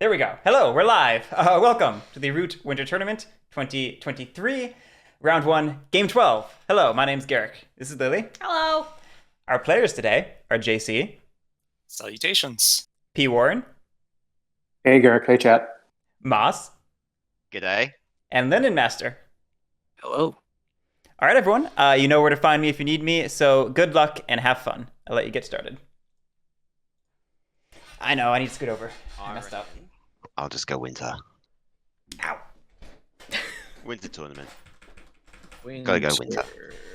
There we go. Hello, we're live. Welcome to the Root Winter Tournament 2023, Round 1, Game 12. Hello, my name's Guerric. This is Lily. Hello. Our players today are JC, Salutations. Pwarren, Hey, Guerric. Hey, chat. Moss, G'day. and LinenMaster. Hello. All right, everyone. You know where to find me if you need me, so good luck and have fun. I'll let you get started. I know, I need to scoot over. I messed up. I'll just go winter. Ow. Winter tournament. Gotta go winter.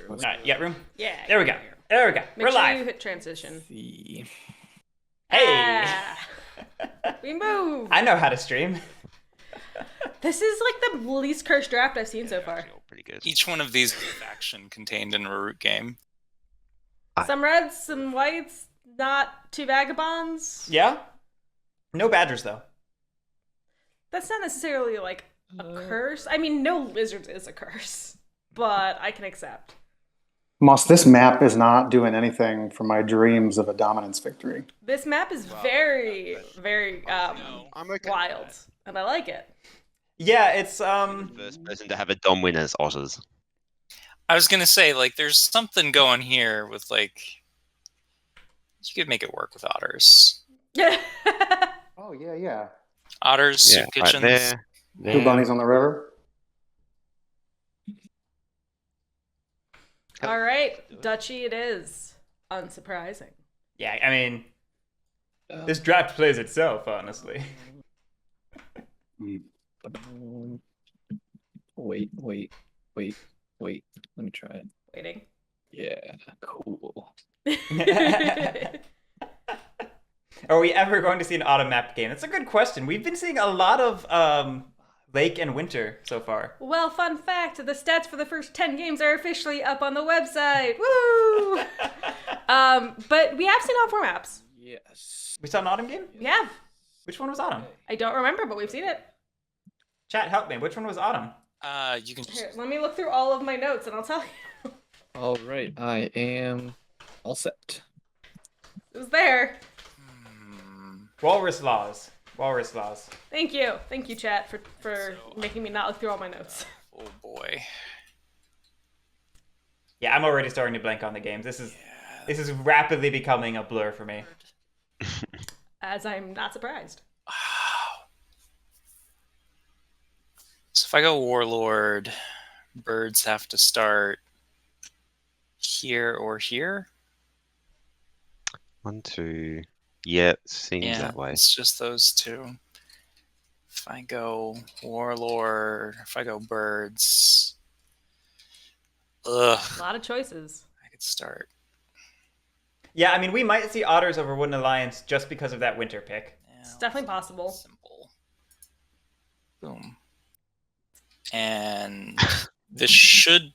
All right, you got room? Yeah. There we go. There we go. Make We're sure live. you hit transition. Hey! Ah, we move. I know how to stream. This is like the least cursed draft I've seen so far. Actually, all pretty good. Each one of these is a faction contained in a root game. Some reds, some whites, not two vagabonds. Yeah? No badgers, though. That's not necessarily like a curse. I mean, no lizards is a curse, but I can accept. Moss, this map is not doing anything for my dreams of a dominance victory. This map is very, very I'm okay. wild, and I like it. Yeah, it's, First person to have a dom win as otters. I was gonna say, like, there's something going here with, like, you could make it work with otters. Oh, yeah. Otters, Yeah, soup right kitchens. there. Two bunnies on the river. All right, Duchy it is. Unsurprising. yeah, I mean, this draft plays itself, honestly. Wait. Let me try it. Waiting. Yeah, cool. Are we ever going to see an autumn map game? That's a good question. We've been seeing a lot of lake and winter so far. Well, fun fact, the stats for the first 10 games are officially up on the website. Woo! But we have seen all four maps. Yes. We saw an autumn game? We have. Which one was autumn? I don't remember, but we've seen it. Chat, help me. Which one was autumn? You can Here, let me look through all of my notes and I'll tell you. All right, I am all set. It was there. Walrus laws. Walrus laws. Thank you. Thank you, chat, for making me not look through all my notes. Oh boy. Yeah, I'm already starting to blank on the games. This is rapidly becoming a blur for me. As I'm not surprised. So if I go Warlord, birds have to start here or here. 1, 2. Yeah, seems Yeah, that way. it's just those two. If I go Warlord, if I go birds, ugh, A lot of choices. I could start. Yeah, I mean, we might see otters over Wooden Alliance just because of that winter pick. Yeah, It's definitely possible. simple. Boom. And this should...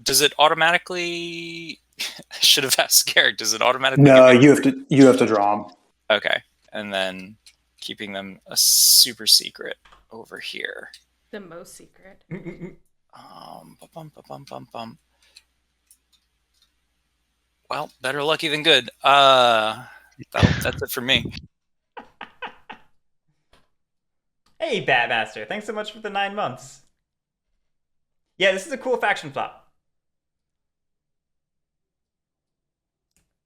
Does it automatically... I should have asked Garrick, does it automatically... No, give it- you have to draw them. Okay. And then keeping them a super secret over here. The most secret. Bum. Well, better lucky than good. That's it for me. Hey, Batmaster. Thanks so much for the 9 months. Yeah, this is a cool faction flop.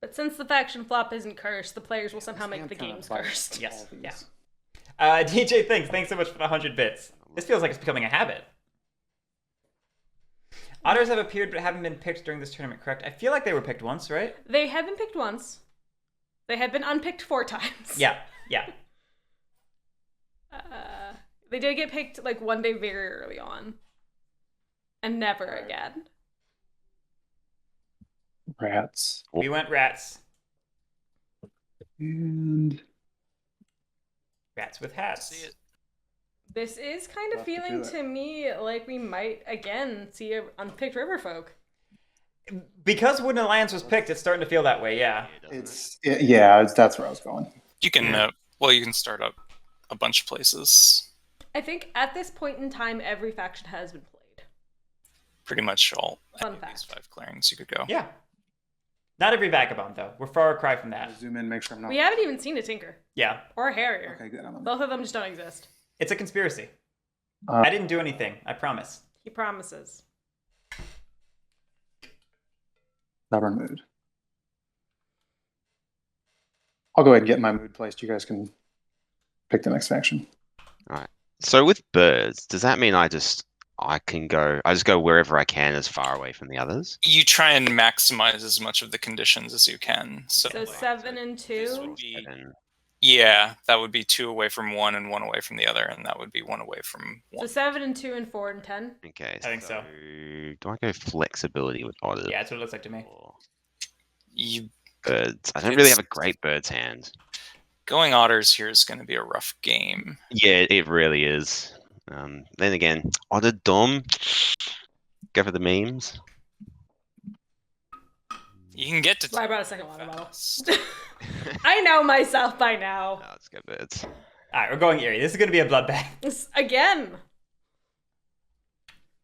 But since the faction flop isn't cursed, the players will somehow make the Kinda games like cursed. Yes, all yeah. these. DJ thanks so much for the 100 bits. This feels like it's becoming a habit. Otters have appeared but haven't been picked during this tournament, correct? I feel like they were picked once, right? They have been picked once. They have been unpicked 4 times. Yeah. They did get picked like one day very early on. And never again. Rats. We went rats. And Rats with hats. See it. This is kind of Love to do feeling it. to me like we might again see an unpicked river folk. Because Wooden Alliance was picked, it's starting to feel that way, yeah. that's where I was going. You can, you can start up a bunch of places. I think at this point in time, every faction has been played. Pretty much all Fun any of these fact. 5 clearings you could go. Yeah. Not every vagabond, though. We're far cry from that. Zoom in, make sure I'm not. We haven't even seen a Tinker Yeah, or a Harrier. Okay, good. I'm on. Both of them just don't exist. it's a conspiracy. Uh, I didn't do anything. I promise. He promises. Stubborn mood. I'll go ahead and get my mood placed. You guys can pick the next faction. So with birds, does that mean I just go wherever I can as far away from the others? You try and maximize as much of the conditions as you can. So, So 7 and this 2. would be, And yeah, that would be 2 away from one and 1 away from the other, and that would be 1 away from So one. 7 and 2 and 4 and 10. okay, I think so. Do I go flexibility with otters? Yeah, that's what it looks like to me. Or You birds? I don't really have a great bird's hand. going otters here is going to be a rough game. Yeah, it really is. Then again, otter dom. Go for the memes. You can get to. Well, I brought a second water bottle. fast. I know myself by now. No, let's go birds. All right, we're going Eerie. This is going to be a bloodbath. Again.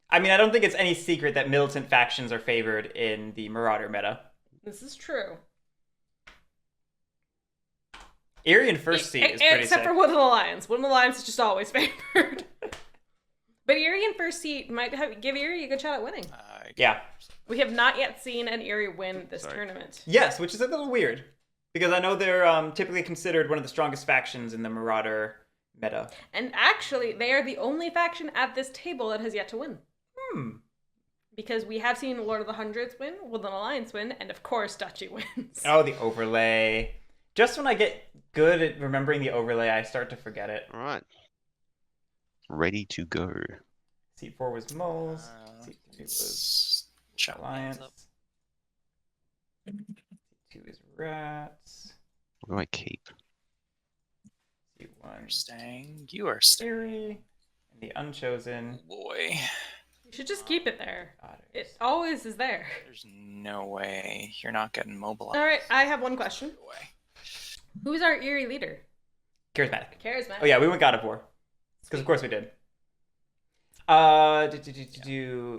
I mean, I don't think it's any secret that militant factions are favored in the Marauder meta. This is true. Eerie in first seat is pretty Except sick. for Woodland Alliance. Woodland Alliance is just always favored. But Eerie in first seat might give Eerie a good shot at winning. Yeah. We have not yet seen an Eerie win this Sorry. tournament. Yes, which is a little weird. Because I know they're typically considered one of the strongest factions in the Marauder meta. And actually, they are the only faction at this table that has yet to win. Because we have seen Lord of the Hundreds win, Woodland Alliance win, and of course, Duchy wins. Oh, the overlay. Just when I get good at remembering the overlay, I start to forget it. All right. Ready to go. Seat 4 was moles. Seat 3 was Chat alliance. up. Seat 2 is rats. What do I keep? Seat 1 You're staying. You are staying. Eerie. And the unchosen. Boy, You should just keep it there. Otters. It always is there. there's no way you're not getting mobilized. All right, I have one question. No way. Who's our Eerie leader? Charismatic. Charismatic. Oh yeah, we went God of War. Because of course we did.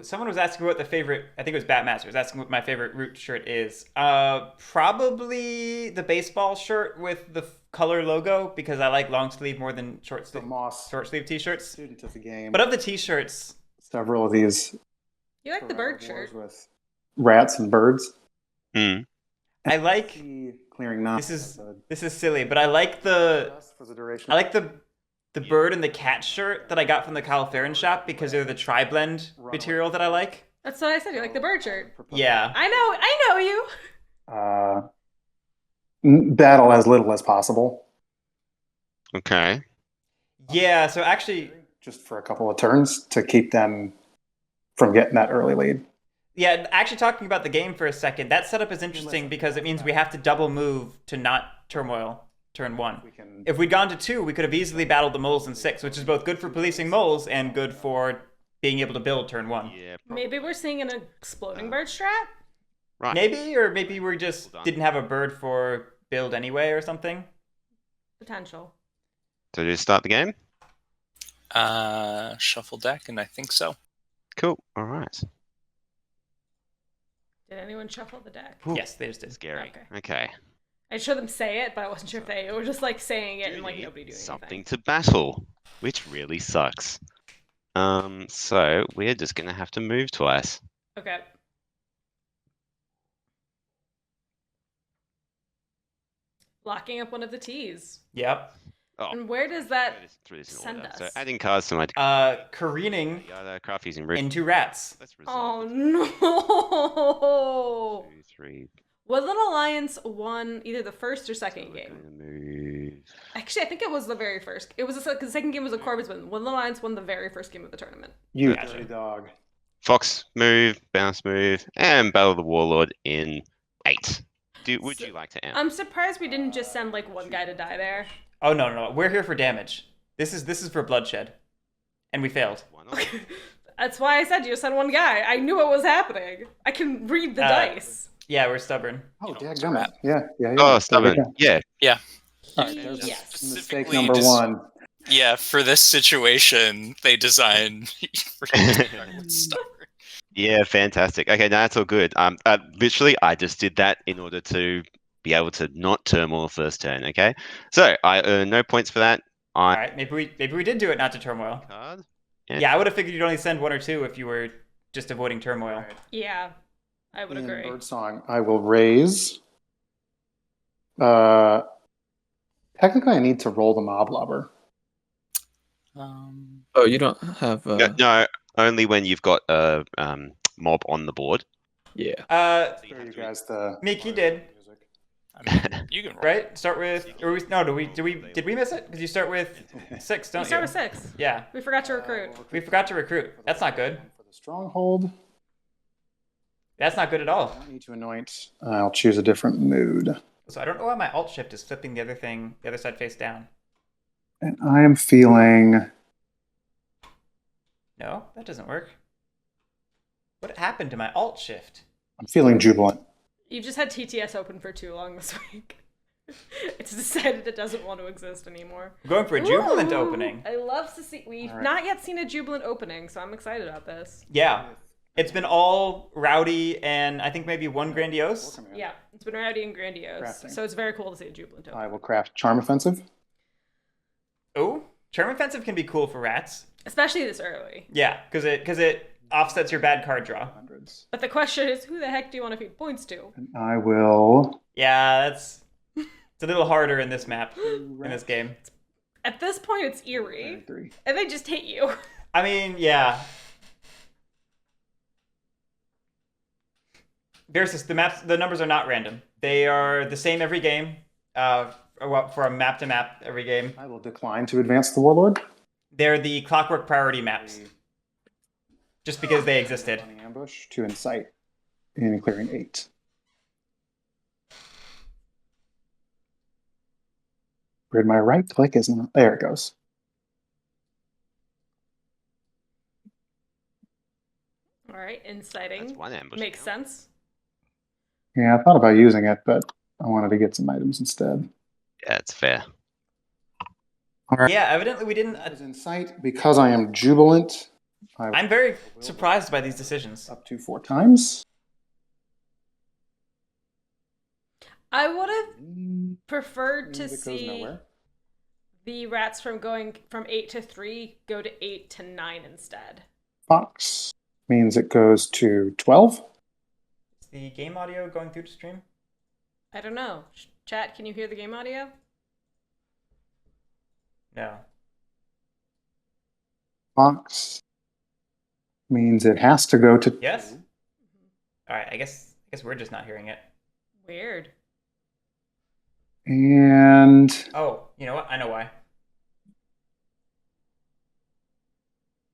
Someone was asking what the favorite, I think it was Batmaster, was asking what my favorite Root shirt is. Probably the baseball shirt with the color logo, because I like long sleeve more than short The sleeve Moss t-shirts. student of the game. But of the t-shirts, Several of these You like the bird wars shirt. with rats and birds. Hmm. I like, See clearing nine. this is silly, but I like the bird and the cat shirt that I got from the Kyle Farron shop because they're the tri-blend material that I like. That's what I said. You like the bird shirt. Yeah. I know you. Battle as little as possible, Okay. Yeah, so actually, just for a couple of turns to keep them from getting that early lead. yeah, actually talking about the game for a second, that setup is interesting because it means we have to double move to not turmoil turn 1. We can If we'd gone to 2, we could have easily battled the moles in 6, which is both good for policing moles and good for being able to build turn 1. Yeah. Maybe we're seeing an exploding bird strat. Right. Maybe we just didn't have a bird for build anyway or something. Potential. So just start the game. Shuffle deck, and I think so. Cool. All right. Did anyone shuffle the deck? Yes, they just did. Scary. Okay. Okay. I showed them say it, but I wasn't sure if they were just like saying it and like Really? nobody doing Something anything. to battle, which really sucks. So we're just gonna have to move twice. Okay. Locking up one of the T's. Yep. Oh, And where does that through this in send order. us? So adding cards to my Careening craft using root. into rats. Let's resolve Oh this. no! 2, 3. Woodland Alliance won either the first or second We're game. gonna move. Actually, I think it was the very first. It was the second game was a Corbin's win. Woodland Alliance won the very first game of the tournament. you Gotcha. dirty dog. Fox move, bounce move, and battle the warlord in 8. Would So- you like to amp? I'm surprised we didn't just send like one guy to die there. Oh no, we're here for damage. This is for bloodshed, and we failed. Why not? That's why I said you just sent one guy. I knew what was happening. I can read the dice. Yeah, we're stubborn. Oh, You know, it's dadgummit. Yeah. Oh, There we stubborn. go. Yeah. All right, there's Yes. mistake Specifically number just- 1. Yeah, for this situation, they designed for you to start with stubborn. Yeah, fantastic. Okay, no, that's all good. Literally, I just did that in order to be able to not turmoil first turn. Okay, so I earn no points for that. All right, maybe we did do it not to turmoil. Card. Yeah, I would have figured you'd only send 1 or 2 if you were just avoiding turmoil. Right. Yeah, I would In agree. Birdsong, I will raise. Technically, I need to roll the mob lover. Oh, you don't have. No, only when you've got a mob on the board. Yeah. Show you guys the Meek, you did. music. I mean, you can roll. Right? Start with. Or we, no, did we miss it? Because you start with 6, don't You you? start with 6. Yeah. We forgot to recruit. We forgot to recruit. That's not good. For the stronghold, That's not good at I all. don't need to anoint. I'll choose a different mood. So I don't know why my alt shift is flipping the other side face down. And I am feeling. No, that doesn't work. What happened to my alt shift? I'm feeling jubilant. You've just had TTS open for too long this week. It's decided it doesn't want to exist anymore. I'm going for a jubilant Ooh, opening. I love to see. We've All right. not yet seen a jubilant opening, so I'm excited about this. Yeah. It's been all rowdy and I think maybe one grandiose. Yeah, it's been rowdy and grandiose, Crafting. so it's very cool to see a jubilant open. I will craft Charm Offensive. Oh, Charm Offensive can be cool for rats. Especially this early. Yeah, because it offsets your bad card draw. Hundreds. But the question is, who the heck do you want to feed points to? And I will. Yeah, it's a little harder in this map, in this game. At this point, it's eerie, 3. and they just hit you. I mean, yeah. Versus the numbers are not random. They are the same every game. For a map to map every game. I will decline to advance the Warlord. They're the clockwork priority maps. Just because they existed. On the ambush to incite in clearing 8. Where'd my right click is not? There it goes. All right, inciting. That's one ambush. Makes sense. Yeah, I thought about using it, but I wanted to get some items instead. Yeah, it's fair. All right. Yeah, evidently we didn't. As incite, because I am jubilant, I'm very surprised by these decisions. up to 4 times. I would have preferred to Music goes see nowhere. the rats from going from 8 to 3 go to 8 to 9 instead. Fox means it goes to 12. Is the game audio going through to stream? I don't know. Chat, can you hear the game audio? No. Fox means it has to go to Yes? Alright, I guess we're just not hearing it. Weird. And Oh, you know what? I know why.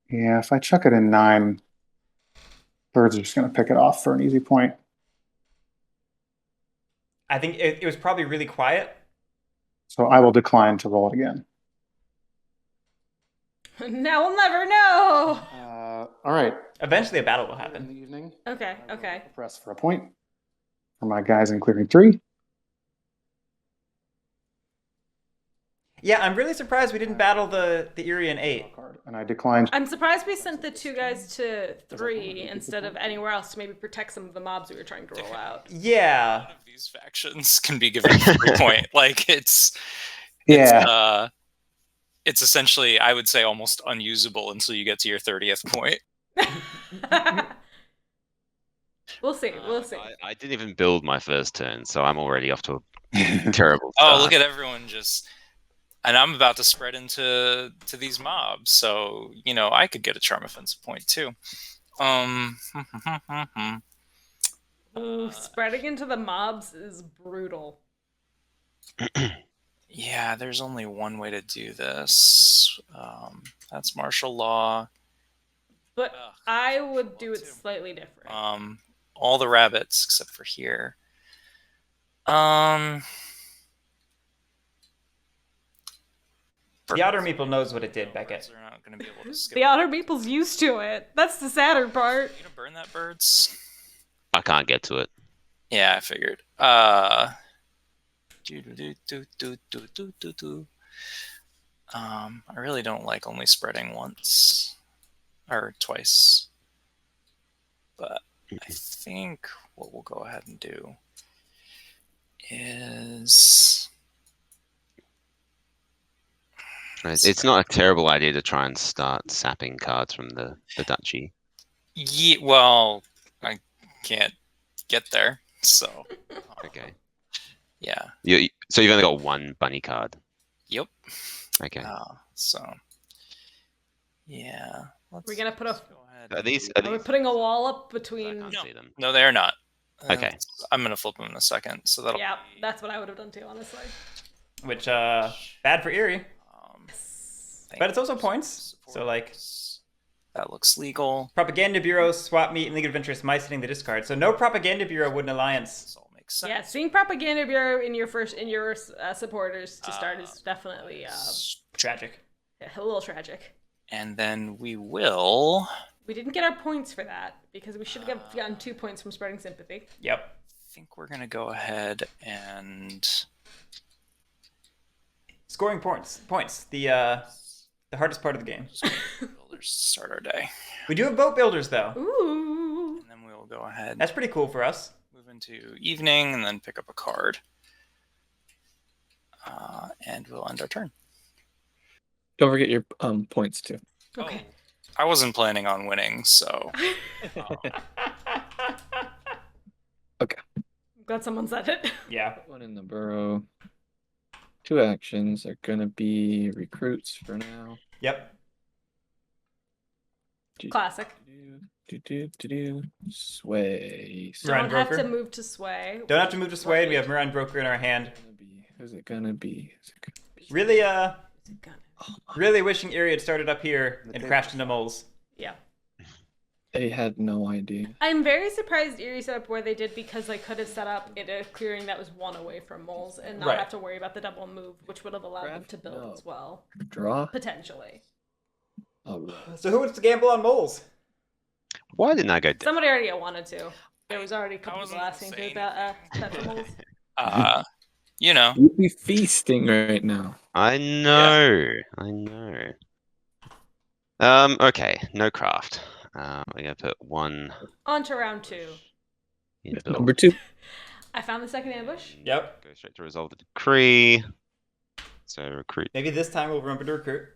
yeah, if I chuck it in 9, birds are just going to pick it off for an easy point. I think it was probably really quiet. So I will decline to roll it again. Now we'll never know. All right. Eventually a battle will In happen. the evening, Okay, I will okay. press for a point for my guys in clearing 3. Yeah, I'm really surprised we didn't battle the Eerie in 8. Card, and I declined. I'm surprised we sent the 2 guys to 3 instead of anywhere else to maybe protect some of the mobs we were trying to roll out. Yeah. One of these factions can be given a free point. Like it's essentially, I would say, almost unusable until you get to your 30th point. We'll see. We'll see. I didn't even build my first turn, so I'm already off to a terrible Oh, start. look at everyone just. And I'm about to spread into these mobs, so I could get a charm offensive point too. Ooh, spreading into the mobs is brutal. Yeah, there's only one way to do this. That's martial law. But I would do it slightly different. All the rabbits except for here. The Otter Meeple knows what it did, Beckett. They're not going to be able to skip. The Otter Meeple's used to it. That's the sadder part. You gonna burn that, birds? I can't get to it. Yeah, I figured. I really don't like only spreading once or twice. but I think what we'll go ahead and do is It's not a terrible idea to try and start sapping cards from the duchy. yeah, well, I can't get there, so Okay. yeah. So you've only got one bunny card. Yep. Okay. So yeah. We're gonna put a. Go ahead. Are these? Are we putting a wall up I between? can't see them. No, they are not. Okay. I'm gonna flip them in a second. So that'll. Yeah, be, that's what I would have done too, honestly. Which bad for Erie, thank but it's also you. points. So like That looks legal. Propaganda Bureau, Swap Meet, and League of Adventurous mice hitting the discard. So no Propaganda Bureau wouldn't alliance. This all makes sense. Yeah, seeing Propaganda Bureau in your supporters to start is definitely Tragic. a little tragic. And then we will. We didn't get our points for that because we should have gotten 2 points from spreading sympathy. Yep. I think we're gonna go ahead and. Scoring points. The hardest part of the game. Builders start our day. We do have boat builders though. Ooh. And then we will go ahead. That's pretty cool for us. Move into evening and then pick up a card. And we'll end our turn. Don't forget your points too. Okay. I wasn't planning on winning, so. Glad someone said it. Yeah. One in the burrow. 2 actions are gonna be recruits for now. Yep. Classic. Sway. Right. Don't have Broker. to move to sway. Don't have to move to Sway. We have Marine Broker in our hand. Who's it gonna be? Really, Is it gonna- really wishing Erie had started up here and crashed into moles. Yeah. They had no idea. I'm very surprised Erie set up where they did because they could have set up in a clearing that was 1 away from moles and not Right. have to worry about the double move, which would have allowed them to build No. as well. Draw. Potentially. Alright. So who wants to gamble on moles? Why didn't I go down? Somebody already wanted to. There was already a couple wasn't people asking to saying about bet for moles. You know. You'd be feasting right now. I know. Okay, no craft. We're gonna put 1 On to round 2. in build. Number 2. I found the second ambush. Yep. Go straight to resolve the decree. So recruit Maybe this time we'll remember to recruit.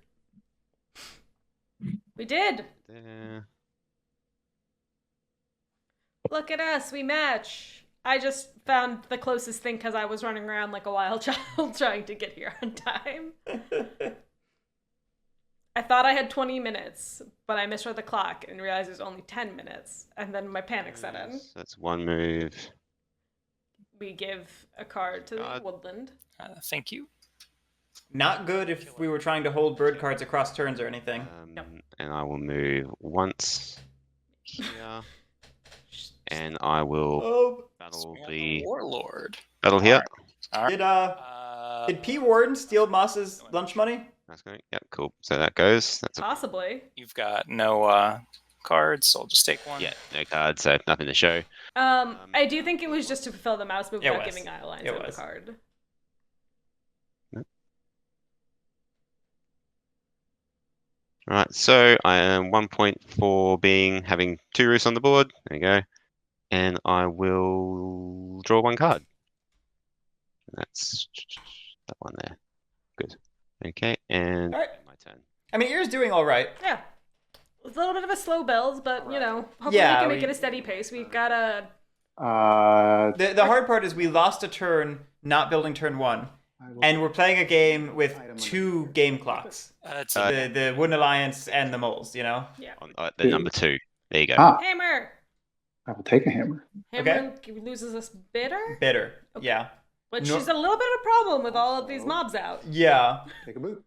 We did. there. Look at us. We match. I just found the closest thing because I was running around like a wild child trying to get here on time. I thought I had 20 minutes, but I misread the clock and realized it was only 10 minutes. And then my panic set in. So that's 1 move. We give a card to the woodland. Thank you. Not good if we were trying to hold bird cards across turns or anything. And I will move once here. And I will Oh, battle Span the Warlord. battle here. All did right. did Pwarren steal Moss's lunch money? That's going. Yep, cool. So that goes. That's a, Possibly. You've got no cards, so I'll just take one. yeah, no cards, so nothing to show. I do think it was just to fulfill the mouse move It without was. giving eye lines It on the was. card. Right, so I am 1 point for having 2 roofs on the board. There you go. And I will draw 1 card. That's that one there. Good. Okay, and All right. my turn. I mean, Erie's doing all right. Yeah. It's a little bit of a slow build, but, you know, hopefully Yeah, we can make we- it a steady pace. We've got a... The hard part is we lost a turn not building turn 1, and we're playing a game with 2 game clocks. That's The Wooden Alliance and the moles, you know? On the number 2. There you go. Hammer! I will take a hammer. Hammer loses us bitter? Bitter. Yeah. Which No- is a little bit of a problem with all of these mobs out. Yeah. Take a boot.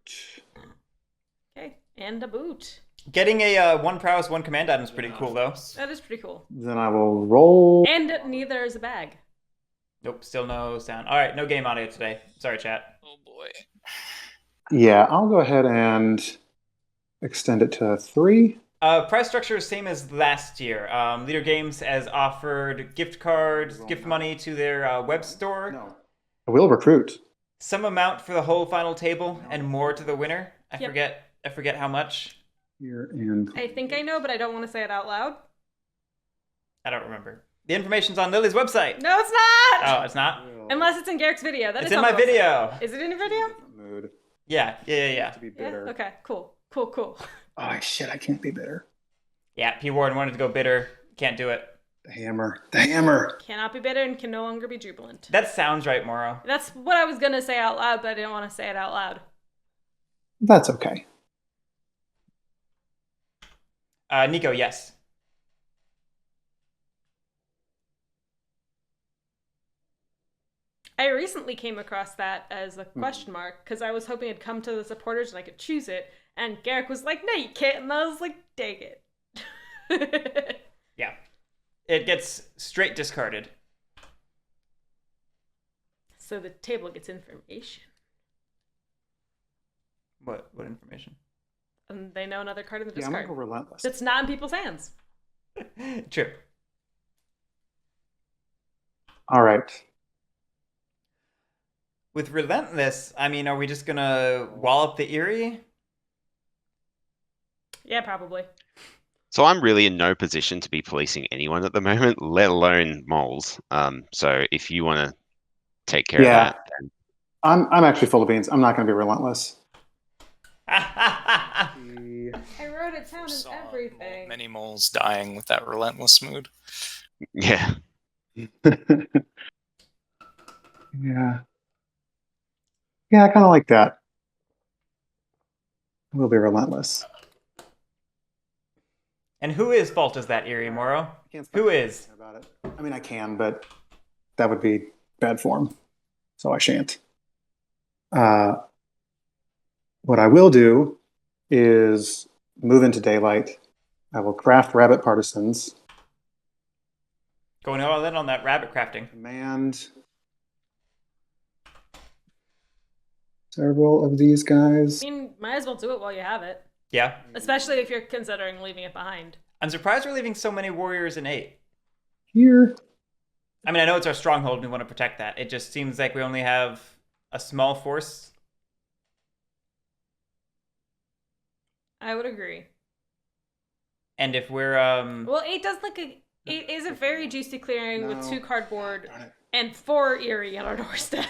Okay, and a boot. Getting a 1 prowess, 1 command item is pretty cool, though. That is pretty cool. Then I will roll. And neither is a bag. Nope, still no sound. All right, no game audio today. Sorry, chat. Oh boy. Yeah, I'll go ahead and extend it to 3. Price structure is same as last year. Leader Games has offered gift cards, gift money to their web store. No. I will recruit. Some amount for the whole final table and more to the winner. I Yep. forget how much. Here and I think I know, but I don't want to say it out loud. I don't remember. The information's on Lily's website. No, it's not. Oh, it's not? Unless it's in Guerric's video. That It's is in on my the website. video. Is it in your video? Mood. Yeah. To be Yeah. bitter. Okay. Cool. Oh shit! I can't be bitter. Yeah, Pwarren wanted to go bitter. Can't do it. The hammer. Cannot be bitter and can no longer be jubilant. That sounds right, Moro. That's what I was gonna say out loud, but I didn't want to say it out loud. That's okay. Nico, yes. I recently came across that as a question mark because I was hoping it'd come to the supporters and I could choose it, and Guerric was like, "No, you can't," and I was like, "Dang it." Yeah. It gets straight discarded. So the table gets information, What information? and they know another card in the Yeah, I'm gonna discard. go relentless. It's not in people's hands. True. All right. With Relentless, I mean, are we just gonna wallop the Eerie? Yeah, probably. So I'm really in no position to be policing anyone at the moment, let alone moles. So if you want to take care of that, then I'm actually full of beans. I'm not gonna be relentless. I wrote it down in Saw everything. many moles dying with that relentless mood. yeah. Yeah, I kind of like that. We'll be relentless. And whose fault is that, Eerie, Moro? Who is? About it. I mean, I can, but that would be bad form, so I shan't. What I will do is move into daylight. I will craft rabbit partisans. Going all in on that rabbit crafting. Command several of these guys. I mean, might as well do it while you have it, Yeah. especially if you're considering leaving it behind. I'm surprised we're leaving so many warriors in 8. Here. I mean, I know it's our stronghold and we want to protect that. It just seems like we only have a small force. I would agree. And if we're Well, 8 does look a. 8 is a very juicy clearing with No. 2 cardboard Darn it. and 4 Eerie on our doorstep.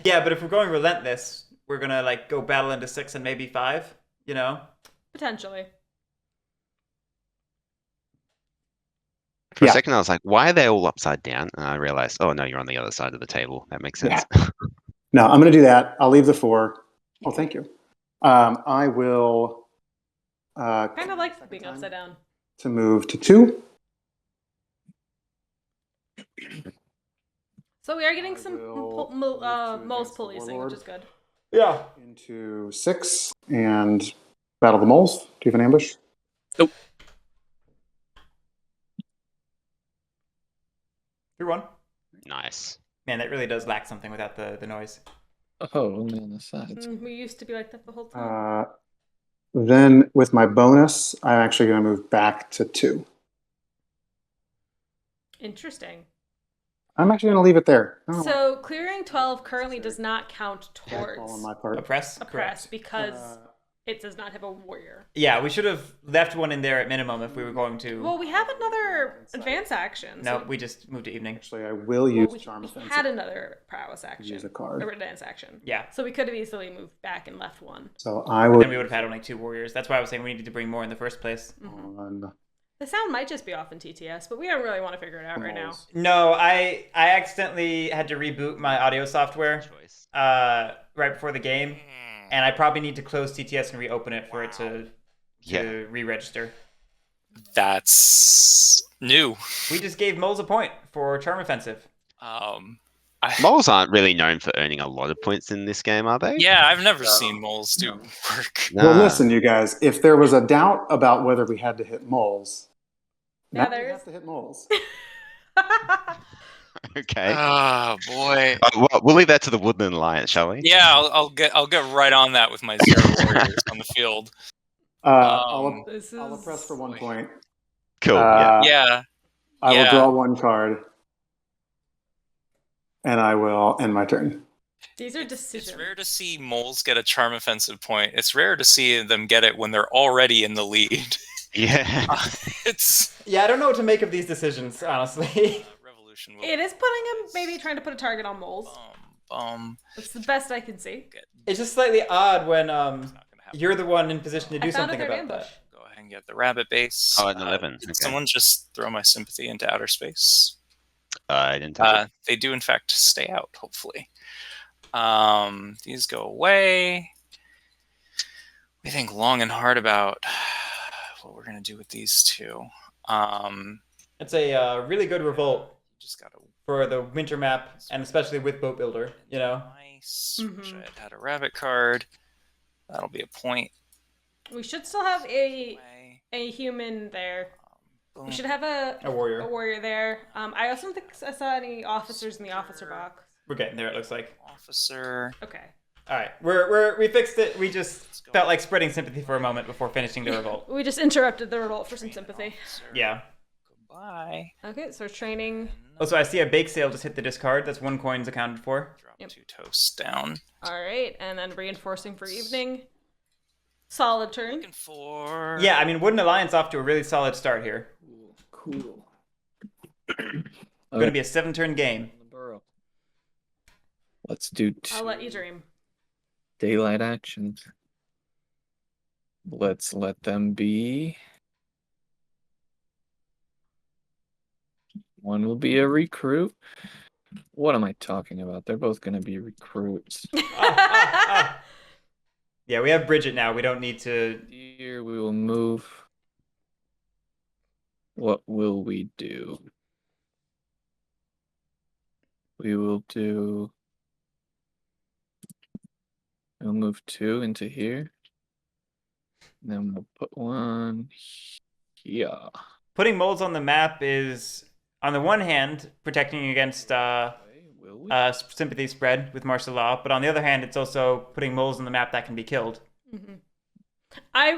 yeah, but if we're going relentless, we're gonna like go battle into 6 and maybe 5, you know? Potentially. For Yeah. a second, I was like, why are they all upside down? And I realized, oh, no, you're on the other side of the table. That makes sense. No, I'm going to do that. I'll leave the 4. Oh, thank you. I will. Kind of like being upside down. To move to 2. So we are getting I some will moles advance the policing, warlord. which is good. Yeah. Into 6 and battle the moles. Do you have an ambush? Nope. 3-1. Nice. Man, that really does lack something without the noise. Oh, only on the sides. We used to be like that the whole time. Then with my bonus, I'm actually going to move back to 2. Interesting. I'm actually going to leave it there. I don't know So clearing 12 currently does not count why. All on towards my part. Oppress? a press Correct. because it does not have a warrior. Yeah, we should have left one in there at minimum if we were going to. Well, we have another advance action. no, so we just moved to evening. Actually, I will well, use we Charm Offensive. had another prowess action. Use a card. Or advance action. Yeah. So we could have easily moved back and left one. So I Then will. we would have had only 2 warriors. That's why I was saying we needed to bring more in the first place. On The sound might just be off in TTS, but we don't really want to figure it out right now. moles. No, I accidentally had to reboot my audio software Choice. right before the game, and I probably need to close TTS and reopen it for it to Yeah. re-register. That's new. We just gave Moles a point for Charm Offensive. Moles aren't really known for earning a lot of points in this game, are they? Yeah, I've never seen moles do work. Well, Nah. listen, you guys. If there was a doubt about whether we had to hit moles, Yeah, now we there have is. to hit moles. Okay. Oh boy. Well, we'll leave that to the Woodland Alliance, shall we? Yeah, I'll get right on that with my 0 warriors on the field. I'll This is... oppress for 1 point. Cool. Yeah. I will Yeah. draw 1 card, and I will end my turn. These are It's decisions. rare to see moles get a charm offensive point. It's rare to see them get it when they're already in the lead. Yeah. It's Yeah, I don't know what to make of these decisions, honestly. Revolution. It is putting him maybe trying to put a target on moles. That's the best I can see. It's just slightly odd when It's not gonna happen. you're the one in position to I do found a something third about ambush. that. Go ahead and get the rabbit base. Oh, an 11. Did Okay. someone just throw my sympathy into outer space? I didn't touch it. They do, in fact, stay out, hopefully. These go away. We think long and hard about what we're going to do with these two. It's a really good revolt Just got to for the winter map, and especially with Boat Builder, you know? Nice. Wish I had a rabbit card. That'll be a point. We should still have Away. a human there. Boom. We should have a warrior. there. I also don't think I saw any officers in the officer box. We're getting there, it looks like. Officer. Okay. All right, we fixed it. We just felt like spreading sympathy for a moment before finishing the revolt. We just interrupted the revolt for some sympathy. Officer. Yeah. Goodbye. Okay, so training. Also, I see a bake sale just hit the discard. That's 1 coin's accounted for. Drop Yep. 2 toasts down. All right, and then reinforcing for evening. Solid turn. Looking for. Yeah, I mean, Wooden Alliance off to a really solid start here. Cool. Going to be a 7-turn game. Let's do 2 I'll let you dream. daylight actions. Let's let them be. One will be a recruit. What am I talking about? They're both going to be recruits. Yeah, we have Bridget now. We don't need to. Here we will move. What will we do? We will do. We'll move 2 into here. And then we'll put 1 here. Putting molds on the map is, on the one hand, protecting against Will we? sympathy spread with martial law, but on the other hand, it's also putting moles on the map that can be killed. Mm-hmm. I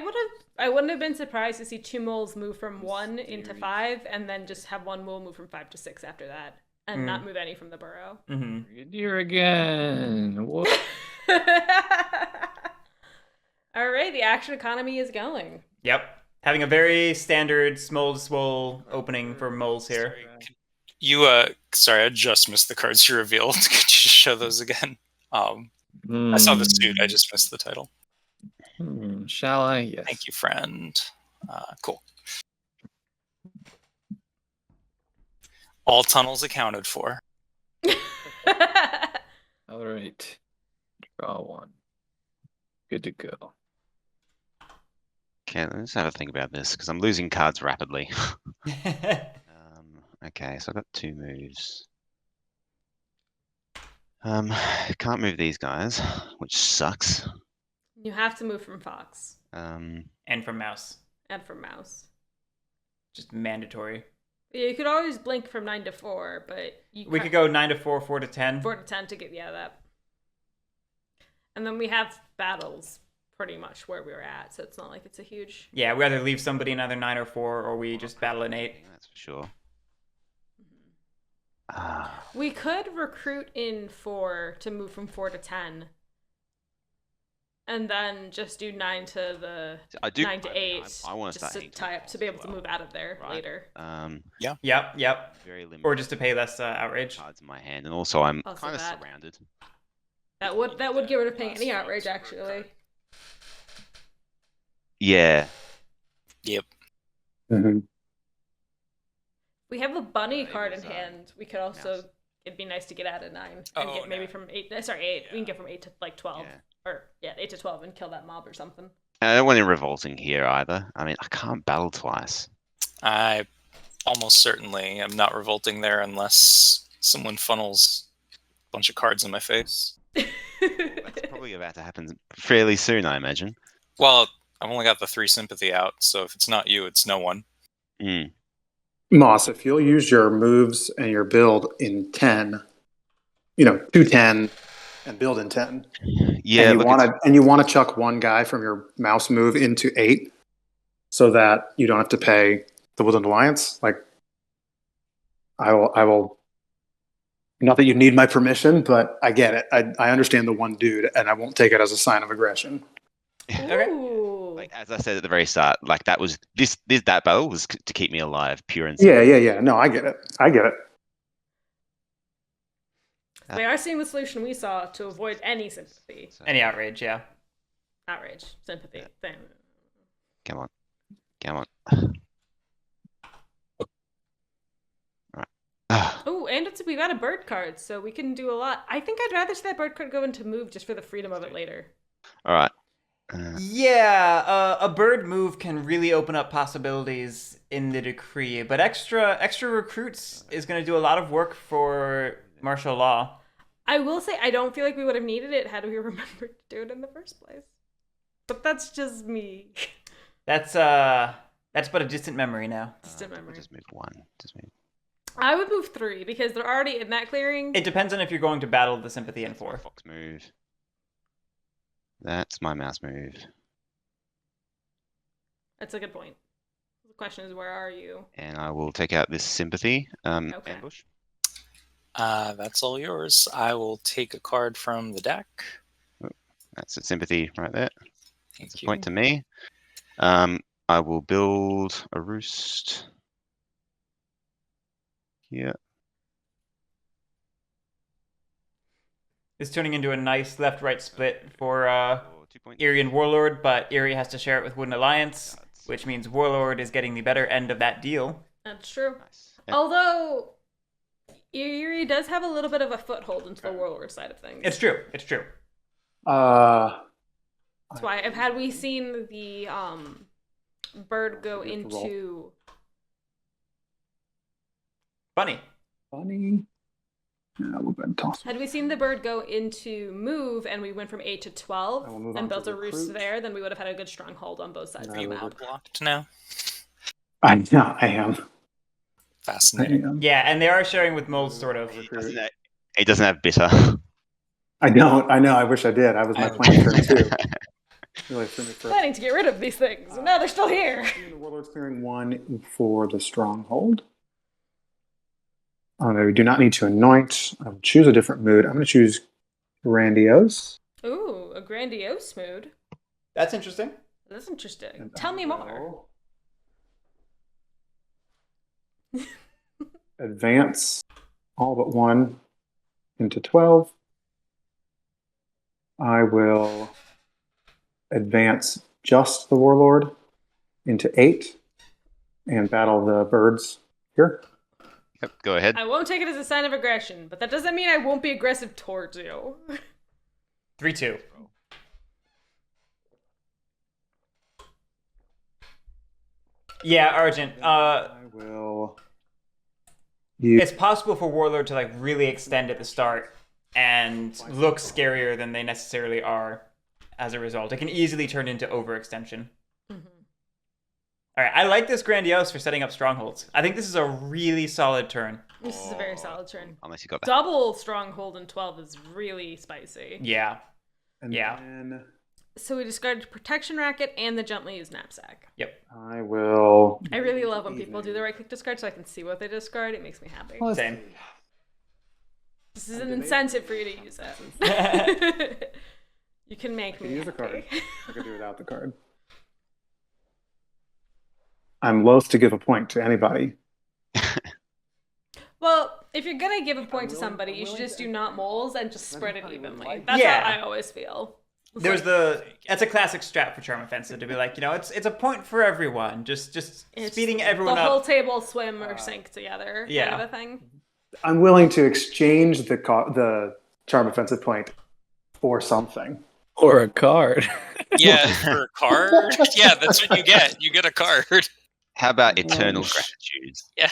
wouldn't have been surprised to see 2 moles move from 1 into 5, and then just have 1 mole move from 5 to 6 after that, and not move any from the burrow. Mm-hmm. Brigadier again. What? All right, the action economy is going. Yep. Having a very standard small to swole opening for moles here. Sorry, I just missed the cards you revealed. Could you just show those again? I saw the suit. I just missed the title. Shall I? Yes. Thank you, friend. Cool. All tunnels accounted for. All right. Draw 1. Good to go. Okay, let's have a think about this because I'm losing cards rapidly. Okay, so I've got 2 moves. Can't move these guys, which sucks. You have to move from Fox And from Mouse. and from Mouse. Just mandatory. Yeah, you could always blink from 9 to 4, but We could go 9 to 4, 4 to 10. 4 to 10 to get that. And then we have battles pretty much where we were at, so it's not like it's a huge. Yeah, we either leave somebody in either 9 or 4, or we just battle an 8. That's for sure. We could recruit in 4 to move from 4 to 10. And then just do 9 to the 9 to 8. I want to just start to tie up to be able to move out of there later. Yep. Very limited. Or just to pay less outrage. Cards in my hand, and also I'm Also kind of that. surrounded. That would get rid of paying any outrage actually. Yeah. Yep. Mm-hmm. We have a bunny It card in was, hand. We could also. mouse. It'd be nice to get out of 9 and Oh, get maybe no. from 8. Sorry, 8. We can get from 8 to like 12, Yeah. or 8 to 12 and kill that mob or something. I don't want him revolting here either. I mean, I can't battle twice. I almost certainly am not revolting there unless someone funnels a bunch of cards in my face. That's probably about to happen fairly soon, I imagine. Well, I've only got the 3 sympathy out, so if it's not you, it's no one. Mm. Moss, if you'll use your moves and your build in 10, 210 and build in 10. Yeah, and you want to chuck 1 guy from your mouse move into 8 so that you don't have to pay the Woodland Alliance. Like, I will. Not that you need my permission, but I get it. I understand the 1 dude, and I won't take it as a sign of aggression. Okay. Ooh. Like, as I said at the very start, like that battle was to keep me alive, pure and simple. Yeah. No, I get it. They are seeing the solution we saw to avoid any sympathy. Any outrage, yeah. Outrage. Sympathy. Thing. Come on. Alright. Oh, and we got a bird card, so we can do a lot. I think I'd rather see that bird card go into move just for the freedom of it later. Alright. Yeah, a bird move can really open up possibilities in the decree, but extra recruits is going to do a lot of work for martial law. I will say I don't feel like we would have needed it had we remembered to do it in the first place. But that's just me. That's but a distant memory now. Distant memory. Just move 1. I would move 3 because they're already in that clearing. It depends on if you're going to battle the sympathy in 4. Fox move. That's my mouse move. That's a good point. The question is, where are you? And I will take out this sympathy Okay. ambush. That's all yours. I will take a card from the deck. That's a sympathy right there. Thank That's a you. point to me. I will build a roost here. It's turning into a nice left-right split for 2 points. Eerie and Warlord, but Eerie has to share it with Wooden Alliance, which means Warlord is getting the better end of that deal. That's true. Nice. Yeah. Although, Eerie does have a little bit of a foothold into the Warlord side of things. It's true. That's why, had we seen the bird go You have to into... Funny. Yeah, we'll go ahead and toss. Had we seen the bird go into move and we went from 8 to 12 I will move on and to built a roost recruit. there, then we would have had a good stronghold on both sides of I the will map. Blocked now. I am. Fascinating. Yeah, and they are sharing with moles, sort of. It doesn't have bitter. I don't. I know. I wish I did. I was my plan turn too. Really threw me for. Planning to get rid of these things, and now they're still here. The Warlord's clearing 1 for the stronghold. We do not need to anoint. I will choose a different mood. I'm going to choose grandiose. Ooh, a grandiose mood. That's interesting. That's interesting. And Tell I me more. will advance all but 1 into 12. I will advance just the Warlord into 8 and battle the birds here. Yep, go ahead. I won't take it as a sign of aggression, but that doesn't mean I won't be aggressive towards you. 3-2. Yeah, Argent. I will. Use It's possible for Warlord to like really extend at the start and look scarier than they necessarily are as a result. It can easily turn into overextension. All right, I like this grandiose for setting up strongholds. I think this is a really solid turn. This is a very solid turn. Unless you got that. Double stronghold in 12 is really spicy. Yeah. and Yeah. then So we discarded protection racket and the gently used knapsack. I will. I really love when people do the right click discard so I can see what they discard. It makes me happy. Same. This is an incentive for you to use it. You can make me Use a happy. card. I could do without the card. I'm loath to give a point to anybody. Well, if you're gonna give a point to somebody, you should just do not moles and just spread it evenly. That's how I always feel. It's There's like, that's a classic strat for Charm Offensive to be like, it's a point for everyone. Just it's speeding everyone the up. whole table swim or sink together yeah. kind of a thing. I'm willing to exchange the charm offensive point for something. Or a card. Yeah, for a card? Yeah, that's what you get. You get a card. How about eternal gratitude? Yeah,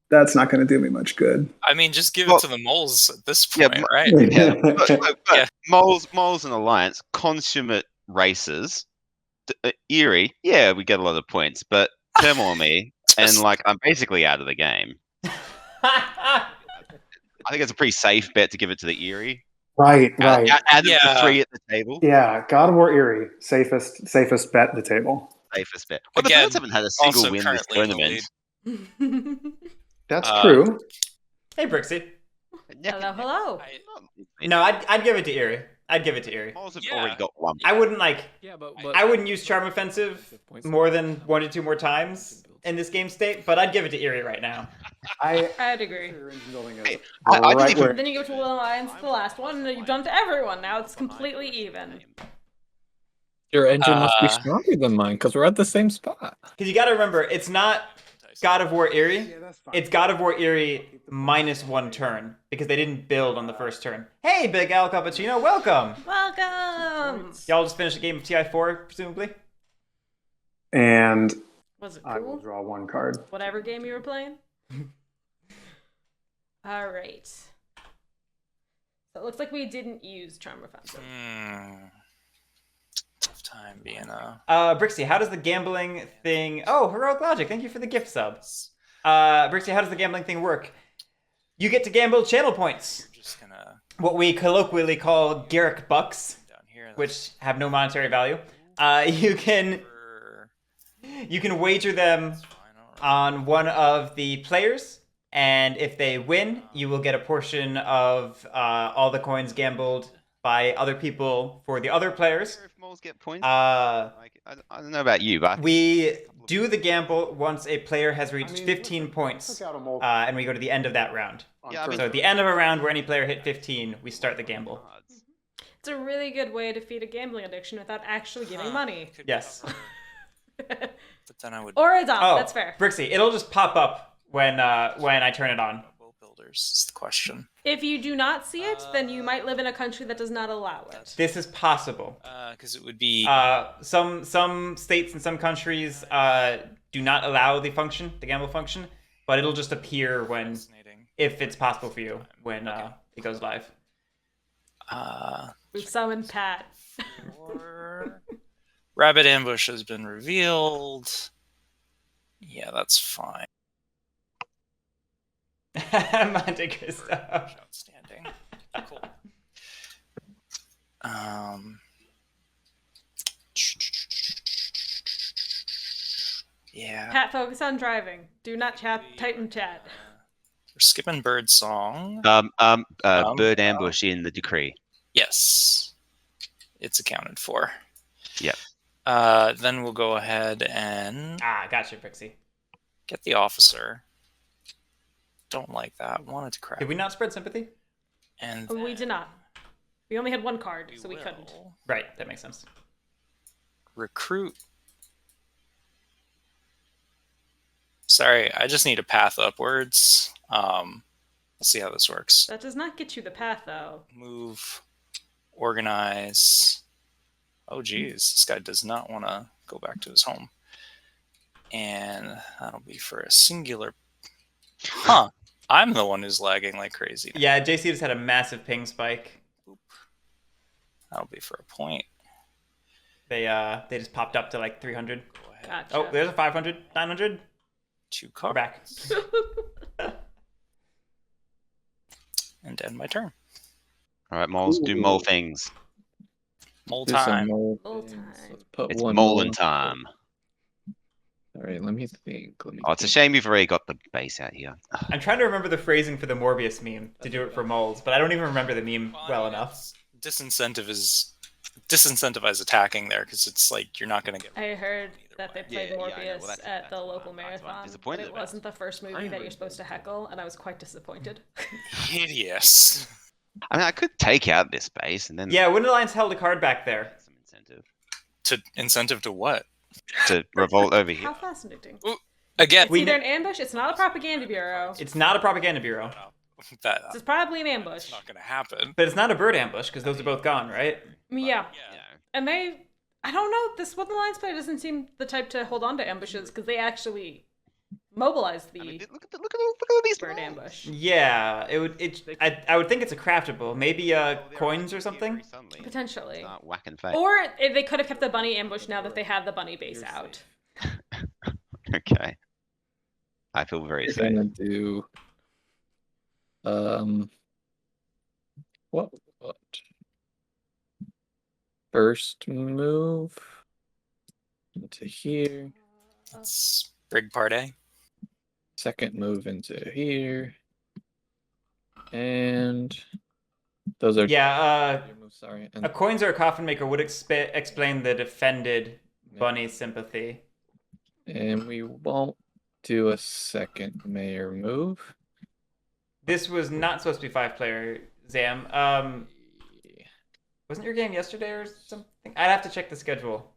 that's not going to do me much good. I mean, just give Well, it to the moles at this yeah, point, right? Yeah, but Yeah. moles and alliance, consummate racers, Eerie. Yeah, we get a lot of points, but Turmoil me, and like I'm basically out of the game. I think it's a pretty safe bet to give it to the Eerie. Right. Out of the Yeah. 3 at the table, Yeah, God of War Eerie, safest bet at the table. safest bet. Well, the Again, Birds haven't had a single also win this currently in the tournament. That's true. Hey, Brixie. Hello, hello. No, I'd give it to Eerie. I'd give it to Erie. Moles have Yeah. already got one. I wouldn't like. Yeah, but I wouldn't use Charm Offensive more than 1 to 2 more times in this game state, but I'd give it to Erie right now. I'd agree. Hey, I didn't even. Then you go to Will Alliance, the last one, and you've done it to everyone. Now it's completely even. Your engine must be stronger than mine because we're at the same spot. Because you got to remember, it's not God of War Erie. It's God of War Erie minus 1 turn because they didn't build on the first turn. Hey, Big Al Cappuccino, welcome. Welcome. Y'all just finished a game of TI4, presumably. And Was it I will cool? draw 1 card. Whatever game you were playing. All right. So it looks like we didn't use Charm Offensive. Tough time being a. Brixie, how does the gambling thing? Oh, Heroic Logic, thank you for the gift sub. Brixie, how does the gambling thing work? You get to gamble channel points. We're just gonna What we colloquially call Guerric bucks, down here. which have no monetary value. You can wager them on one of the players, and if they win, you will get a portion of all the coins gambled by other people for the other players. If moles get points. Uh, Like, I don't know about you, but we do the gamble once a player has reached 15 points, Took out a mole and we go to the end of that round. on Yeah, I turn mean- So at the end of a round where any player hit 15, we start the gamble. cards. It's a really good way to feed a gambling addiction without actually giving money. Could Yes. cover, but then I would. Or adopt. Oh, That's fair. Brixie, it'll just pop up when I turn it on. Boat builders is the question. If you do not see it, then you might live in a country that does not allow it. This is possible. Because it would be. Some states and some countries do not allow the gamble function, but it'll just appear fascinating. if it's possible for you when it goes live. We've summoned Pat. Or Rabbit Ambush has been revealed. Yeah, that's fine. Monte Cristo. Outstanding. Cool. Yeah. Pat, focus on driving. Do not type in chat. We're skipping Bird Song. Bird ambush in the decree. Yes. It's accounted for. Yep. Then we'll go ahead and Gotcha, Brixie. get the officer. Don't like that. Wanted to crack. Did we not spread sympathy? And We then did not. We only had 1 card, so we will couldn't. Right, that makes sense. Recruit. Sorry, I just need a path upwards. Let's see how this works. That does not get you the path, though. Move, organize. Oh, geez, this guy does not want to go back to his home. And that'll be for a singular. Huh. I'm the one who's lagging like crazy. Yeah, JC just had a massive ping spike. That'll be for a point. They just popped up to like 300. Go ahead. Gotcha. Oh, there's a 500, 900. 2 We're cards. back. And end my turn. All right, moles, do mole things. Mole Do some time. mole Mole things. time. Let's put It's one mole mole. time. All right, let me think. Oh, it's a shame you've already got the base out here. I'm trying to remember the phrasing for the Morbius meme to do it for moles, but I don't even remember the meme well enough. Disincentivize attacking there because it's like you're not going to get. I heard that they played Yeah, I know. Morbius Well, that's at the what local I'm marathon, but disappointed it about. wasn't the first movie that you're supposed to heckle, and I was quite disappointed. Hideous. I mean, I could take out this base and then Yeah, Wind Alliance held a card back there. some incentive To incentive to what? to revolt over How here. fascinating. Again, It's either an ambush, it's not a propaganda bureau. It's not a propaganda bureau, that's It's probably an ambush. not going to happen. but it's not a bird ambush because those are both gone, right? I mean, yeah. Yeah. And I don't know, this Woodland Alliance player doesn't seem the type to hold on to ambushes because they actually mobilized the I mean, look at all these bird moles. ambush. Yeah, I would think it's a craftable, maybe coins or something. Suddenly Potentially. start whacking face. Or they could have kept the bunny ambush now that they have the bunny base out. Okay. I feel very We're safe. gonna do what first move into here, It's Brig Part A. second move into here, and Those are Yeah, your moves. Sorry. a coins or a coffin maker would explain the defended Yeah. bunny sympathy. And we won't do a second mayor move. This was not supposed to be 5-player, Zam. Wasn't your game yesterday or something? I'd have to check the schedule.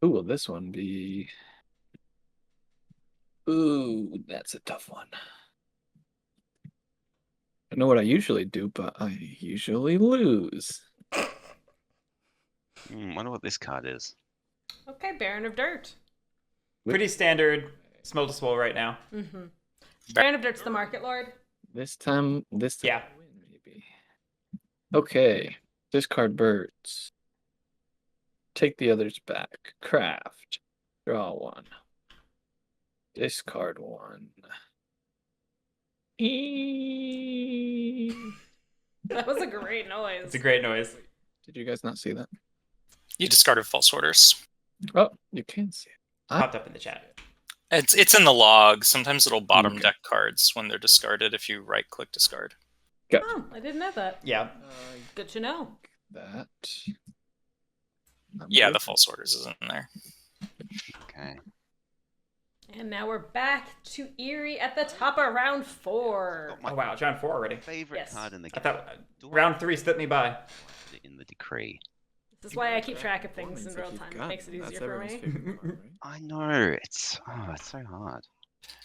Who will this one be? Ooh, that's a tough one. I know what I usually do, but I usually lose. Wonder what this card is. Okay, Baron of Dirt. Pretty standard smell to swole right now. Mm-hmm. Baron of Dirt's the Market Lord. This time Yeah. I win, maybe. Okay, discard birds. Take the others back. Craft. Draw one. Discard one. That was a great noise. It's a great noise. Did you guys not see that? You discarded false orders. Oh, you can see it. Popped up in the chat. It's in the log. Sometimes it'll bottom Okay. deck cards when they're discarded if you right-click discard. Gotcha. Oh, I didn't know that. Yeah. Good to know. That. Yeah, the false orders isn't in there. Okay. And now we're back to Erie at the top of round 4. Oh wow, round 4 already. Favorite Yes. card in the I game. thought round 3 slipped me by. In the decree. This is why I keep track of things in real time. It makes it easier for me. I know it's so hard.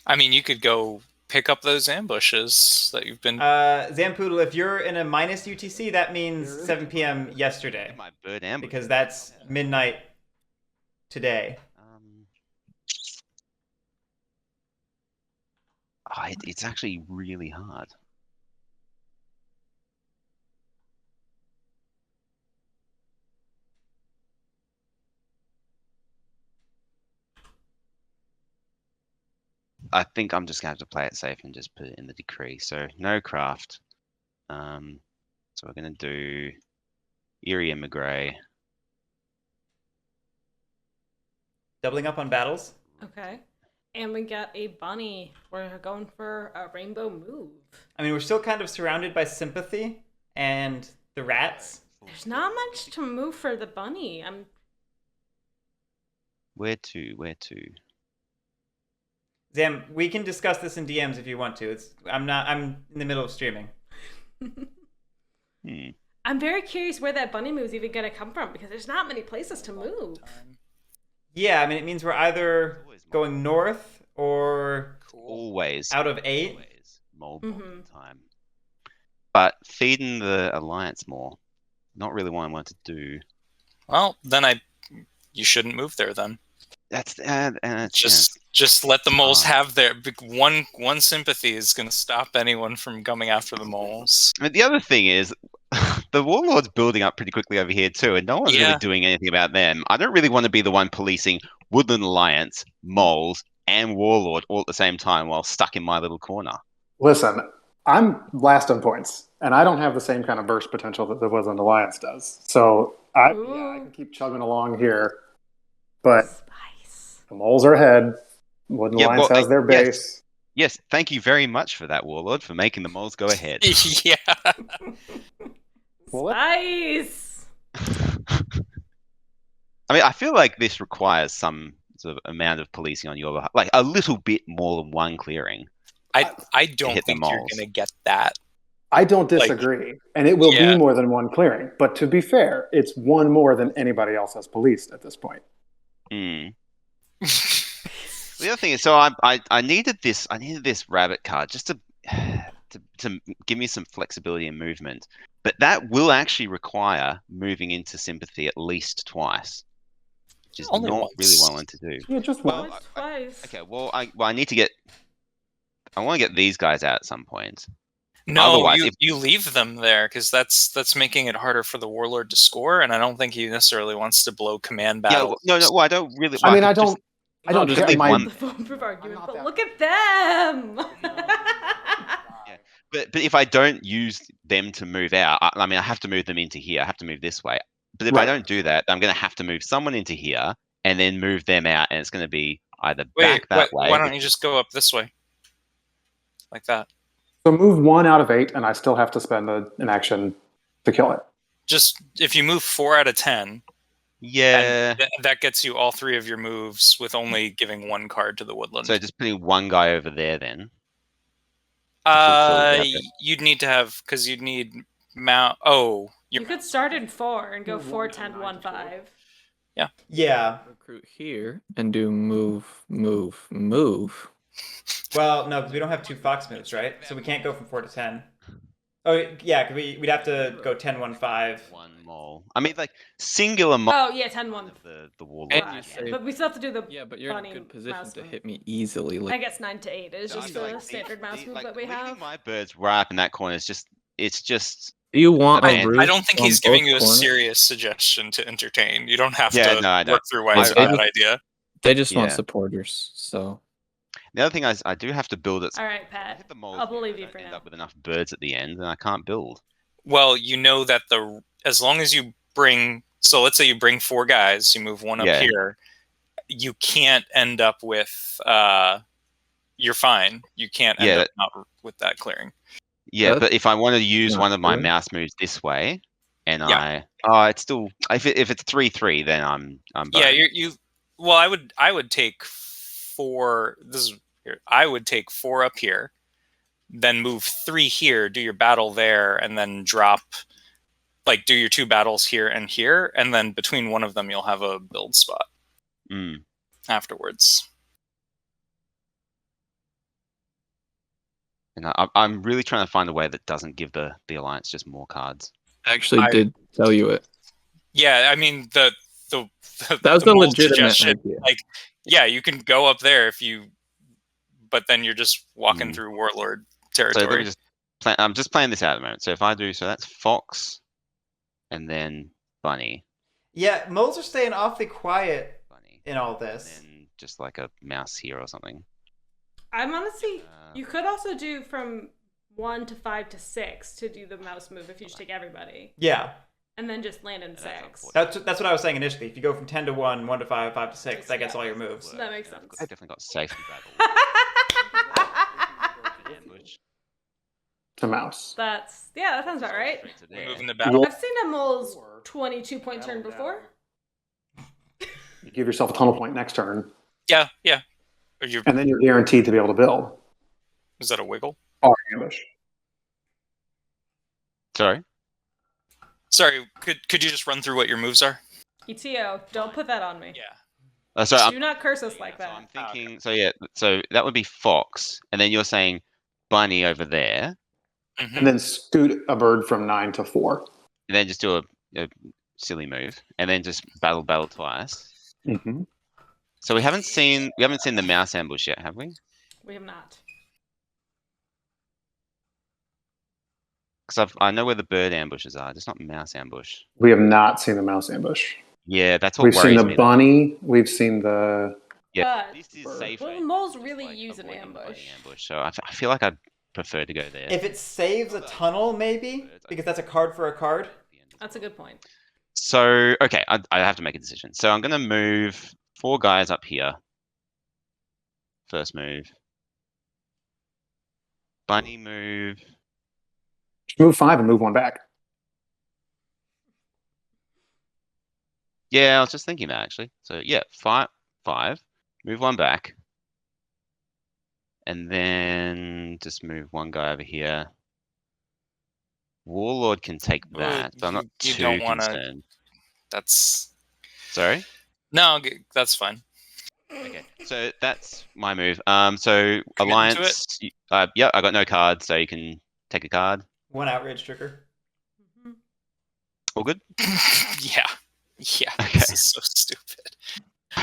I mean, you could go pick up those ambushes that you've been. Zampoodle, if you're in a minus UTC, that means 7 p.m. yesterday. My bird ambush. Because that's midnight today. It's actually really hard. I think I'm just going to have to play it safe and just put it in the decree. So no craft. So we're going to do Erie and McGray. Doubling up on battles. Okay. And we got a bunny. We're going for a rainbow move. I mean, we're still kind of surrounded by sympathy and the rats. There's not much to move for the bunny. Where to? Zam, we can discuss this in DMs if you want to. I'm in the middle of streaming. I'm very curious where that bunny move's even gonna come from because there's not many places to move. Yeah, I mean, it means we're either going north or Always out of 8. Always mole bombing time. But feeding the alliance more, not really what I want to do. Well, then you shouldn't move there then. That's and it's Just let the moles have their one sympathy is going to stop anyone from coming after the moles. I mean, the other thing is the warlord's building up pretty quickly over here too, and no one's really doing anything about them. I don't really want to be the one policing Woodland Alliance, moles, and warlord all at the same time while stuck in my little corner. Listen, I'm last on points, and I don't have the same kind of burst potential that the Woodland Alliance does. So I can keep chugging along here, but the moles are ahead. Woodland Alliance has their base. Yes, thank you very much for that, warlord, for making the moles go ahead. Yeah. Nice. I mean, I feel like this requires some sort of amount of policing on your behalf, like a little bit more than one clearing. I don't think you're going to get that. I don't disagree, and it will be more than one clearing. But to be fair, it's one more than anybody else has policed at this point. The other thing is, so I needed this rabbit card just to give me some flexibility and movement, but that will actually require moving into sympathy at least twice, which is Only not once. really what I want to do. Yeah, just Only twice. Okay, well, I need to get. I want to get these guys out at some point. No, Otherwise, you leave them there because that's making it harder for the warlord to score, and I don't think he necessarily wants to blow command battle. Yeah, no. Well, I don't really. I mean, I just- don't just get leave my. one. The foolproof argument, but look at them. But if I don't use them to move out, I mean, I have to move them into here. I have to move this way. But if I don't do that, I'm going to have to move someone into here and then move them out, and it's going to be either back that way. Why don't you just go up this way, like that? So move 1 out of 8, and I still have to spend an action to kill it. Just if you move 4 out of 10, Yeah. that gets you all 3 of your moves with only giving 1 card to the woodland. So just putting one guy over there then. fulfill the outfit. You'd need to have because you'd need mount. Oh, You could start in 4 and go 4, 10, 1, 5. Yeah. Recruit here and do move. Well, no, because we don't have 2 fox moves, right? So we can't go from 4 to 10. Oh, yeah, because we'd have to go 10, 1, 5. One mole. I mean, like singular mole. Oh, yeah, 10, 1. The warlord. And Right. you say- But we still have to do the Yeah, but you're in a bunny good position mouse to move. hit me easily. I Like, guess 9 to 8 is I just feel the like standard mouse move like, that we leaving have. my birds right up in that corner is just. It's just. do you want I a mean, roof? I don't think on he's giving both you a corners? serious suggestion to entertain. You don't have Yeah, to no, I know. work through why it's a I- bad idea. They just want Yeah. supporters, so The other thing is, I do have to build it. All right, I Pat. hit the moles I'll here, believe I you don't for end now. up with enough birds at the end, and I can't build. Well, you know that as long as you bring, so let's say you bring 4 guys, you move 1 up Yeah. here, you can't end up with. You're fine. You can't end Yeah, up not with that clearing. Yeah, That's but if I wanted to use not one of my true. mouse moves this way, and Yeah. it's still if it's 3-3, then I'm Yeah, boned. you. Well, I would take 4. This is here. I would take 4 up here, then move 3 here, do your battle there, and then drop. Like do your 2 battles here, and then between one of them you'll have a build spot Mm. afterwards. And I'm really trying to find a way that doesn't give the alliance just more cards. I actually I- did tell you it. Yeah, I mean the That was the a mole legitimate suggestion, idea. like yeah, you can go up there if you, but then you're just walking Mm. through warlord So let territory. me just plan. I'm just playing this out at the moment. So if I do, so that's fox, and then bunny, Yeah, moles are staying awfully quiet bunny, in all and this. then just like a mouse here or something. I'm honestly. Uh, You could also do from 1 to 5 to 6 to do the mouse move if you just take everybody. Yeah, And then just land in that's 6. unfortunate. that's what I was saying initially. If you go from 10 to 1, 1 to 5, 5 to 6, that gets Yeah. all your moves. That makes Yeah, sense. I've definitely got safety battle. Ambush. To mouse. that sounds about right. Straight to We're there. moving the battle. I've seen a mole's 22-point turn before. You give yourself a tunnel point next turn, Yeah. Are you? and then you're guaranteed to be able to build. Is that a wiggle? Or ambush. Sorry. Sorry, could you just run through what your moves are? ETO, don't put that on me. Yeah. So Do not curse us like So that. I'm thinking. So yeah. So that would be fox, and then you're saying bunny over there, Mhm. And then scoot a bird from 9 to 4. and then just do a silly move, and then just battle twice. Mm-hmm. So we haven't seen the mouse ambush yet, have we? We have not. Because I know where the bird ambushes are, just not mouse ambush. We have not seen the mouse ambush. Yeah, that's what We've worries seen the me. bunny. We've seen the. Yeah, But this is Bird. safer. will than moles just, really like, use an avoiding the bunny ambush? ambush. So I feel like I'd prefer to go there. If it saves a tunnel, maybe, because that's a card for a card. That's a good point. So okay, I have to make a decision. So I'm gonna move 4 guys up here. First move. Bunny move. Move 5 and move 1 back. Yeah, I was just thinking that actually. So yeah, 5, move 1 back, and then just move 1 guy over here. Warlord can take Well, that, but I'm not you too don't wanna- concerned. That's Sorry. no, that's fine. Okay, so that's my move. So Commit to alliance. Yeah, I got no cards, so you can take a card. 1 outrage trigger. Mhm. All good. Yeah. Okay. This is so stupid.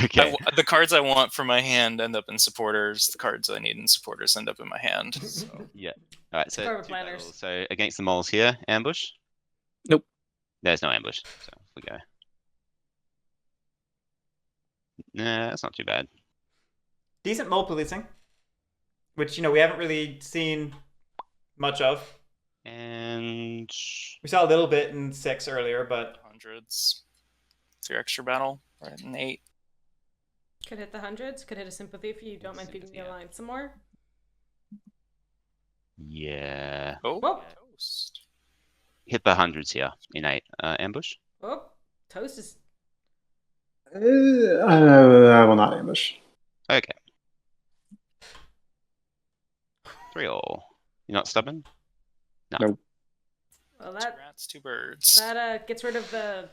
Okay. The cards I want for my hand end up in supporters. The cards I need in supporters end up in my hand. So. All right. So Forward 2 planners. battles. So against the moles here, ambush. Nope. There's no ambush. So off we go. Nah, that's not too bad. Decent mole policing, which we haven't really seen much of. And We saw a little bit in 6 earlier, but Hundreds. It's your extra battle. Right in 8. Could hit the hundreds. Could hit a sympathy if you don't mind feeding the Sympathy, yeah. alliance some more. Yeah. Oh, Whoa. toast. Hit the hundreds here in 8. Ambush? Oh, toast is. I will not ambush. Okay. 3 all. You're not stubborn? No. Nope. Well, Two that rats, 2 birds. gets rid of the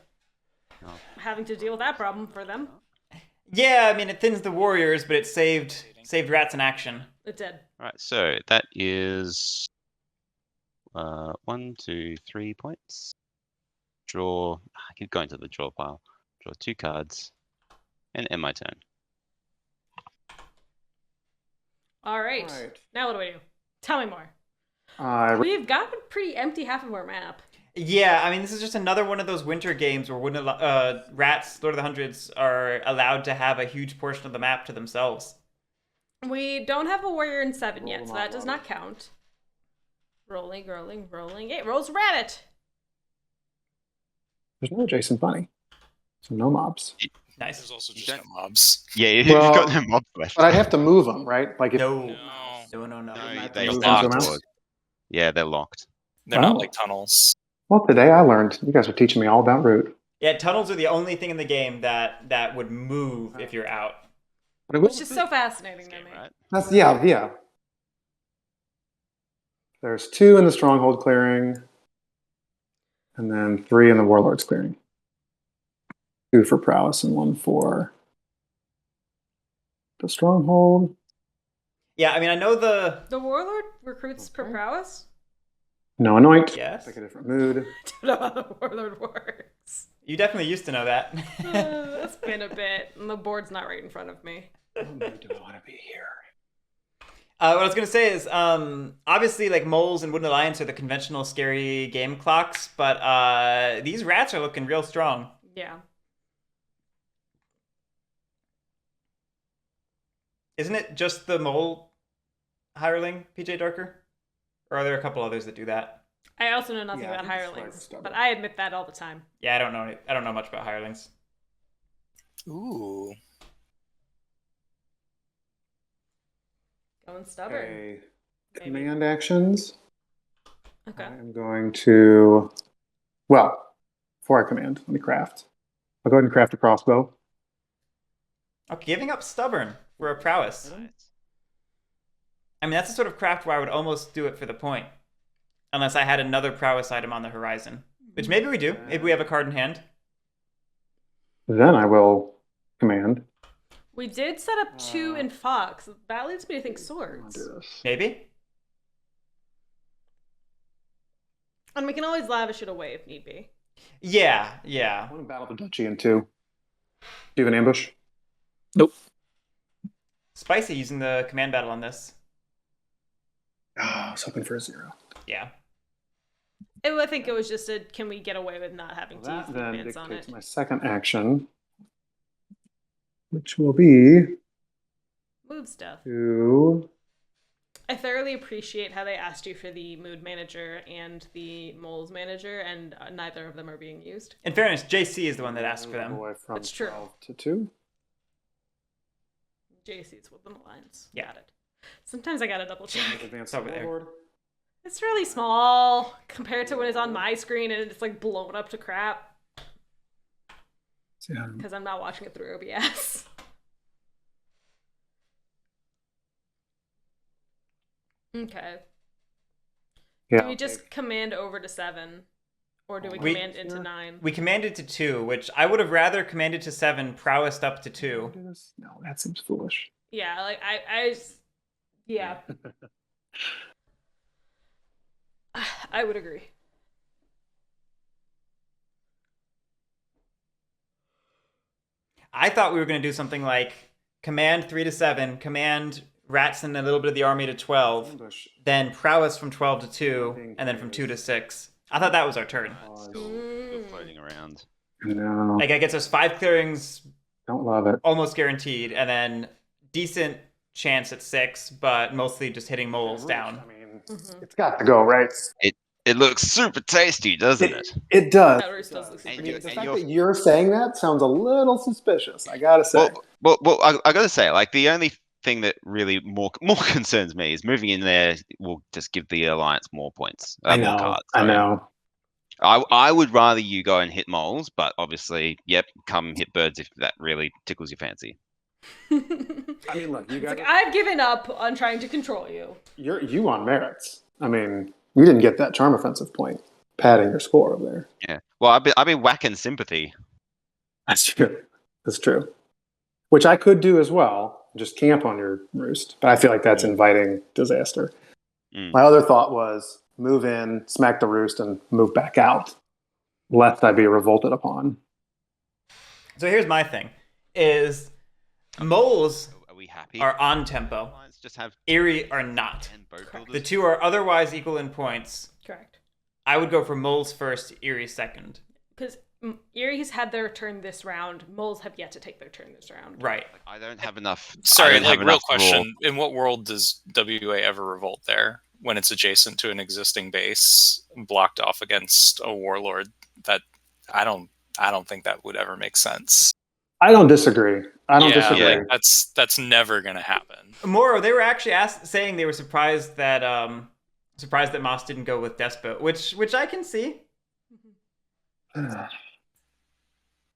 No. having to deal with that problem for them. Yeah, I mean, it thins the warriors, but it saved rats in action. It did. Alright, so that is 1, 2, 3 points. Draw. I keep going to the draw pile. Draw 2 cards. And end my turn. All right. Now what do we do? Tell me more. We've got a pretty empty half of our map. Yeah, I mean, this is just another one of those winter games where rats, Lord of the Hundreds, are allowed to have a huge portion of the map to themselves. We don't have a warrior in 7 yet, so that does not count. Rolling. It rolls rabbit. There's no adjacent bunny. So no mobs. Nice. There's also just no mobs. Yeah, you've Well, got no mobs left. But I'd have to move them, right? Like if No. No. They Move locked. them out? Yeah, they're locked. They're Oh. not like tunnels. Well, today I learned. You guys are teaching me all about route. Yeah, tunnels are the only thing in the game that would move if you're out. But I will- Which is so fascinating to Game, me. right? That's yeah. There's 2 in the stronghold clearing, and then 3 in the warlord's clearing. 2 for prowess and 1 for the stronghold. Yeah, I mean, I know the... The warlord recruits per Okay. prowess? No anoint. Yes. Pick a different mood. I don't know how the warlord works. You definitely used to know that. It's been a bit, and the board's not right in front of me. Oh, no, do I want to be here? What I was going to say is, obviously, like, moles and Wooden Alliance are the conventional scary game clocks, but these rats are looking real strong. Yeah. Isn't it just the mole hireling, PJ Darker? Or are there a couple others that do that? I also know nothing Yeah, I about think it's hirelings, stubborn. but I admit that all the time. Yeah, I don't know much about hirelings. Ooh. Going stubborn. Okay. Maybe. Command actions. Okay. I'm going to, well, before I command, let me craft. I'll go ahead and craft a crossbow. Okay, giving up stubborn for a prowess. I mean, that's the sort of craft where I would almost do it for the point. Unless I had another prowess item on the horizon. Which maybe we do. Maybe we have a card in hand. Then I will command. We did set up 2 in Fox. That leads me to think I'll swords. do this. Maybe? And we can always lavish it away if need be. Yeah. I want to battle the duchy in 2. Do you have an ambush? Nope. Spicy using the command battle on this. Oh, I was hoping for a 0. Yeah. I think it was just a, can we get away with not having to use That the then commands on dictates it? my second action, which will be Move stuff. to... I thoroughly appreciate how they asked you for the mood manager and the moles manager, and neither of them are being used. In fairness, JC is the one that asked for them. Boy from That's true. 12 to 2. JC's with the Alliance. Yeah. Got it. Sometimes I gotta double check. Advance over there. warlord. It's really small compared to when it's on my screen and it's like blown up to crap Yeah. because I'm not watching it through OBS. Okay. Yeah. Do we just command over to 7? Or do we We- command into 9? We commanded to 2, which I would have rather commanded to 7, prowessed up to 2. Do this? No, that seems foolish. Yeah, like yeah. I would agree. I thought we were going to do something like command 3 to 7, command rats and a little bit of the army to 12, Ambush. then prowess from 12 to 2, and then from 2 to 6. I thought that was our turn. Still floating around. No, Like, that gets us 5 clearings don't love it. almost guaranteed, and then decent chance at 6, but mostly just hitting moles down. I mean, Mhm. it's got to go, right? It looks super tasty, doesn't it? It does. That roost does look And super you- The tasty. fact you're- that you're saying that sounds a little suspicious, I gotta say. Well, I gotta say, like the only thing that really more concerns me is moving in there will just give the alliance more points. I More know. cards. I sorry. know. I would rather you go and hit moles, but obviously, yep, come hit birds if that really tickles your fancy. I mean, look, you It's got like, I've given up on trying to control you. you on merits. I mean, you didn't get that charm offensive point, padding your score over there. Yeah. Well, I've been whacking sympathy. That's true. That's true. Which I could do as well, just camp on your roost. But I feel like that's inviting disaster. Mm. My other thought was move in, smack the roost, and move back out, lest I be revolted upon. So here's my thing: is moles Are we happy? are on tempo. Alliance just have Eerie are not. 10 boat Correct. The builders? two are otherwise equal in points. Correct. I would go for moles first, Eerie second. Because Erie's had their turn this round. Moles have yet to take their turn this round. Right. I don't have enough. Sorry, I don't like have real enough question. In what world does WA ever revolt there when it's adjacent to an existing base, blocked off against a warlord? That I don't think that would ever make sense. I don't disagree. I don't Yeah, disagree. like, that's never gonna happen. Moro, they were actually saying they were surprised that Moss didn't go with Despot, which I can see.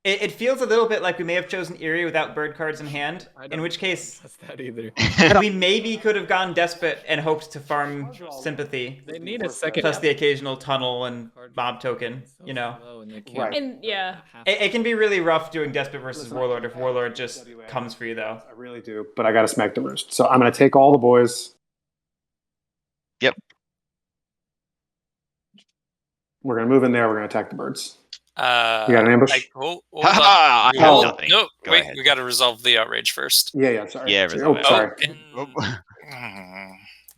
It feels a little bit like we may have chosen Eerie without bird cards in hand, in which case That's that either. we maybe could have gone Despot and hoped to farm sympathy, They need a second. plus the occasional tunnel and mob token, So you know. slow and they can't- Right. And yeah, It can be really rough doing Despot versus Warlord if Warlord just comes for you, though. I really do, but I got to smack the roost. So I'm going to take all the boys. Yep. We're going to move in there. We're going to attack the birds. Uh, You got an ambush? Hold Ha-ha, on. I have Hold- nothing. No, Go wait. ahead. We got to resolve the outrage first. Yeah, sorry. Yeah, Oh, resolve it. sorry. Could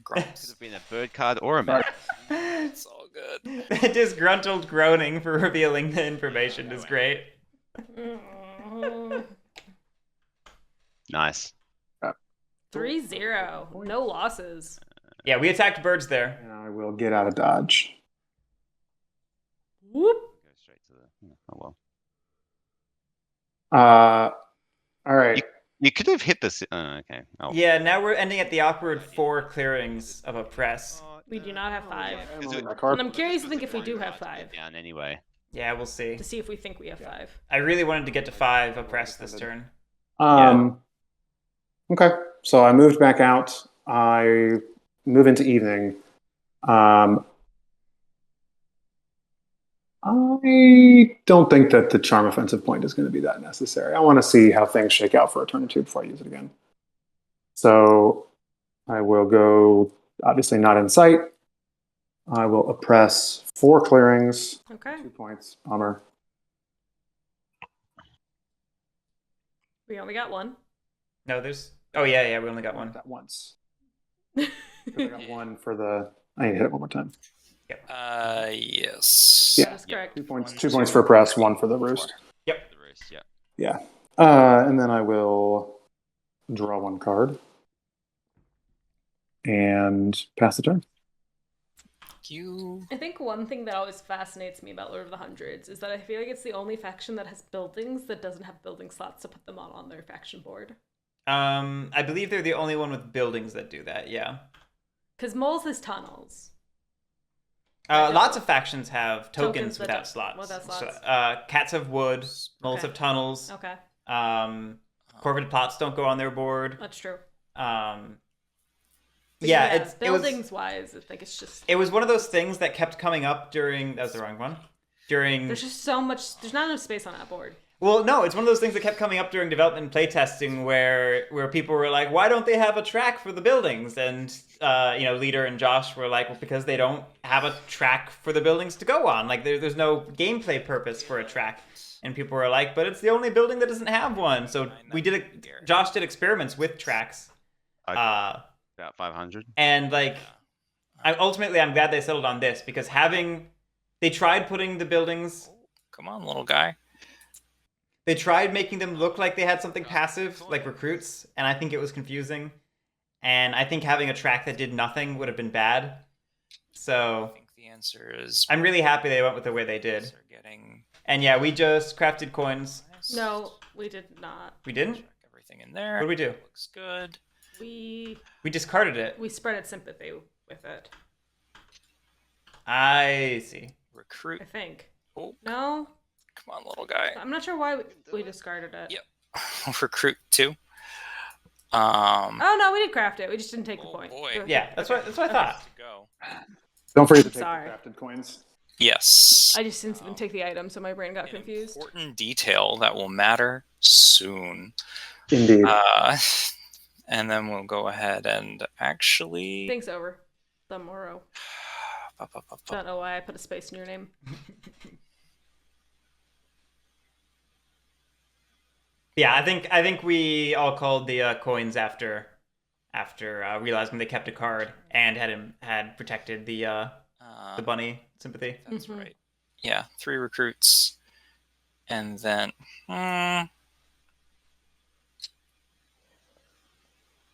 Gross. have been a bird card or a map. It's all good. The disgruntled groaning for revealing the information is great. Nice. 3-0. No losses. Yeah, we attacked birds there. And I will get out of dodge. Whoop. Go straight to the. Oh well. All right. You could have hit this. Okay. Oh. Yeah, now we're ending at the awkward 4 clearings of a press. We do not have 5. Is it- My card. And I'm curious to think if we do have 5. Down anyway. Yeah, we'll see. To see if we think we have 5. I really wanted to get to 5 oppress this turn. Okay, so I moved back out. I move into evening. I don't think that the charm offensive point is going to be that necessary. I want to see how things shake out for a turn or two before I use it again. So I will go, obviously not in sight. I will oppress 4 clearings, Okay. 2 points. Bummer. We only got 1. No, there's... Oh, yeah, we only got 1. That once. 'Cause I got 1 for the. I need to hit it one more time. Yes. Yeah. That's correct. 2 points. 2 points for press. 1 for the roost. The roost, yeah. Yeah. And then I will draw 1 card and pass the turn. You. I think one thing that always fascinates me about Lord of the Hundreds is that I feel like it's the only faction that has buildings that doesn't have building slots to put them on their faction board. I believe they're the only one with buildings that do that, yeah. Because Moles has tunnels. Lots of factions have tokens that without don't- slots. without slots. So, cats have wood, moles Okay. have tunnels. Okay, Corvid plots don't go on their board. that's true. But Yeah, it was buildings wise, I think it's just it was one of those things that kept coming up during. That was the wrong one. During there's just so much. There's not enough space on that board. Well, no, it's one of those things that kept coming up during development and playtesting where people were like, why don't they have a track for the buildings? And, Leader and Josh were like, well, because they don't have a track for the buildings to go on. Like, there's no gameplay purpose for a track. And people were like, but it's the only building that doesn't have one. So Josh did experiments with tracks. About 500. And, ultimately, I'm glad they settled on this because they tried putting the buildings... Come on, little guy. They tried making them look like they had something passive, like recruits, and I think it was confusing. And I think having a track that did nothing would have been bad. So I think the answer is. I'm really happy they went with the way they did. Getting And yeah, we just crafted coins. No, we did not. We didn't? check everything in there. What did we do? Looks good. We discarded it. spread sympathy with it. I see. Recruit. I think. Oh, No, come on, little guy. I'm not sure why we discarded it. Yep. Recruit 2. Oh no, we did craft it. We just didn't take the Oh, point. boy. Yeah, that's what I thought. To go. Don't forget to take Sorry. the crafted coins. Yes. I just didn't take the item, so my brain got confused. Important detail that will matter soon. Indeed. And then we'll go ahead and actually. Thing's over. The Moro. Don't know why I put a space in your name. Yeah, I think we all called the coins after realizing they kept a card and had protected the bunny sympathy. That's right. Yeah, 3 recruits, and then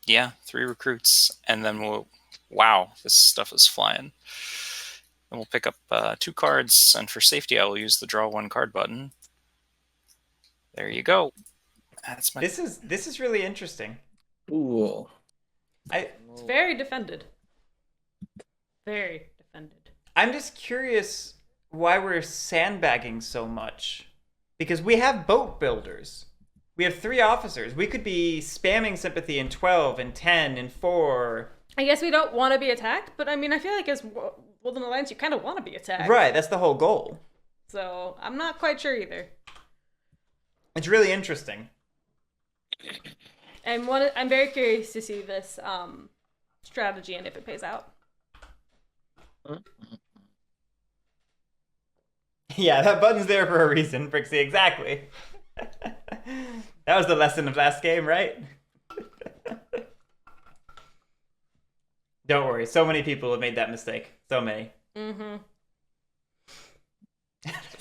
yeah, 3 recruits, and then we'll. Wow, this stuff is flying. And we'll pick up 2 cards, and for safety, I will use the draw 1 card button. There you go. That's my. This is really interesting. Cool. It's very defended. Very defended. I'm just curious why we're sandbagging so much. Because we have boat builders. We have 3 officers. We could be spamming sympathy in 12 and 10 and 4. I guess we don't want to be attacked, but I mean, I feel like as Golden Alliance, you kind of want to be attacked. Right, that's the whole goal. So I'm not quite sure either. It's really interesting. And I'm very curious to see this strategy and if it pays out. Yeah, that button's there for a reason, Brixie, exactly. That was the lesson of last game, right? Don't worry, so many people have made that mistake. So many. Mm-hmm.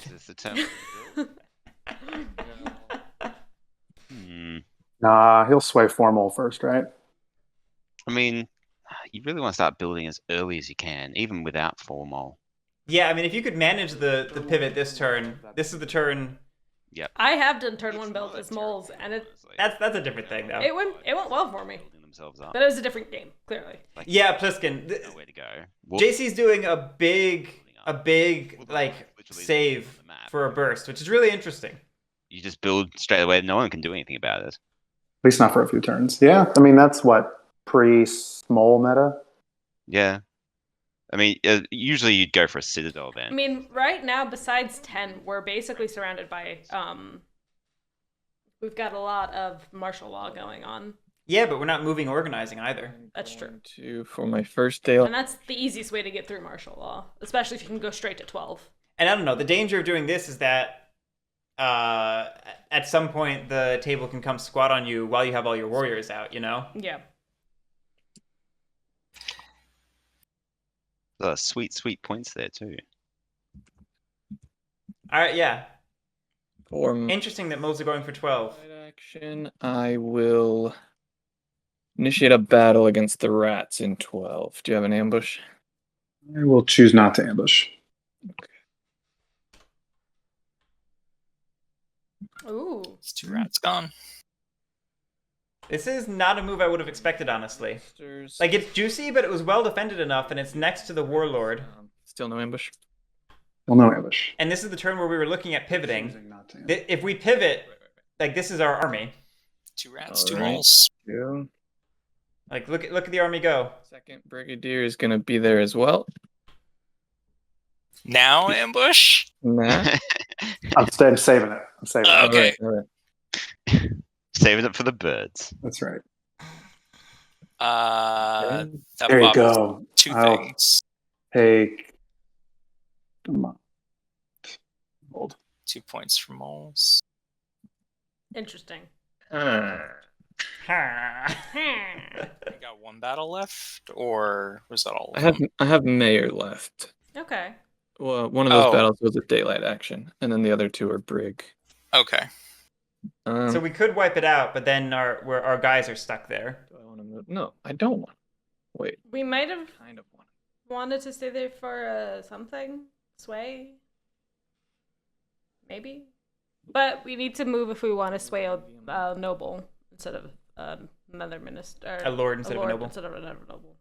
Is this the term? Nah, he'll sway formal first, right? I mean, you really want to start building as early as you can, even without formal. Yeah, I mean, if you could manage the pivot this turn, this is the turn. Yep. I have done turn 1 build as moles, and That's a different thing, though. it went well for me. Building themselves up. But it was a different game, clearly. Like, Yeah, Pliskin. nowhere to go. JC's doing a big like save for a burst, which is really interesting. You just build straight away. No one can do anything about it. At least not for a few turns. Yeah, I mean, that's what, pre-small meta? Yeah. I mean, usually you'd go for a Citadel then. I mean, right now, besides 10, we're basically surrounded by, we've got a lot of martial law going on. Yeah, but we're not moving organizing either. That's true. For my first day. And that's the easiest way to get through martial law, especially if you can go straight to 12. And I don't know, the danger of doing this is that at some point the table can come squat on you while you have all your warriors out, you know? Yeah. Sweet, sweet points there too. All right, yeah. For Interesting that moles are going for 12. action, I will initiate a battle against the rats in 12. Do you have an ambush? I will choose not to ambush. Ooh. It's 2 rats gone. This is not a move I would have expected, honestly. Like, it's juicy, but it was well defended enough, and it's next to the warlord. Still no ambush. Well, no ambush. And this is the turn where we were looking at pivoting. Choosing not to ambush. If we pivot, like, this is our army. 2 rats, 2 Alright. moles. Yeah. Like, look at the army go. Second brigadier is gonna be there as well. Now ambush. Nah. I'm saving it. I'm saving it. Okay. All right. Saving it for the birds. That's right. That There you popped go. 2 I'll things. take. Hold. 2 points for moles. Interesting. You got 1 battle left, or was that all? Of them? I have mayor left. Okay. Well, one of those Oh. battles was a daylight action, and then the other 2 are brig. Okay. So we could wipe it out, but then our guys are stuck there. Do I want to move? No, I don't want. Wait, We might have kind of want. wanted to stay there for something. Sway? Maybe? But we need to move if we want to sway a noble instead of another minister. A lord instead of a lord noble. Instead of another noble.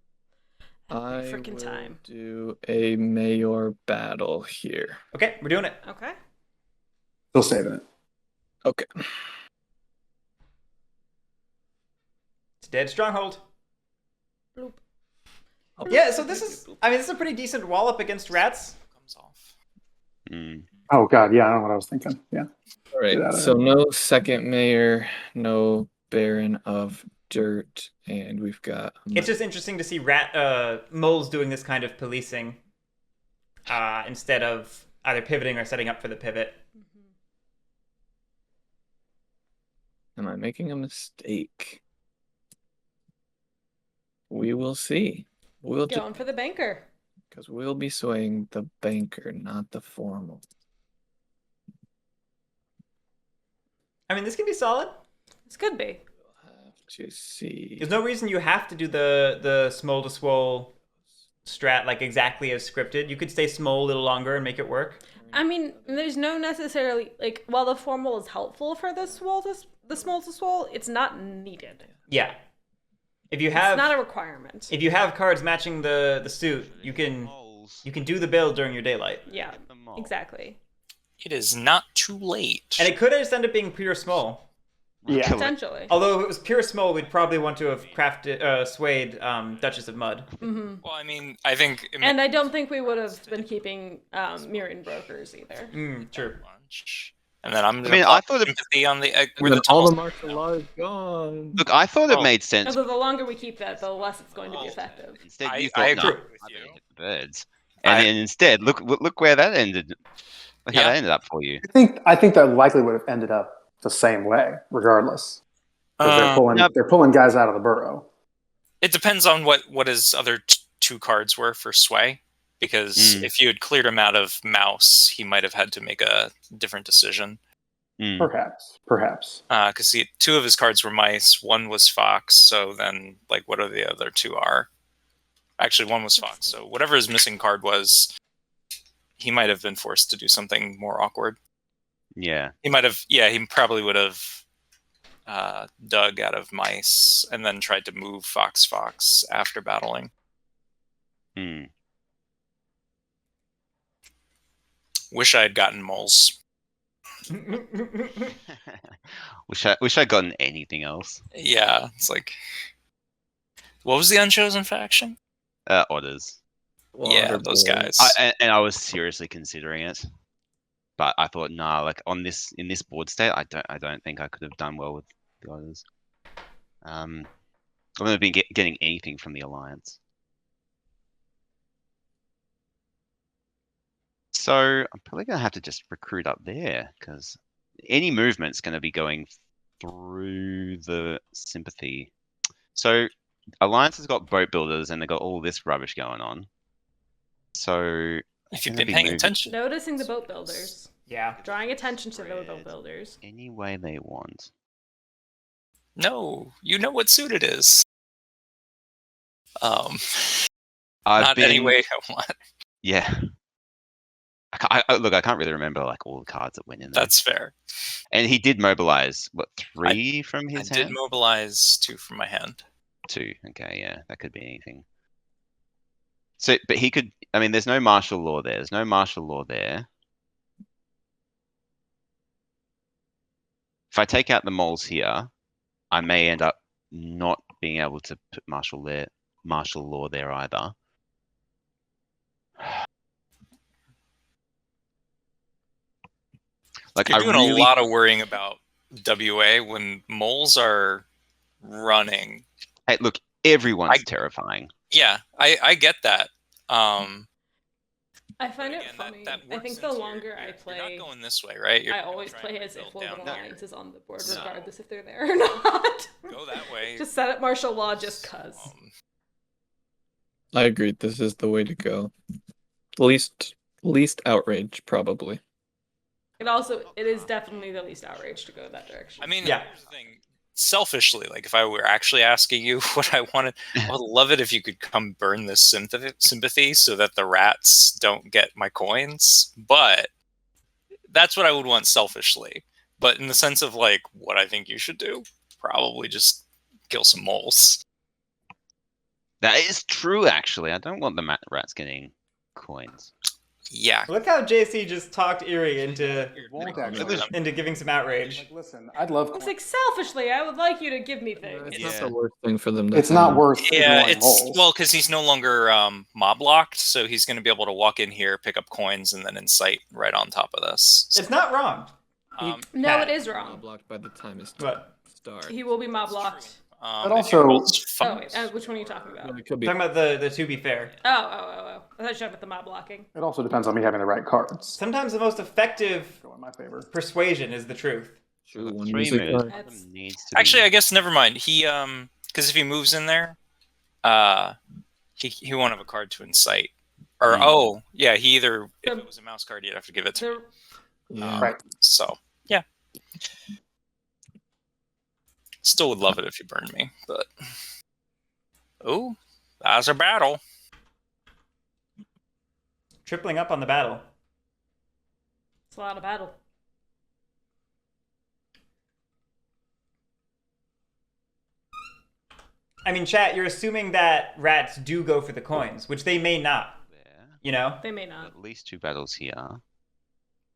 I Freaking will time. do a mayor battle here. Okay, we're doing it. Okay. Still saving it. Okay. It's dead stronghold. Bloop. Yeah, so this is a pretty decent wallop against rats. Comes off. Mm. Oh god, yeah, I know what I was thinking. Yeah. All Get out right. of So there. no second mayor, no baron of dirt, and we've got. It's just interesting to see moles doing this kind of policing instead of either pivoting or setting up for the pivot. Am I making a mistake? We will see. We'll Going for the banker. because we'll be swaying the banker, not the formal. I mean, this can be solid. This could be. We'll have to see. There's no reason you have to do the small to swole strat like exactly as scripted. You could stay small a little longer and make it work. I mean, there's no necessarily like while the formal is helpful for the small to swole, it's not needed. Yeah. If you It's have not a requirement. if you have cards matching the suit, you can do the build during your daylight. Yeah, exactly. It is not too late. And it could just end up being pure small. Yeah. Potentially. Although if it was pure small, we'd probably want to have swayed Duchess of Mud. Mm-hmm. Well, I mean, I think. And I don't think we would have been keeping Mirren brokers either. True. Lunch. And then I'm. I thought it. sympathy on the. We're Then the all the tallest- martial law is gone. Look, I thought it Oh. made sense. Although the longer we keep that, the less it's going to be effective. Instead, you I thought, no, agree with I better you. hit the birds. And then instead, look where that ended. Look how Yeah. that ended up for you. I think that likely would have ended up the same way, regardless. Because Yep. they're pulling guys out of the burrow. It depends on what his other two cards were for sway. Because if you had cleared him out of mouse, he might have had to make a different decision. Perhaps. Because two of his cards were mice, one was fox. So then, like, what are the other two are? Actually, one was fox. So whatever his missing card was, he might have been forced to do something more awkward. Yeah. He might have. Yeah, he probably would have dug out of mice and then tried to move fox after battling. Wish I had gotten moles. Wish I'd gotten anything else. Yeah, it's like, what was the Unchosen faction? Otters. Yeah, those guys. I was seriously considering it, but I thought, nah, like in this board state, I don't think I could have done well with the others. I wouldn't have been getting anything from the alliance. So I'm probably gonna have to just recruit up there because any movement's going to be going through the sympathy. So alliance has got boat builders and they've got all this rubbish going on. So if you've been paying attention, noticing the boat builders. Yeah. Drawing attention to the boat builders. Any way they want. No, you know what suit it is. I've not been, any way I want. Yeah. Look, I can't really remember like all the cards that went in there. That's fair. And he did mobilize what 3 from his hand? I did mobilize 2 from my hand. 2. Okay, yeah, that could be anything. So, but he could. I mean, there's no martial law there. There's no martial law there. If I take out the moles here, I may end up not being able to put martial law there either. Like, you're doing a lot of worrying about WA when moles are running. Hey, look, everyone's terrifying. Yeah, I get that. I find it funny. I think the longer I play, you're not going this way, right? I always play as if Woven Alliance is on the board, No. regardless if they're there or not. Go that way. Just set up martial law just cuz. I agree. This is the way to go. Least outrage, probably. It is definitely the least outrage to go that direction. I mean, Yeah. here's the thing. Selfishly, like if I were actually asking you what I wanted, I would love it if you could come burn this sympathy so that the rats don't get my coins. But that's what I would want selfishly. But in the sense of like what I think you should do, probably just kill some moles. That is true, actually. I don't want the rats getting coins. Yeah. Look how JC just talked Erie into Won't actually. giving some outrage. Like, listen, I'd love. It's like, selfishly, I would like you to give me things. It's Yeah. not the worst thing for them to It's not have. worth Yeah, ignoring it's moles. well because he's no longer mob locked, so he's going to be able to walk in here, pick up coins, and then incite right on top of this. It's not wrong. No, Pat. it is Mob wrong. blocked by the time it What? starts. He will be mob locked. But if he also- rolls Oh, funds- wait, which one are you talking about? It could be. Talking about the to be fair. Oh. I thought you were talking about the mob blocking. It also depends on me having the right cards. Sometimes the most effective Go in my favor. persuasion is the truth. True, The one 3 music moves. card. One of them needs to Actually, be... I guess never mind. He because if he moves in there, he won't have a card to incite. Or he either if it was a mouse card, you'd have to give it to me. Yeah. Right. So yeah, still would love it if you burned me, but oh, that's a battle. Tripling up on the battle. It's a lot of battle. I mean, chat, you're assuming that rats do go for the coins, which they may not, There. you know? They may not. At least 2 battles here.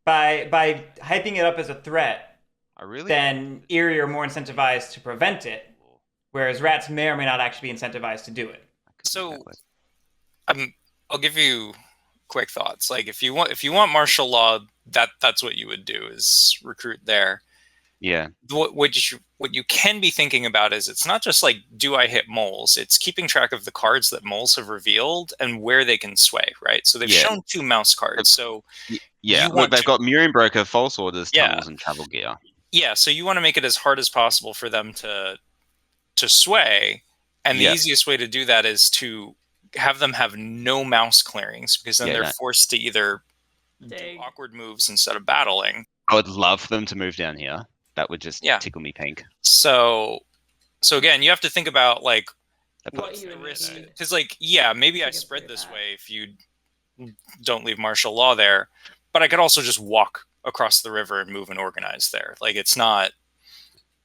By hyping it up as a threat, I really... then Erie are more incentivized to prevent it, whereas rats may or may not actually be incentivized to do it. So, I'll give you quick thoughts. Like if you want martial law, that's what you would do is recruit there. Yeah. What you can be thinking about is it's not just like, do I hit moles? It's keeping track of the cards that moles have revealed and where they can sway, right? So they've shown 2 mouse cards. So Yeah, you look, want they've to- got Murine Broker, False Orders, Yeah. Tunnels, and Travel Gear. yeah, so you want to make it as hard as possible for them to sway. And the Yeah. easiest way to do that is to have them have no mouse clearings, because then Yeah, they're that- forced to either Dig. do awkward moves instead of battling. I would love for them to move down here. That would just Yeah. tickle me pink. So again, you have to think about like That What puts you the would risk. need. because like yeah, maybe I Take a spread look at this that. way if you don't leave martial law there, but I could also just walk across the river and move and organize there. Like it's not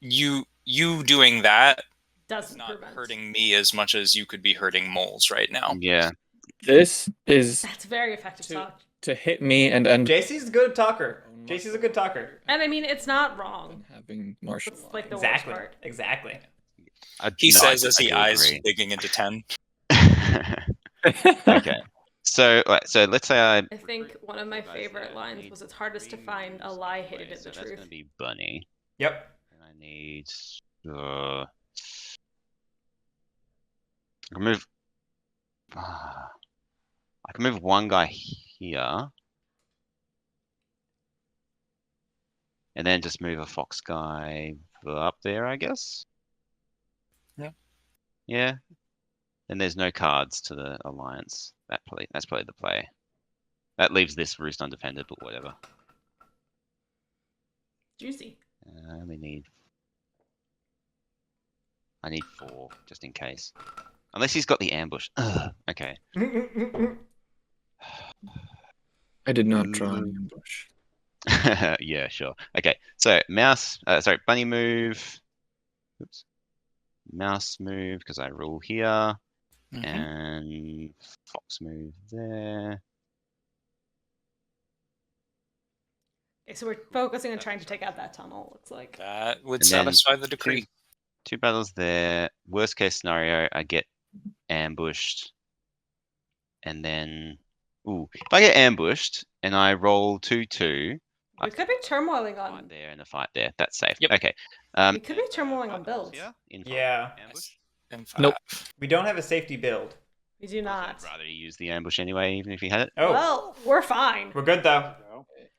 you doing that is Doesn't not prevent. hurting me as much as you could be hurting moles right now. Yeah. This is That's very effective talk. to hit me and end JC's a good talker. JC's a good talker. And I mean, it's not wrong. having martial It's law. like the Exactly. worst part. Exactly. He No, says I as he do eyes agree. digging into 10. Okay. So let's say I think one of my favorite lines was, "It's hardest to find a lie hidden in the That's truth." going to be Bunny. Yep. And I need. I can move. I can move one guy here, and then just move a fox guy up there, I guess. Yeah. Yeah. And there's no cards to the alliance. That's probably the play. That leaves this roost undefended, but whatever. Juicy. I need 4 just in case. Unless he's got the ambush. Ugh, okay. I did not draw an ambush. Yeah, sure. Okay, so bunny move. Oops. Mouse move because I rule here, Mhm. and fox move there. Okay, so we're focusing on trying to take out that tunnel. Looks like. That would And then satisfy the decree. 2 battles there. Worst case scenario, I get ambushed, and then if I get ambushed and I roll 2-2, We could be turmoiling fight on. there and a fight there. That's safe. Yep. Okay. We could be turmoiling on builds. Yeah. Ambush. And Nope. 5. We don't have a safety build. We do not. I'd rather you use the ambush anyway, even if you had it. Oh, Well, we're fine. we're good though.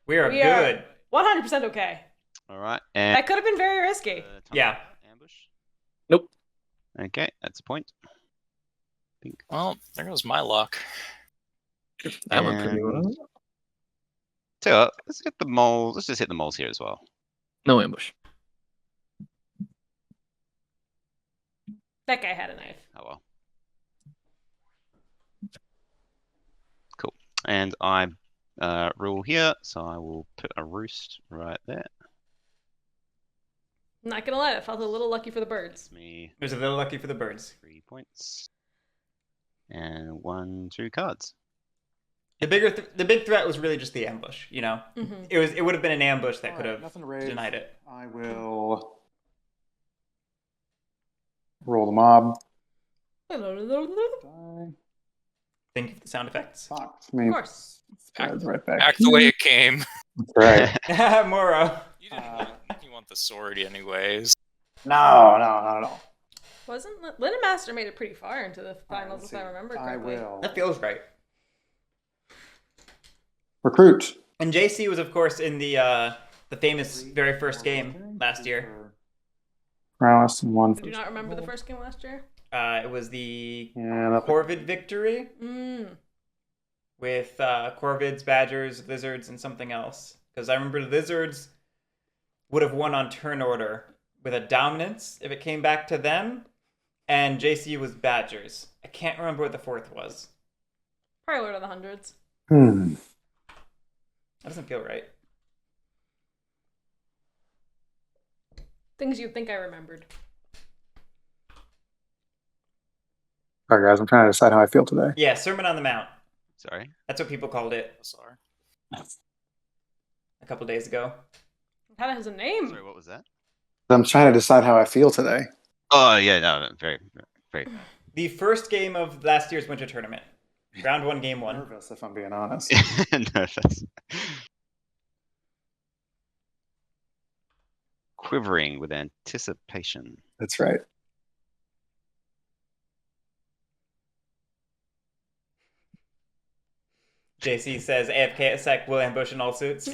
We are We good. are 100% okay. All right. And That could have been very risky. Yeah. Ambush. Nope. Okay, that's a point. Well, there goes my luck. That went pretty well. So let's get the moles. Let's just hit the moles here as well. No ambush. That guy had a knife. Oh well. Cool. And I rule here, so I will put a roost right there. Not gonna lie, it felt a little lucky for the birds. It's me. It was a little lucky for the birds. 3 points. And 2 cards. The big threat was really just the ambush. You know, Mm-hmm. it would have been an ambush that could have nothing to raise. denied it. I will roll the mob. Die. Thank you for the sound effects. Fuck. Of course. It's right back. Back the way it came. Right. Moro. You didn't you want the sword anyways. No, not at all. Wasn't LinenMaster made it pretty far into the finals, Let's if I see. remember I correctly. will. That feels right. Recruit. And JC was, of course, in the famous very first game last year. Prowess and 1 I do not remember the first game last year. It was the Yeah, Corvid victory Mm. with Corvids, Badgers, Lizards, and something else. Because I remember Lizards would have won on turn order with a dominance if it came back to them, and JC was Badgers. I can't remember what the fourth was. Probably Lord of the Hundreds. That doesn't feel right. Things you'd think I remembered. Sorry, guys. I'm trying to decide how I feel today. Yeah, Sermon on the Mount. Sorry. That's what people called it Sorry. a couple days ago. It kind of has a name. Sorry, what was that? I'm trying to decide how I feel today. Oh, yeah, no, very, very. The first game of last year's winter tournament. Round 1, game 1. Nervous, if I'm being honest. Nervous. Quivering with anticipation. That's right. JC says AFK at sec will ambush in all suits.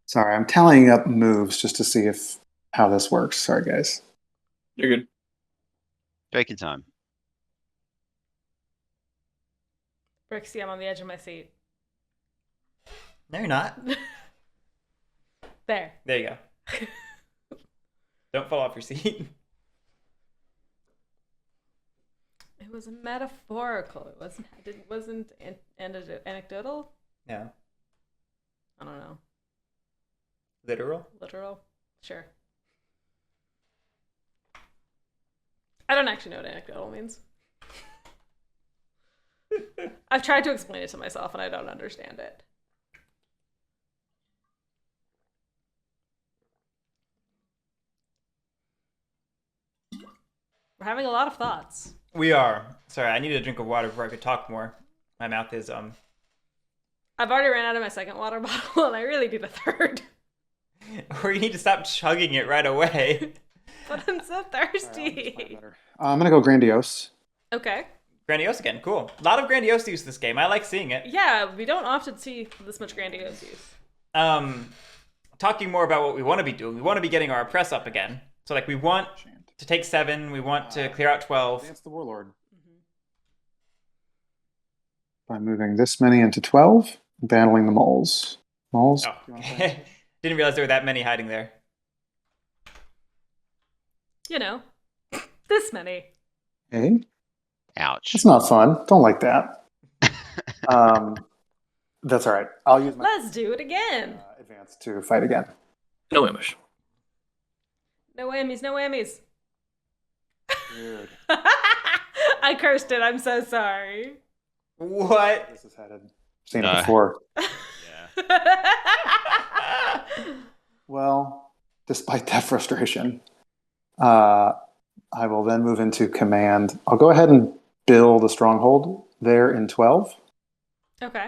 Sorry, I'm tallying up moves just to see how this works. Sorry, guys. You're good. Take your time. Brixie, I'm on the edge of my seat. No, you're not. There. There you go. Don't fall off your seat. It was metaphorical. It wasn't anecdotal. No. I don't know. Literal? Literal. Sure. I don't actually know what anecdotal means. I've tried to explain it to myself and I don't understand it. We're having a lot of thoughts. We are. Sorry, I needed a drink of water before I could talk more. My mouth is I've already ran out of my second water bottle and I really need a third. or you need to stop chugging it right away. But I'm so thirsty. I'm going to go Grandiose. Okay. Grandiose again, cool. A lot of grandiose use this game. I like seeing it. Yeah, we don't often see this much grandiose use. Talking more about what we want to be doing. We want to be getting our press up again. So like we want to take 7, we want to clear out 12. Advance the Warlord. By moving this many into 12, battling the moles. Moles? Oh, okay. Didn't realize there were that many hiding there. You know, this many. Hey, Ouch. that's not fun. Don't like that. That's all right. I'll use my Let's do it again. advance to fight again. No ambush. No whammies, no whammies. Weird. I cursed it. I'm so sorry. What? This is headed. Seen it before. Yeah. Well, despite that frustration, I will then move into command. I'll go ahead and build a stronghold there in 12. Okay.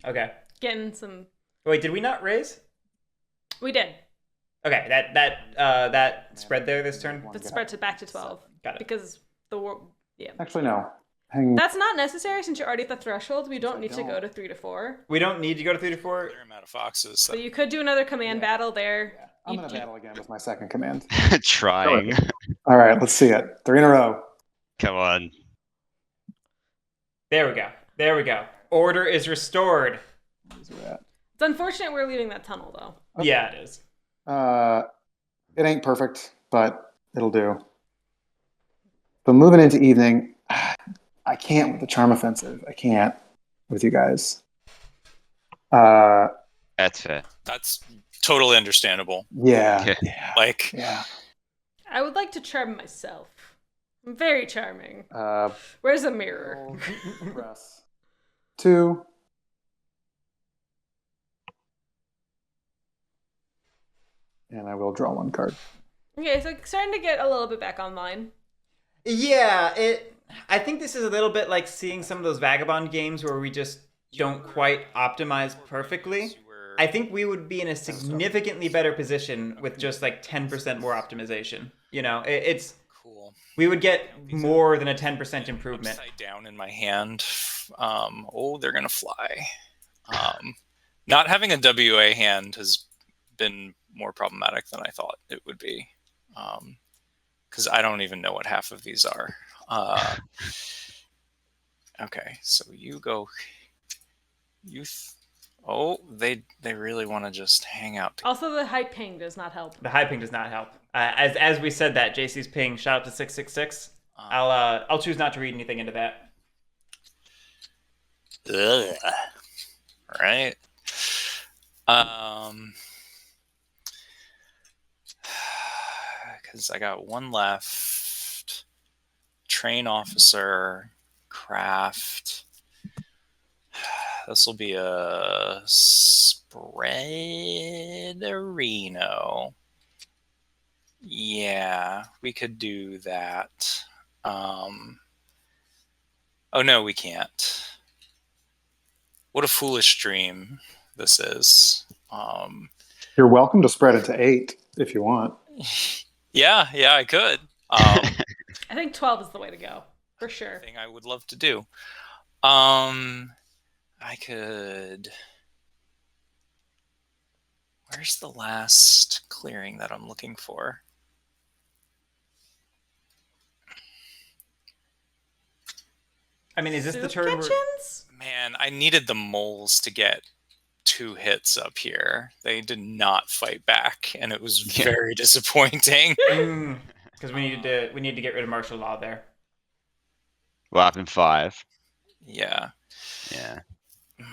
Okay. Getting some. Wait, did we not raise? We did. Okay, that spread there this turn. But spread to back to 12. Got it. Because the war. Yeah. Actually, no. Hang. That's not necessary since you're already at the threshold. We don't need to go to 3 to 4. We don't need to go to 3 to 4. Clear him out of foxes. But you could do another command battle there. Yeah, I'm going to battle again with my second command. Trying. All right, let's see it. 3 in a row. Come on. There we go. There we go. Order is restored. Where's it at? It's unfortunate we're leaving that tunnel, though. Okay. Yeah, it is. It ain't perfect, but it'll do. But moving into evening, I can't with the charm offensive. I can't with you guys. That's fair. That's totally understandable. Yeah. Like, Yeah. I would like to charm myself. I'm very charming. Uh, Where's a mirror? press 2. And I will draw 1 card. Okay, so starting to get a little bit back online. Yeah, I think this is a little bit like seeing some of those Vagabond games where we just don't quite optimize perfectly. I think we would be in a significantly better position with just like 10% more optimization. You know, it's cool. We would get more than a 10% improvement. Upside down in my hand. They're gonna fly. Not having a WA hand has been more problematic than I thought it would be. Because I don't even know what half of these are. Okay, so you go. They really want to just hang out. Also, the high ping does not help. The high ping does not help. As we said that, JC's ping, shout out to 666. I'll choose not to read anything into that. Ugh. Right. Because I got 1 left. Train officer, craft. This will be a spreaderino. Yeah, we could do that. Oh no, we can't. What a foolish dream this is. You're welcome to spread it to 8 if you want. Yeah, I could. I think 12 is the way to go, for sure. Thing I would love to do. I could. Where's the last clearing that I'm looking for? I mean, is this the Soup turn? kitchens? Man, I needed the moles to get 2 hits up here. They did not fight back, and it was very disappointing. Because we need to get rid of martial law there. Well, up in 5. Yeah. And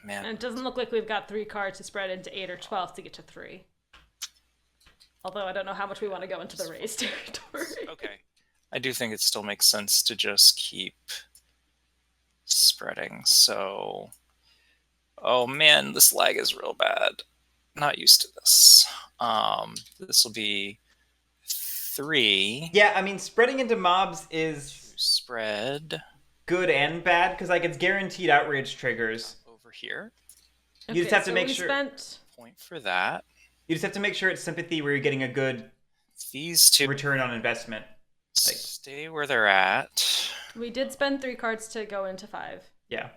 Man. it doesn't look like we've got 3 cards to spread into 8 or 12 to get to 3. Although I don't know how much we want to go into the race territory. Okay. I do think it still makes sense to just keep spreading. So, oh man, this lag is real bad. Not used to this. This will be 3. Yeah, I mean, spreading into mobs is spread good and bad because like it's guaranteed outrage triggers. Over here. You just have to make sure. Point for that. You just have to make sure it's sympathy where you're getting a good these 2 return on investment. Like, stay where they're at. We did spend 3 cards to go into 5. Yeah,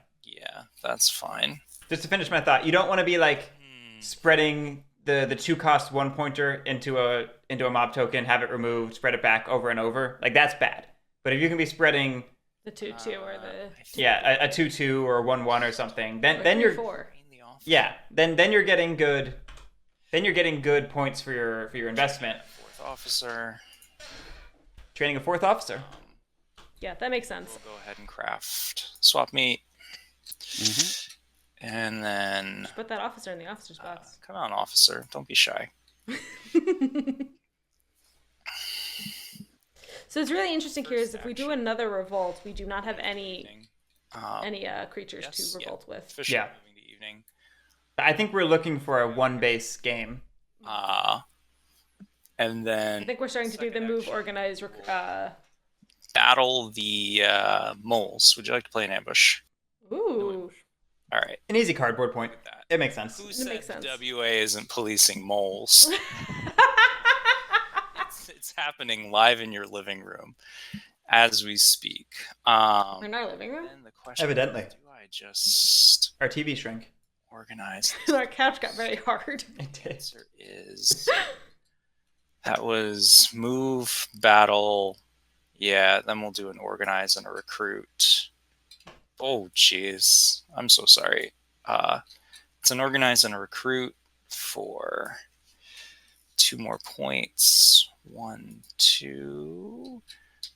that's fine. Just to finish my thought, you don't want to be like spreading the 2-cost 1-pointer into a mob token, have it removed, spread it back over and over. Like that's bad. But if you can be spreading the 2/2 or the a 2/2 or a 1/1 or something, then you're 4. Yeah, then you're getting good. Then you're getting good points for your investment. 4th officer. Training a 4th officer. Yeah, that makes sense. We'll go ahead and craft. Swap meat. And then... Put that officer in the officer's box. Come on, officer. Don't be shy. So it's really interesting here is if we do another revolt, we do not have any creatures to revolt with. Yeah. I think we're looking for a 1-base game. And then... I think we're starting to do the move, organize, battle the moles. Would you like to play an ambush? Ooh. All right. An easy cardboard point. It makes sense. Who said WA isn't policing moles? It's happening live in your living room as we speak. In our living room? And the question Evidently. Is, do I just... Our TV shrink. Organize. Our couch got very hard. It did. Answer is... That was move, battle... Yeah, then we'll do an organize and a recruit. Oh, jeez. I'm so sorry. It's an organize and a recruit for 2 more points. 1, 2.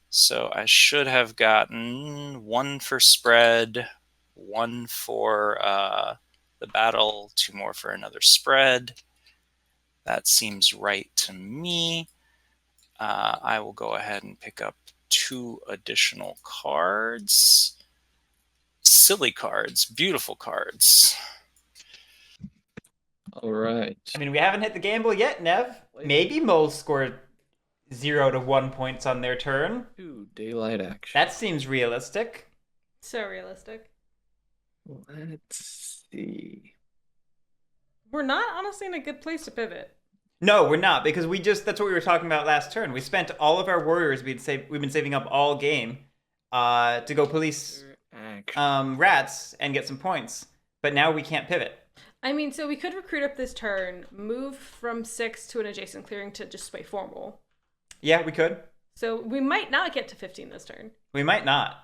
So I should have gotten 1 for spread, 1 for the battle, 2 more for another spread. That seems right to me. I will go ahead and pick up 2 additional cards. Silly cards, beautiful cards. All right. I mean, we haven't hit the gamble yet, Nev. Maybe moles scored 0 to 1 points on their turn. 2 daylight action. That seems realistic. So realistic. Let's see. We're not honestly in a good place to pivot. No, we're not, because that's what we were talking about last turn. We spent all of our warriors we've been saving up all game to go police rats and get some points. But now we can't pivot. I mean, so we could recruit up this turn, move from 6 to an adjacent clearing to just play formal. Yeah, we could. So we might not get to 15 this turn. We might not.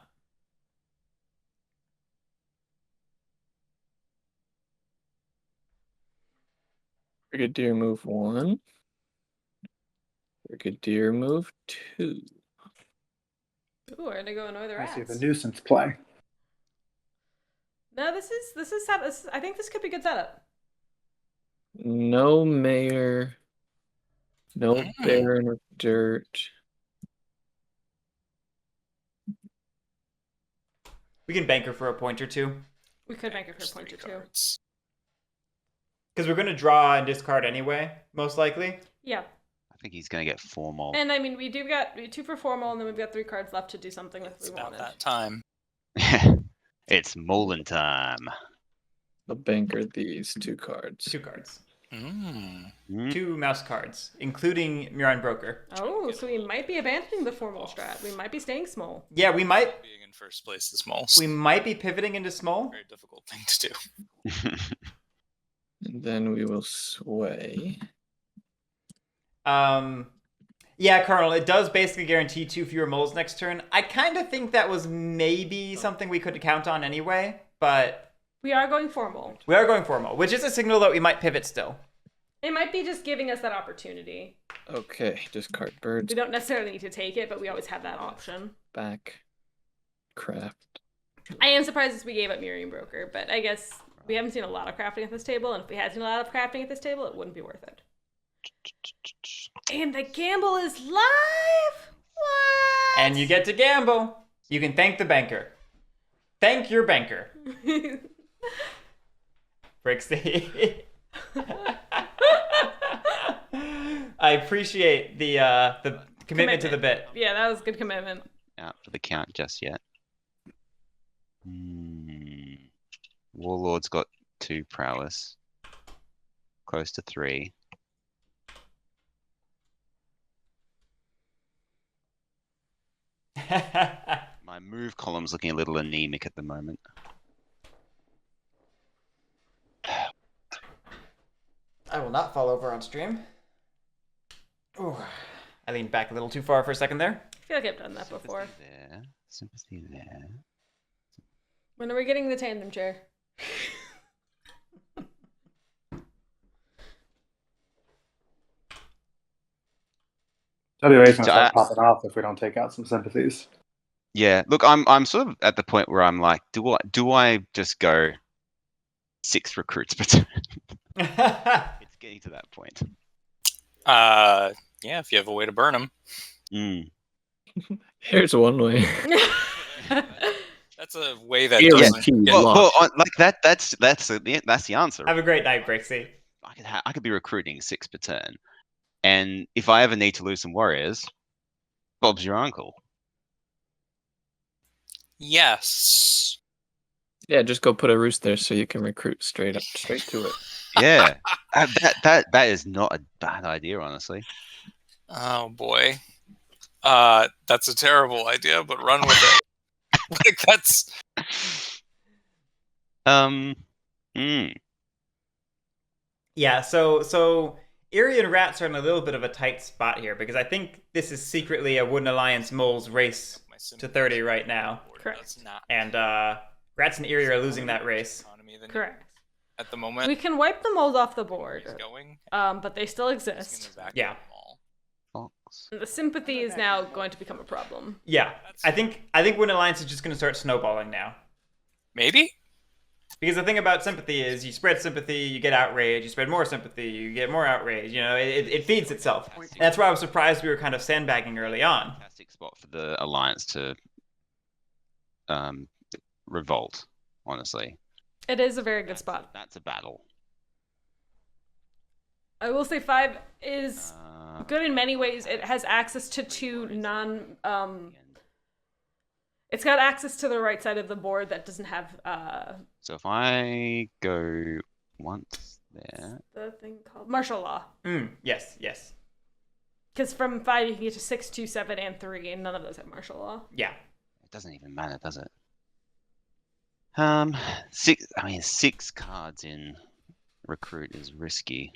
Brigadier move 1. Brigadier move 2. Ooh, we're gonna go annoy the I rats. see the nuisance play. No, this is I think this could be good setup. No mayor. No baron of dirt. We can bank her for a point or two. We could make it for a point or 2. Cards. Because we're going to draw and discard anyway, most likely. Yeah. I think he's going to get formal. And I mean, we got 2 for formal, and then we've got 3 cards left to do something if It's we about wanted. that time. It's Molin time. I'll banker these 2 cards. 2 cards. Mm. 2 mouse cards, including Muron Broker. Oh, so we might be abandoning the formal strat. We might be staying small. Yeah, we might Being in first place is most be pivoting into small. very difficult thing to do. And then we will sway. Yeah, Colonel, it does basically guarantee 2 fewer moles next turn. I kind of think that was maybe something we could count on anyway, but We are going formal. we are going formal, which is a signal that we might pivot still. It might be just giving us that opportunity. Okay, discard birds. We don't necessarily need to take it, but we always have that option. Back. Craft. I am surprised as we gave up Miriam Broker, but I guess we haven't seen a lot of crafting at this table, and if we had seen a lot of crafting at this table, it wouldn't be worth it. And the gamble is live! What? And you get to gamble. You can thank the banker. Thank your banker. Brixie. I appreciate the commitment to the bit. Yeah, that was good commitment. Out for the count just yet. Warlord's got 2 prowess. Close to 3. My move column's looking a little anemic at the moment. I will not fall over on stream. Ooh, I leaned back a little too far for a second there. I feel like I've done that before. Sympathy there. When are we getting the tandem chair? WA's gonna So start popping off if we don't take out some sympathies. Yeah, look, I'm sort of at the point where I'm like, do I just go 6 recruits per turn? It's getting to that point. Yeah, if you have a way to burn them. Here's one way. That's a way that Yeah, doesn't get well, Like that's the answer. Have a great night, Brixie. I could be recruiting 6 per turn, and if I ever need to lose some warriors, Bob's your uncle. Yes. Yeah, just go put a roost there so you can recruit straight to it. Yeah, that is not a bad idea, honestly. Oh boy. That's a terrible idea, but run with it. Like that's Yeah, so Erie and Rats are in a little bit of a tight spot here because I think this is secretly a Wooden Alliance Moles race to 30 right now. Correct. And Rats and Erie are losing that race. Correct. At the moment, We can wipe the moles off the board, he's going. but they still He's exist. gonna Yeah. evacuate them all. Fox. And the sympathy is now going to become a problem. Yeah, I think Wooden Alliance is just going to start snowballing now. Maybe. Because the thing about sympathy is you spread sympathy, you get outrage, you spread more sympathy, you get more outrage. You know, it feeds itself. And that's why I was surprised we were kind of sandbagging early on. Fantastic spot for the Alliance to revolt, honestly. It is a very good spot. That's a battle. I will say 5 is good in many ways. It has access to 2 it's got access to the right side of the board that doesn't have So if I go once there, the thing called martial law. Yes. Because from 5 you can get to 6, 2, 7, and 3, and none of those have martial law. Yeah. it doesn't even matter, does it? 6 cards in recruit is risky.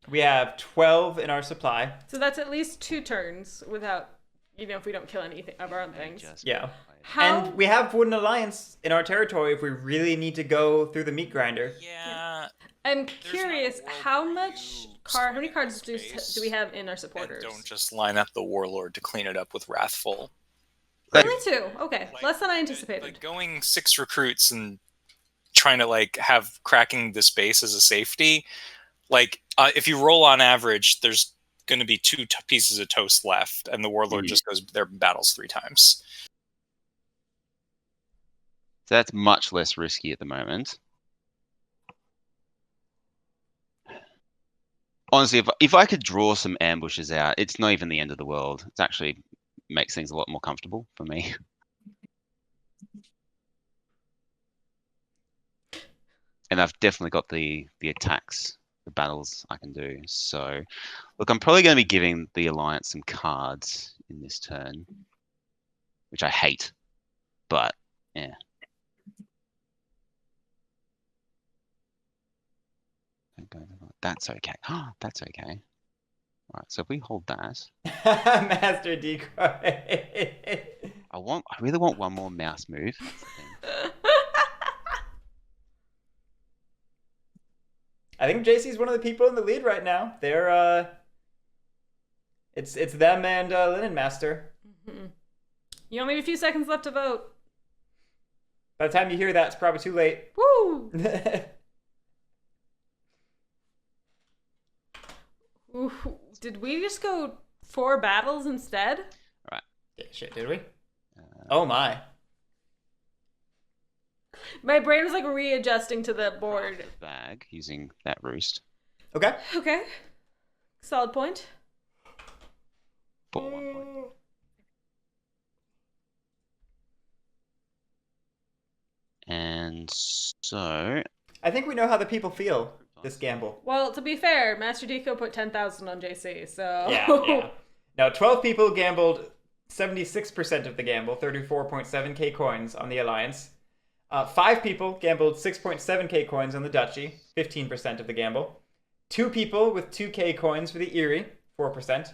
We have 12 in our supply. So that's at least 2 turns without, if we don't kill anything of our own things. Yeah. How? And we have Wooden Alliance in our territory if we really need to go through the meat grinder. Yeah. I'm curious, how many cards do we have in our And supporters? don't just line up the Warlord to clean it up with Wrathful. Only 2. Okay, less than I anticipated. Like going 6 recruits and trying to have cracking the space as a safety. If you roll on average, there's going to be 2 pieces of toast left, and the Warlord just goes their battles 3 times. So that's much less risky at the moment. Honestly, if I could draw some ambushes out, it's not even the end of the world. It actually makes things a lot more comfortable for me. And I've definitely got the attacks, the battles I can do. So, look, I'm probably going to be giving the Alliance some cards in this turn, which I hate, but yeah. That's okay. That's okay. All right, so if we hold that, Master decoy. I really want one more mouse move. I think JC's one of the people in the lead right now. They're it's them and LinenMaster. Mm-hmm. You only have a few seconds left to vote. By the time you hear that, it's probably too late. Woo! Ooh, did we just go 4 battles instead? Right. Yeah, shit, did we? Oh my. My brain was readjusting to the board. Bag using that roost. Okay. Okay. Solid point. For 1 point. And so I think we know how the people feel this gamble. Well, to be fair, Master Deco put 10,000 on JC, so... Yeah. Now, 12 people gambled 76% of the gamble, 34.7k coins on the Alliance. 5 people gambled 6.7k coins on the Duchy, 15% of the gamble. 2 people with 2k coins for the Erie, 4%.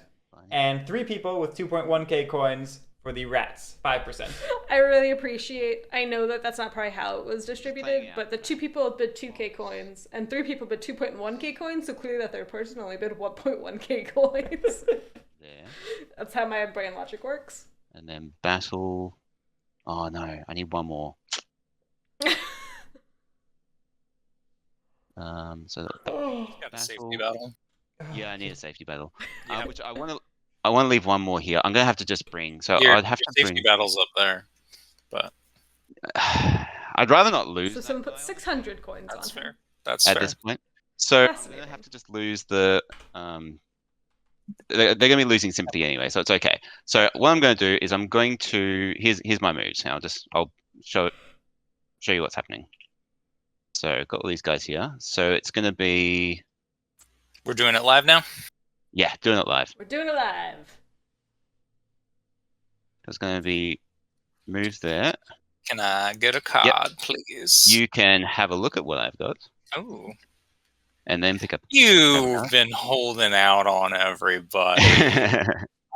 And 3 people with 2.1k coins for the Rats, 5%. I really appreciate... I know that that's not probably how it was distributed, but the 2 people bid 2k coins, and 3 people bid 2.1k coins, so clearly that third person only bid 1.1k coins. there. That's how my brain logic works. And then battle. Oh no, I need one more. So Got a safety battle. yeah, I need a safety battle. Which I want to leave one more here. I'm gonna have to just bring. So I'd have to safety bring. battle's up there, but I'd rather not lose. So someone put 600 coins that's on fair. him. That's at fair. this point. So I'm Fascinating. gonna have to just lose the. They're gonna be losing sympathy anyway, so it's okay. So what I'm going to do is I'm going to here's my moves. I'll show you what's happening. So I've got all these guys here. So it's gonna be We're doing it live now. yeah, doing it live. We're doing it live. There's gonna be move there. Can I get a card, please? You can have a look at what I've got, Oh, and then pick up. you've been holding out on everybody.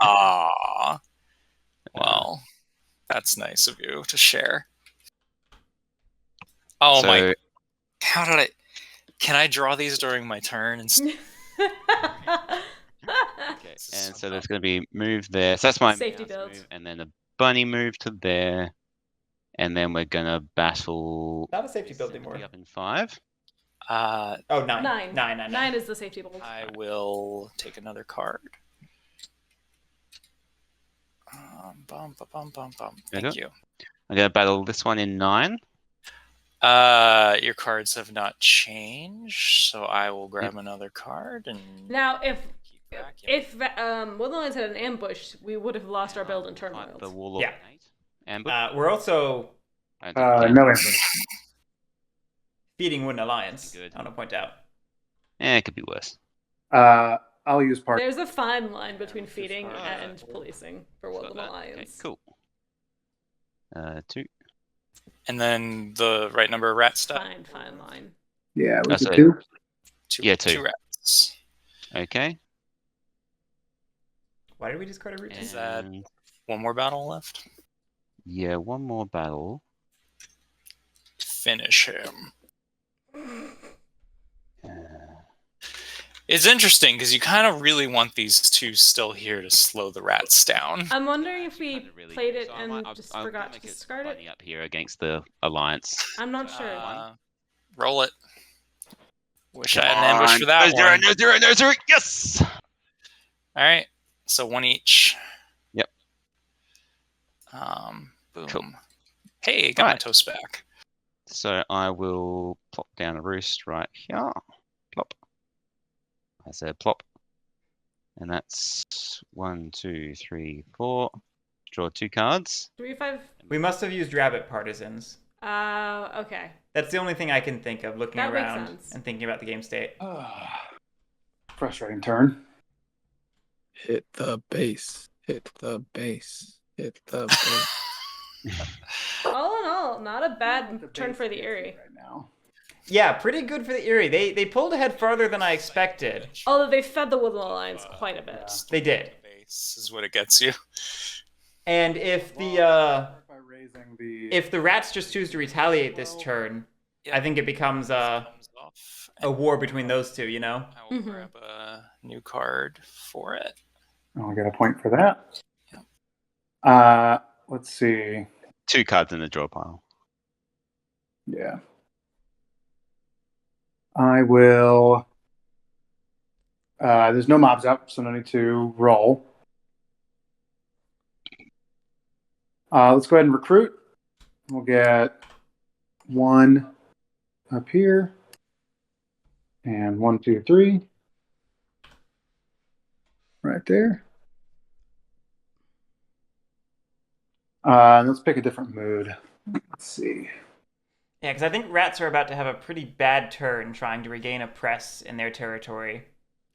Ah, well, that's nice of you to share. Oh my! How did I? Can I draw these during my turn? Okay, and so there's going to be move there. So that's my Safety mouse build. move, and then a bunny move to there, And then we're gonna battle. Not a safety build anymore. Up in 5. Oh, 9. 9. 9. 9 is the safety build. I will take another card. Thank you. I'm gonna battle this one in 9. Your cards have not changed, so I will grab another card and Now, keep cracking. Woodlands had an ambush, we would have lost our build in turmoil. The Warlord. Yeah. Ambush. We're also No ambush. feeding Wooden Alliance. Good. I want to point out. It could be worse. I'll use part. There's a fine line between which is feeding fine. and policing for Got Woodland that. Alliance. Okay, cool. 2. And then the right number of rats stuff. Fine line. Yeah, we That's could it. do. Yeah, 2. 2 rats. Okay. Why did we discard a routine? Is that- And One more battle left. yeah, one more battle. Finish him. It's interesting because you kind of really want these two still here to slow the rats down. I'm wondering if we Kinda really played do, it so I and might- just I'm forgot gonna to make discard it. funny up here against the Alliance. I'm not sure. Roll it. Wish I had an ambush for that No zero, one. no zero, no zero. Yes. All right, so 1 each. Yep. Boom. Cool. Hey, got my Right. toast back. So I will plop down a roost right here. Plop. I said plop. And that's 1, 2, 3, 4. Draw 2 cards. 3, 5. We must have used rabbit partisans. Okay. That's the only thing I can think of looking That makes around sense. and thinking about the game state. Frustrating turn. Hit the base. Hit the base. Hit the base. All in all, not a The bad turn base for the gets it Eerie. right now. Yeah, pretty good for the Eerie. They pulled ahead farther than I expected. Although they fed the Woodland Alliance quite a bit. They did. Base is what it gets you. And if the By raising the if the rats just choose to retaliate this turn, I think it becomes Comes off, a war between those two, you know? I will grab a new card for it. I'll get a point for that. Yep. Let's see. 2 cards in the draw pile. Yeah. I will. There's no mobs up, so no need to roll. Let's go ahead and recruit. We'll get 1 up here. And 1, 2, 3. Right there. Let's pick a different mood. Let's see. Yeah, because I think rats are about to have a pretty bad turn trying to regain a press in their territory.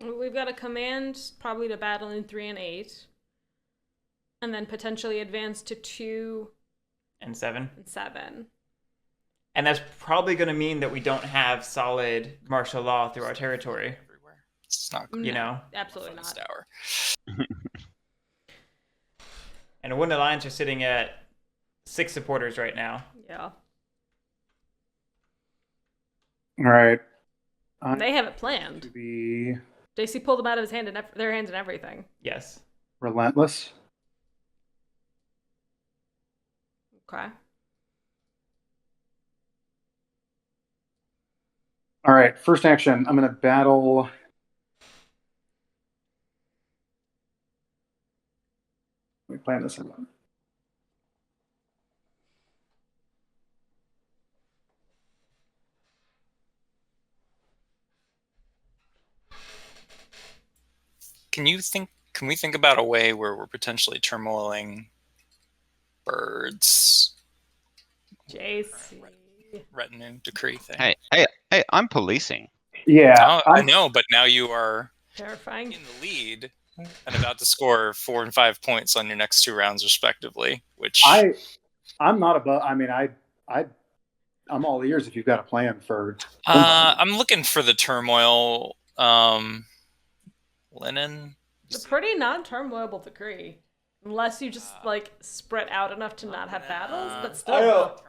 We've got a command probably to battle in 3 and 8. And then potentially advance to 2 And 7. and 7. And that's probably going to mean that we don't have solid martial law through our territory, Everywhere. It's not you know? Absolutely Funnest not. hour. And the Wooden Alliance are sitting at 6 supporters right now. Yeah. All right. They have it To planned. be JC pulled them out of his hand and their hands and everything. Yes. relentless. Okay. All right. First action. I'm going to battle. Let me plan this out. Can we think about a way where we're potentially turmoiling birds? JC. Retinue decree thing. Hey, I'm policing. Yeah. Oh, I know, but now you are Terrifying. in the lead and about to score 4 and 5 points on your next 2 rounds respectively, which I'm not above. I mean, I'm all ears if you've got a plan for. I'm looking for the turmoil linen. It's a pretty non-turmoilable decree. Unless you just, spread out enough to not have battles, but still.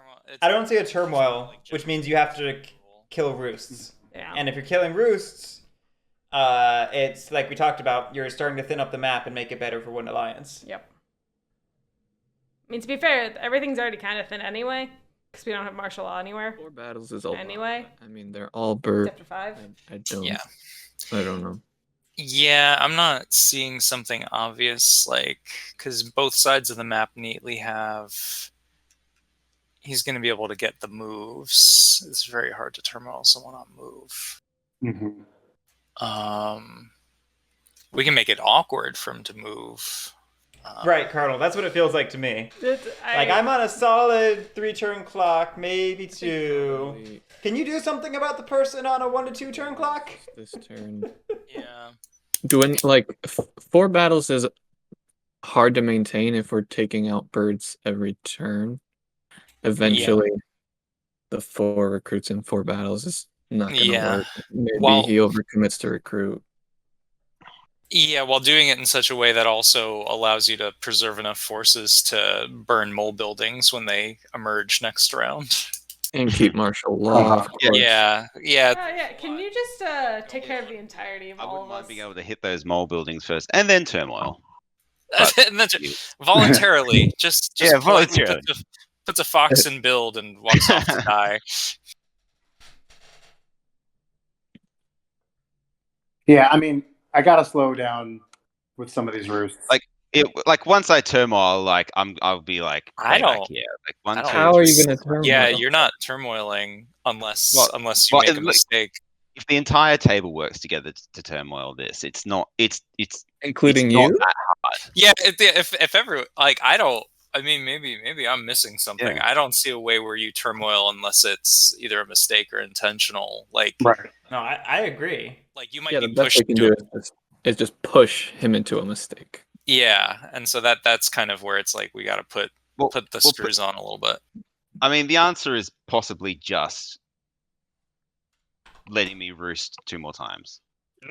I don't see a turmoil, which means you have to kill roosts. Yeah. And if you're killing roosts, it's like we talked about, you're starting to thin up the map and make it better for Wooden Alliance. Yep. mean, to be fair, everything's already kind of thin anyway, because we don't have martial law anywhere. 4 battles is a lot. Anyway. I mean, they're all bird. Except for 5. I don't. Yeah. I don't know. Yeah, I'm not seeing something obvious, like, because both sides of the map neatly have. He's going to be able to get the moves. It's very hard to turmoil someone on move. We can make it awkward for him to move. Right, Cardinal. That's what it feels like to me. I, Like, I'm on a solid 3-turn clock, maybe 2. Can you do something about the person on a 1 to 2 turn clock? This turn. Yeah. Doing like 4 battles is hard to maintain if we're taking out birds every turn. Eventually, the 4 recruits in 4 battles is not going to work. Maybe he overcommits to recruit. Yeah, while doing it in such a way that also allows you to preserve enough forces to burn mole buildings when they emerge next round. And keep martial law, of course. Yeah. Can you just take care of the entirety of I all wouldn't of mind us? being able to hit those mole buildings first, and then turmoil. And then voluntarily, just voluntarily. puts a fox in build and walks off to die. Yeah, I mean, I gotta slow down with some of these roosts. Like once I turmoil, like I'll be like, I don't- back here. Like one, I don't- two, How are you three. going to turmoil? Yeah, you're not turmoiling unless you make a look, mistake. If the entire table works together to turmoil this, it's not. It's including it's not you. that hard. Yeah, if ever I don't. I mean, maybe I'm missing something. Yeah. I don't see a way where you turmoil unless it's either a mistake or intentional. Like, Right. No, I agree. like you might Yeah, the be best pushed we can to do is just push him into a mistake. Yeah, and so that's kind of where it's like we got to put the screws on a little bit. I mean, the answer is possibly just letting me roost 2 more times.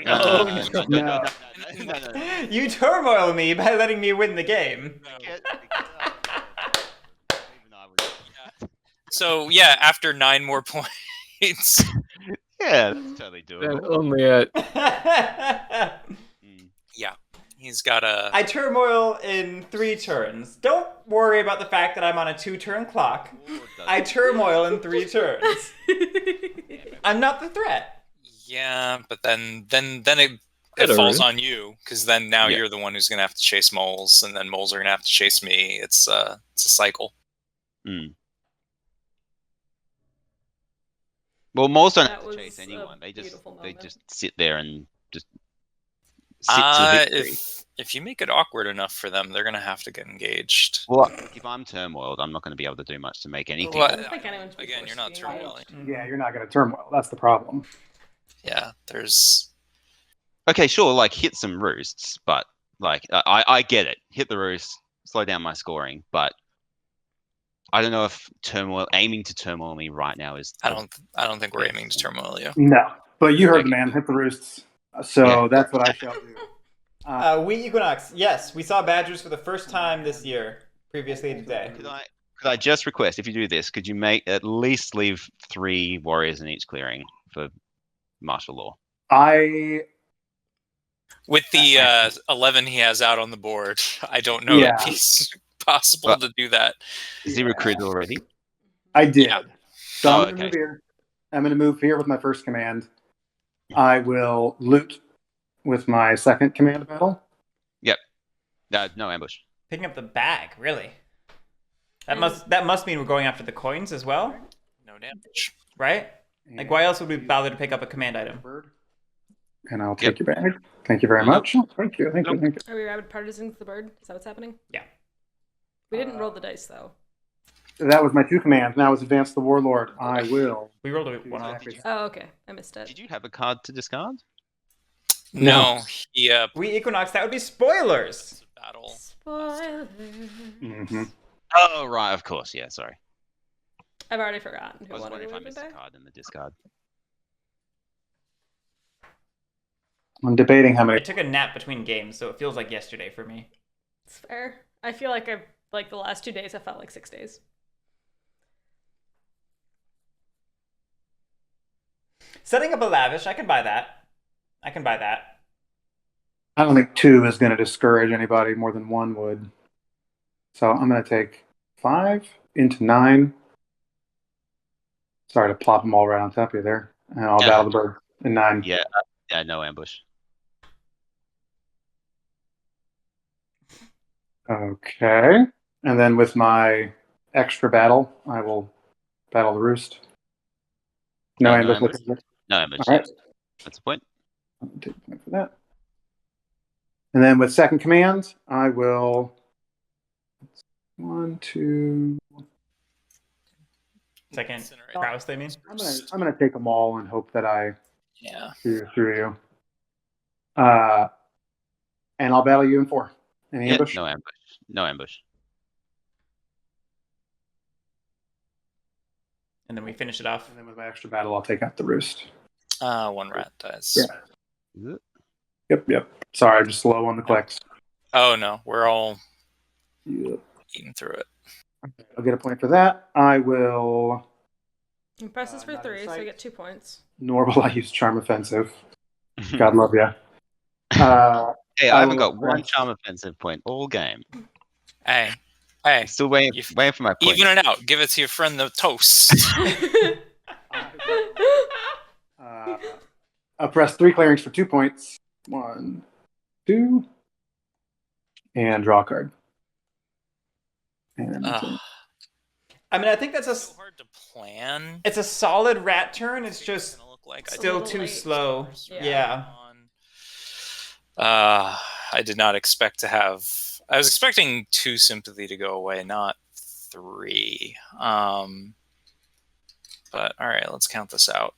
No. You turmoil me by letting me win the game. So yeah, after 9 more points. Yeah, that's totally And doable. only at Yeah, he's got a. I turmoil in 3 turns. Don't worry about the fact that I'm on a 2-turn clock. I turmoil in 3 turns. I'm not the threat. Yeah, but then it falls on you because then now you're the one who's gonna have to chase moles, and then moles are gonna have to chase me. It's a cycle. Well, moles don't That have to chase was a anyone. They beautiful moment. just sit there and just sit to victory. If you make it awkward enough for them, they're gonna have to get engaged. Well, if I'm turmoiled, I'm not going to be able to do much to make anything. Well, I don't think anyone should be again, you're not forced to be turmoiling. Yeah, you're not gonna turmoil. That's the problem. Yeah, there's. Okay, sure, like hit some roosts, but like I get it. Hit the roost, slow down my scoring, but I don't know if aiming to turmoil me right now is. I don't think we're aiming to turmoil you. No, but you heard the man. Hit the roosts. So that's what I shall do. We Equinox. Yes, we saw badgers for the first time this year. Previously today. Could I just request, if you do this, could you at least leave 3 warriors in each clearing for martial law? With the 11 he has out on the board, I don't know if it's possible to do that. Is he recruited already? I did. Yeah. So I'm gonna move here. I'm gonna move here with my first command. I will loot with my second command battle. Yep. No ambush. Picking up the bag, really? That must mean we're going after the coins as well, No damage. right? Like, why else would we bother to pick up a command item? And I'll take your bag. Thank you very much. Thank you. Are we rabid partisans of the bird? Is that what's happening? Yeah. We didn't roll the dice though. That was my 2 commands. Now it's Advance the Warlord. I will. We rolled a 1 off. Oh, okay. I missed it. Did you have a card to discard? No, he We Equinox, that would be spoilers. battle. Spoiler. Mm-hmm. Oh, right, of course. Yeah, sorry. I've already forgotten I who was won wondering if I it missed a card in the discard. I'm debating how I many. took a nap between games, so it feels like yesterday for me. It's fair. I feel like the last 2 days have felt like 6 days. Setting up a lavish, I can buy that. I I don't think 2 is going to discourage anybody more than 1 would. So I'm going to take 5 into 9. Sorry to plop them all right on top of you there. And I'll battle the bird in 9. Yeah, no ambush. Okay. And then with my extra battle, I will battle the roost. No ambush. No ambush. All right. That's the point. I'll take a point for that. And then with second command, I will 1, 2. Second prowess, they mean? I'm gonna take them all and hope that I see through you. And I'll battle you in 4. Any ambush? No ambush. No ambush. And then we finish it off. And then with my extra battle, I'll take out the roost. 1 rat dies. Yeah. Yep. Sorry, I'm just slow on the clicks. Oh no, we're all eating through it. I'll get a point for that. I will. Impresses for 3, so you get 2 points. Nor will I use Charm Offensive. God love you. Hey, I haven't got one Charm Offensive point all game. Hey, Still waiting for my point. even it out. Give it to your friend the toast. I'll press 3 clearings for 2 points. 1, 2, and draw a card. And I mean, I think that's so hard to plan. It's a solid rat turn. It's just Gonna look like still too late. slow. Yeah. I did not expect to have. I was expecting 2 sympathy to go away, not 3. But all right, let's count this out.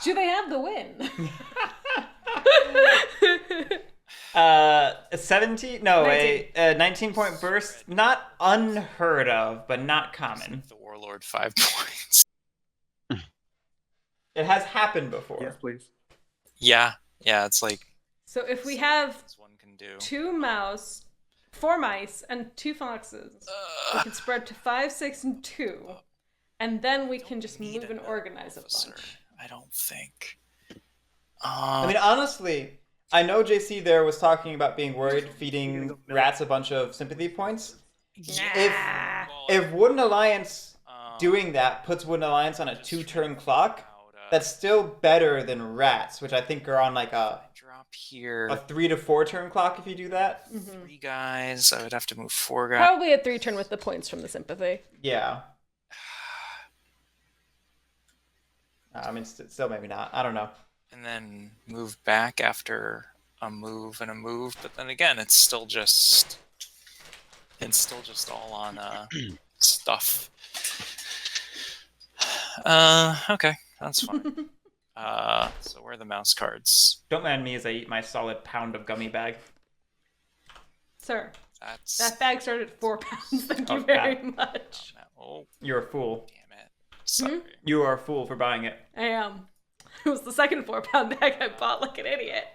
Do they have the win? 17? No, 19. a 19-point burst. Not unheard of, but not common. The Warlord 5 points. It has happened before. yes, please. Yeah, it's like So if we have one can do. 4 mice, and 2 foxes, we can spread to 5, 6, and 2, and then we can just move and organize a bunch. I don't think. I mean, honestly, I know JC there was talking about being worried feeding rats a bunch of sympathy points. If Wooden Alliance doing that puts Wooden Alliance on a 2-turn clock, that's still better than rats, which I think are on like a drop here. a 3 to 4 turn clock if you do that. 3 guys. I would have to move 4 guys. Probably a 3-turn with the points from the sympathy. Yeah. I mean, still maybe not. I don't know. And then move back after a move and a move, but then again, it's still just all on stuff. Okay, that's fine. So where are the mouse cards? Don't mind me as I eat my solid pound of gummy bag. Sir, That's that bag started at 4 pounds. Thank you Oh, very God. much. oh You're a fool. damn it! Sorry. You are a fool for buying it. I am. It was the second 4-pound bag I bought like an idiot.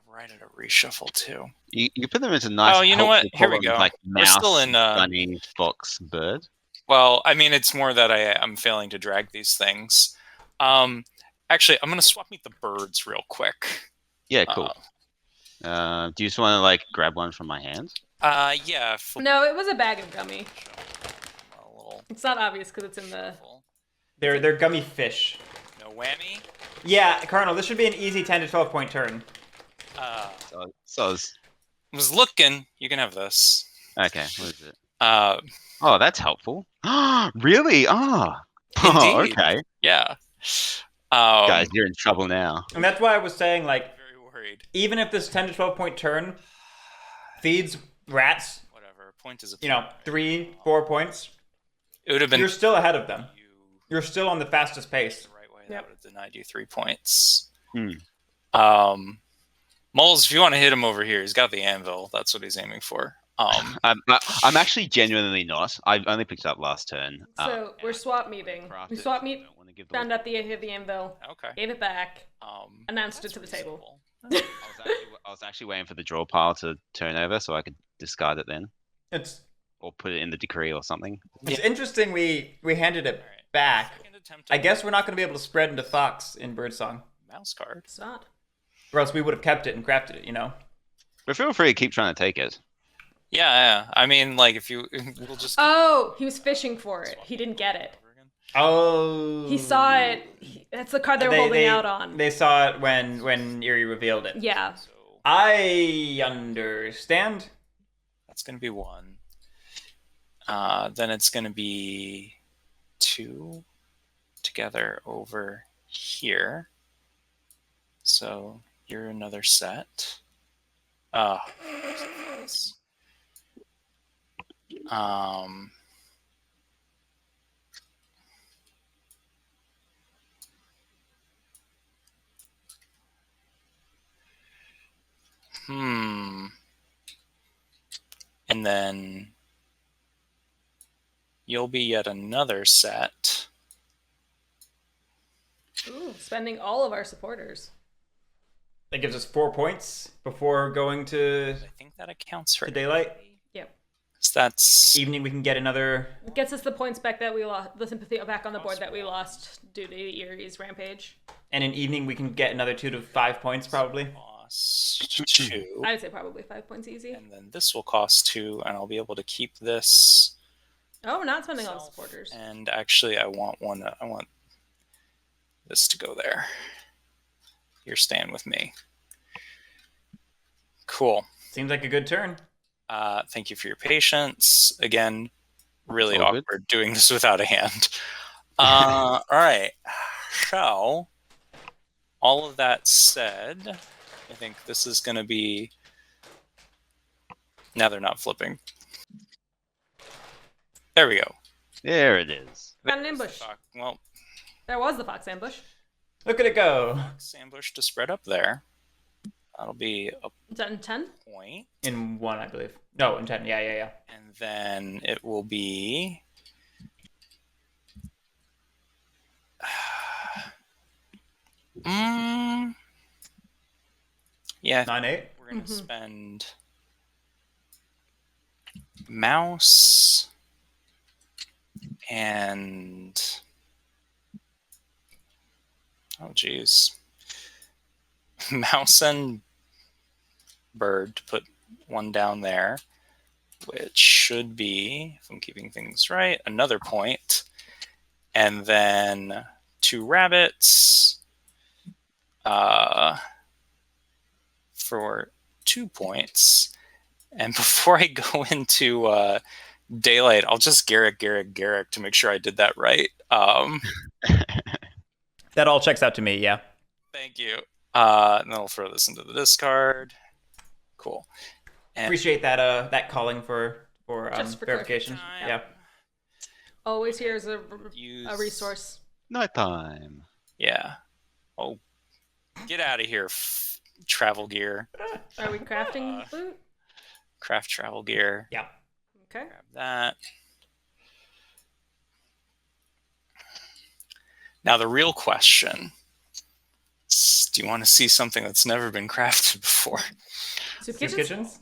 Right at a reshuffle too. You put them into nice. Oh, you know what? helpful Here we columns go. Like We're mouse, still in, bunny, fox, bird. Well, I mean, it's more that I'm failing to drag these things. Actually, I'm gonna swap meet the birds real quick. Yeah, cool. Do you just want to like grab one from my hand? Yeah. No, it was a bag of gummy. A little. It's not obvious because it's in the... They're gummy fish. No whammy. Yeah, Cardinal, this should be an easy 10 to 12 point turn. So Was looking. You can have this. okay, what is it? Oh, that's helpful. Really? Indeed. Okay. Yeah. Guys, you're in trouble now. And that's why I was saying, like, Very worried. even if this 10 to 12 point turn feeds rats, Whatever. Point is a. 3, 4 points, It would have been. you're still ahead of them. You're still on the fastest pace. The right way. That would have denied you 3 points. Hmm. Moles, if you want to hit him over here, he's got the anvil. That's what he's aiming for. I'm actually genuinely not. I only picked it up last turn. So we're swap meeting. We swap meet, found out the anvil, Okay. gave it back, announced it to the table. I was actually waiting for the draw pile to turn over so I could discard it then, It's or put it in the decree or something. interesting we handed it back. Second attempt I guess we're not going to be able to spread into Fox in Birdsong. mouse card. It's not. Or else we would have kept it and crafted it, you know? But feel free to keep trying to take it. Yeah. I mean, like if you, we'll just. Oh, he was fishing for it. He didn't get it. Oh. He saw it. That's the card they were holding out on. They saw it when Erie revealed it. Yeah. So I understand. that's going to be 1. Then it's going to be 2 together over here. So you're another set. Um, And then you'll be yet another set. Ooh, spending all of our supporters. That gives us 4 points before going to I think that accounts for daylight. Yep. So that's Evening, we can get another. It gets us the points back that we lost, the sympathy back on the board that we lost due to Erie's rampage. And in evening, we can get another 2 to 5 points probably. cost 2. I'd say probably 5 points easy. And then this will cost 2, and I'll be able to keep this. Oh, we're not spending all the supporters. And actually, I want this to go there. You're staying with me. Cool. Seems like a good turn. Thank you for your patience. Again, really All good. awkward doing this without a hand. All right. So, all of that said, I think this is going to be... Now they're not flipping. There we go. There it is. Got an ambush. Well, There was the fox ambush. Look at it go. fox ambush to spread up there. That'll be a Is that in 10? point. In 1, I believe. No, in 10. Yeah. And then it will be... Yeah, 9-8. we're going to spend mouse and... Oh, geez. Mouse and bird to put 1 down there, which should be, if I'm keeping things right, another point. And then 2 rabbits for 2 points. And before I go into daylight, I'll just Guerric to make sure I did that right. That all checks out to me, yeah. Thank you. And then I'll throw this into the discard. Cool. And Appreciate that calling for Just for verification. clarification. Yeah. Always here is a use... resource. Nighttime. Yeah. Oh, get out of here, travel gear. Are we crafting loot? Craft travel gear. Yeah. Okay. Grab that. Now the real question is, do you want to see something that's never been crafted before? Soup Soup kitchens? kitchens?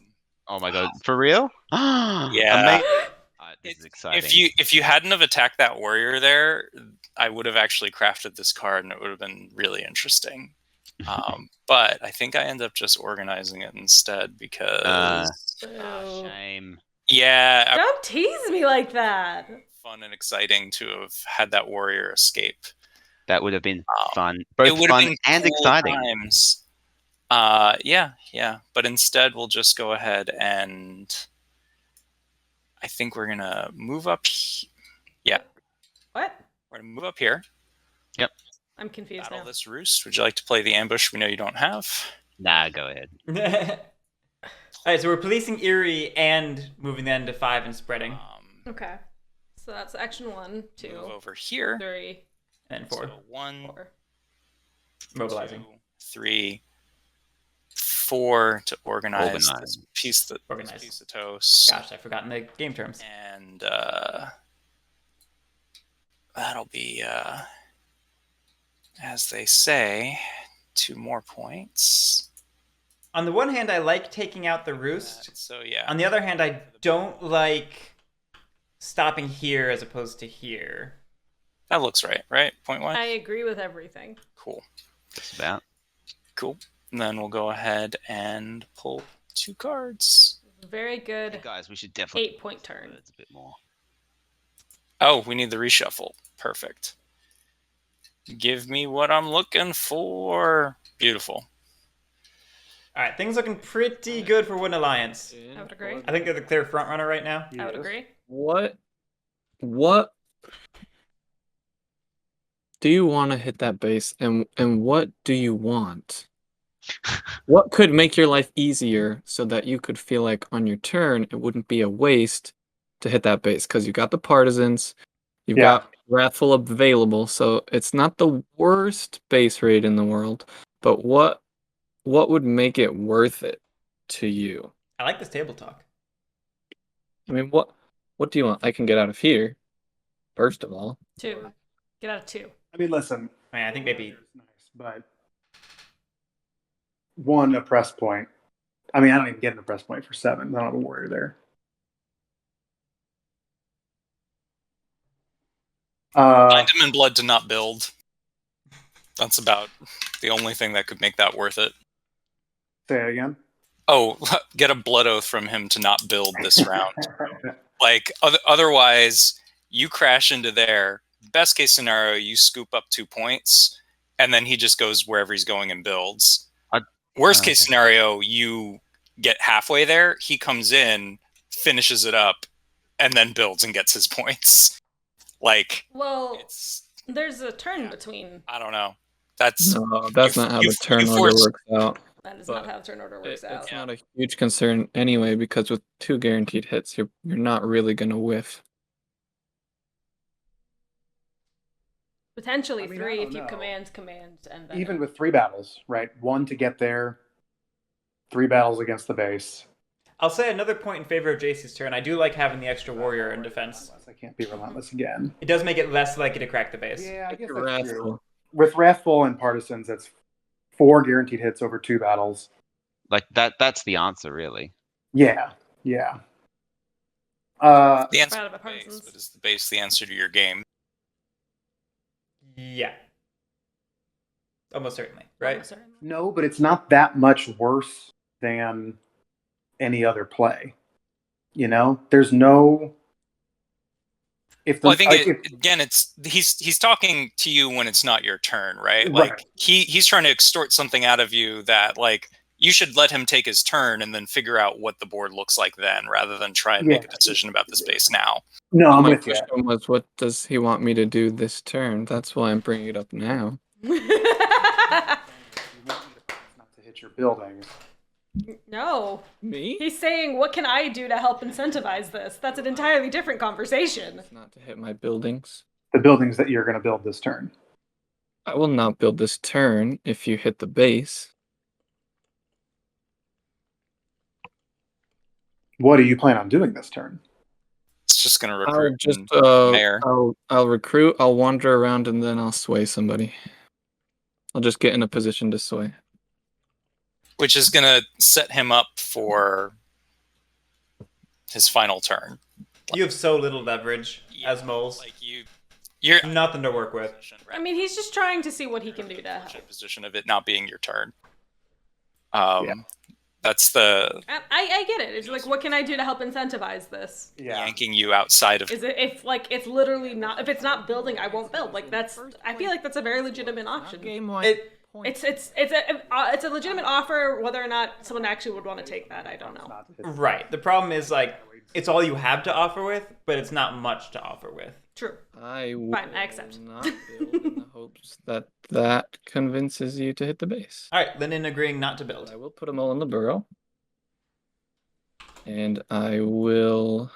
Oh my god, for real? Yeah. Amazing. This is exciting. If you hadn't have attacked that warrior there, I would have actually crafted this card and it would have been really interesting. But I think I end up just organizing it instead because Oh. Shame. yeah, Don't tease me like that. fun and exciting to have had that warrior escape. That would have been fun. It Both would have fun been and cool exciting. times. Yeah. But instead, we'll just go ahead and I think we're gonna move up. Yeah, What? we're gonna move up here. I'm confused Battle now. this roost. Would you like to play the ambush we know you don't have? Nah, go ahead. All right, so we're policing Erie and moving that into 5 and spreading. Okay. So that's action 1, 2, Move over here. 3, And 4. So 1, 4. Mobilizing. 2, 3, 4 to organize. This piece of toast. Gosh, I've forgotten the game terms. And that'll be, as they say, 2 more points. On the one hand, I like taking out the roost. So yeah. On the other hand, I don't like stopping here as opposed to here. That looks right? Point I wise? agree with everything. Cool. Just about. Cool. And then we'll go ahead and pull 2 cards. Very good. Hey guys, we should definitely 8-point turn. It's a bit more. Oh, we need the reshuffle. Perfect. Give me what I'm looking for. Beautiful. All right, things looking pretty good for Wooden Alliance. I would agree. I think they're the clear front runner right now. I would agree. What do you want to hit that base, and what do you want? What could make your life easier so that you could feel like on your turn it wouldn't be a waste to hit that base? Because you got the partisans, you've got Wrathful available, so it's not the worst base rate in the world. But what would make it worth it to you? I like this table talk. I mean, what do you want? I can get out of here, first of all. 2. Get out of 2. I mean, listen. I mean, I think maybe It's nice, but 1 oppress point. I mean, I don't even get an oppress point for 7. I don't have a warrior there. Bind him in blood to not build. That's about the only thing that could make that worth it. Say it again. Oh, get a blood oath from him to not build this round. Like, otherwise, you crash into there. Best case scenario, you scoop up 2 points, and then he just goes wherever he's going and builds. Worst case scenario, you get halfway there, he comes in, finishes it up, and then builds and gets his points. Like, well, there's a turn between. I don't know. That's not how the turn order works out. That is not how the turn order works out. It's not a huge concern anyway, because with 2 guaranteed hits, you're not really gonna whiff. Potentially I mean, 3 I if you don't know. command, and then Even with 3 battles, right? 1 to get there, 3 battles against the base. I'll say another point in favor of JC's turn. I do like having the extra warrior in defense. I can't be relentless again. It does make it less likely to crack the base. Yeah, I guess You're that's true. Wrathful. With Wrathful and Partisans, that's 4 guaranteed hits over 2 battles. Like that's the answer, really. Yeah. the answer Right, to the about base, partisans. but is the base the answer to your game? Yeah. Almost certainly, right? Almost certainly. No, but it's not that much worse than any other play. You know, there's no. If the, Well, I think like, again, he's talking to you when it's not your turn, right? Right. Like he's trying to extort something out of you that like you should let him take his turn and then figure out what the board looks like then, rather than try and make a decision about the space now. no, I'm My with you. question was, what does he want me to do this turn? That's why I'm bringing it up now. You want me to promise not to hit your buildings. No. Me? He's saying, what can I do to help incentivize this? That's an entirely different conversation. It's not to hit my buildings. The buildings that you're going to build this turn. I will not build this turn if you hit the base. What do you plan on doing this turn? It's just going to I'll recruit just mayor. I'll recruit, I'll wander around, and then I'll sway somebody. I'll just get in a position to sway. Which is going to set him up for his final turn. You have so little leverage as moles. Like you're Nothing to work with. I mean, he's just trying to see what he can do to help. Position of it not being your turn. Yeah. That's the I get it. It's like, what can I do to help incentivize this? yanking you outside of. Is it if like it's literally not if it's not building, I won't build. Like that's I feel like that's a very legitimate option. It's a legitimate offer. Whether or not someone actually would want to take that, I don't know. Right. The problem is like it's all you have to offer with, but it's not much to offer with. True. I will Fine, I accept. not build in the hopes that convinces you to hit the base. All right, Linen agreeing not to build. I will put them all in the burrow. And I will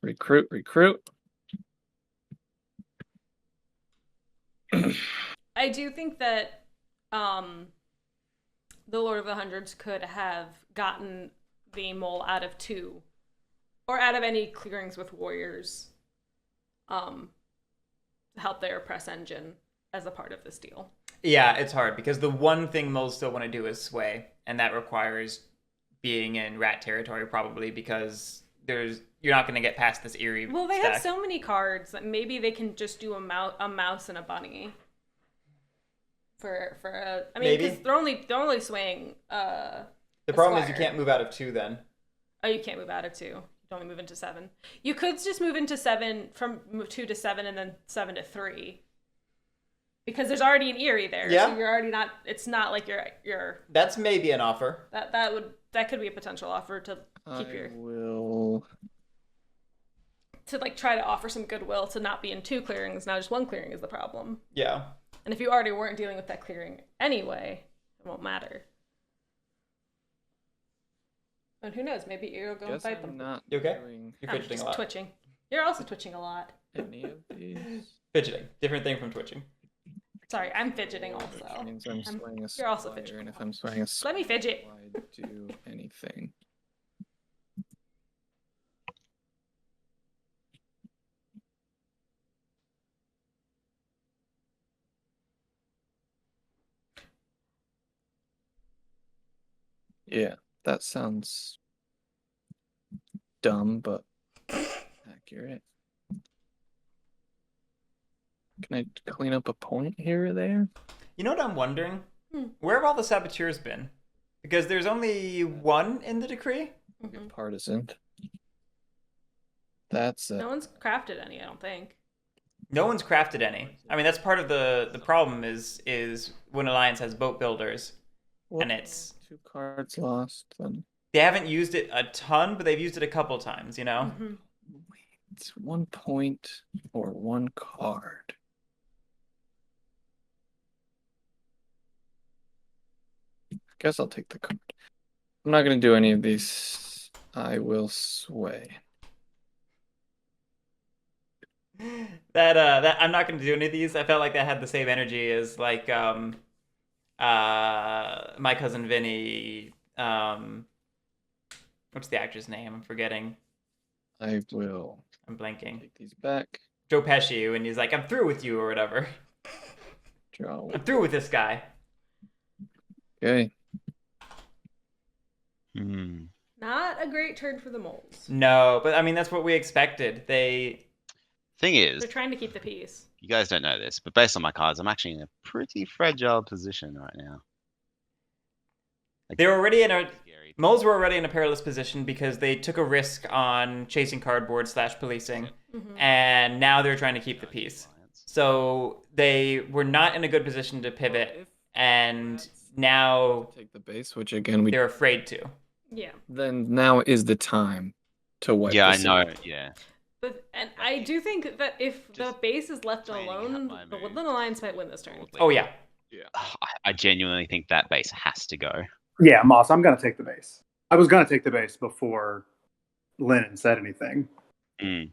recruit. I do think that the Lord of the Hundreds could have gotten the mole out of 2, or out of any clearings with warriors, to help their press engine as a part of this deal. Yeah, it's hard because the one thing moles still want to do is sway, and that requires being in rat territory probably because you're not going to get past this eerie. Well, they stack. have so many cards that maybe they can just do a mouse and a bunny. for I mean, Maybe. because they're only swaying. The problem is you can't move out of 2 then. Oh, you can't move out of 2. You can only move into 7. You could just move into 7 from 2 to 7 and then 7 to 3. Because there's already an Eerie there, Yeah. so you're already not. It's not like you're. That's maybe an offer. That could be a potential offer to keep your. will. To like try to offer some goodwill to not be in 2 clearings. Now just 1 clearing is the problem. Yeah. And if you already weren't dealing with that clearing anyway, it won't matter. And who knows? Maybe Eerie will go and Guess fight I'm them. not You okay? doing You're I'm fidgeting just a lot. twitching. You're also twitching a lot. any of these. Fidgeting. Different thing from twitching. Sorry, I'm fidgeting Which also. means I'm swaying a You're also squire, fidgeting. and if I'm swaying a Let me fidget. why do anything? Yeah, that sounds dumb, but accurate. Can I clean up a point here or there? You know what I'm wondering? Hmm. Where have all the saboteurs been? Because there's only 1 in the decree. Mhm. Partisan. That's No one's crafted any, I don't think. No one's crafted any. I mean, that's part of the problem is when Alliance has boat builders, and it's 2 cards lost. Then they haven't used it a ton, but they've used it a couple times. You know. Mhm. it's 1 point or 1 card. Guess I'll take the card. I'm not gonna do any of these. I will sway. That I'm not going to do any of these. I felt like that had the same energy as like my cousin Vinny. What's the actor's name? I'm forgetting. I will I'm blanking. take these back. Joe Pesci, and he's like, "I'm through with you" or whatever. Draw. I'm through with this guy. Okay. Not a great turn for the moles. No, but I mean that's what we expected. Thing is, They're trying to keep the peace. you guys don't know this, but based on my cards, I'm actually in a pretty fragile position right now. Like, They were already in a scary. moles were already in a perilous position because they took a risk on chasing cardboard / policing, Mhm. and now they're trying to keep the peace. So they were not in a good position to pivot, and now Take the base, which again we they're afraid to. Yeah. then now is the time to wipe. Yeah, I this know. out. Yeah. And I do think that if the Just base is left planning out alone, my the moves. Woodland Alliance might win this turn. Oh yeah, I genuinely think that base has to go. Yeah, Moss, I'm going to take the base. I was going to take the base before Linen said anything. Mm.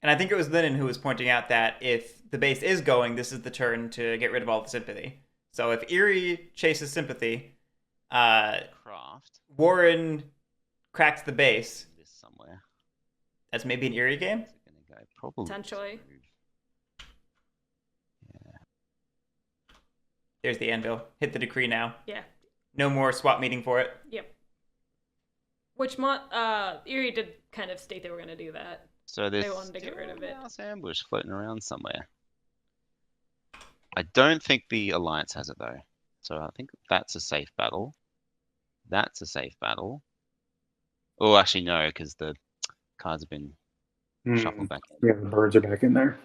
and I think it was Linen who was pointing out that if the base is going, this is the turn to get rid of all the sympathy. So if Eerie chases sympathy, Craft Warren cracks the base. this somewhere. That's maybe an Eerie game. Is it gonna go? Probably. Potentially. There's the anvil. Hit the decree now. Yeah. No more swap meeting for it. Yep. Which Eerie did kind of state they were going to do that. So there's They wanted to get rid of it. still a mouse ambush floating around somewhere. I don't think the Alliance has it though. So I think that's a safe battle. That's a safe battle. Oh, actually no, because the cards have been shuffled back in. Yeah, the birds are back in there.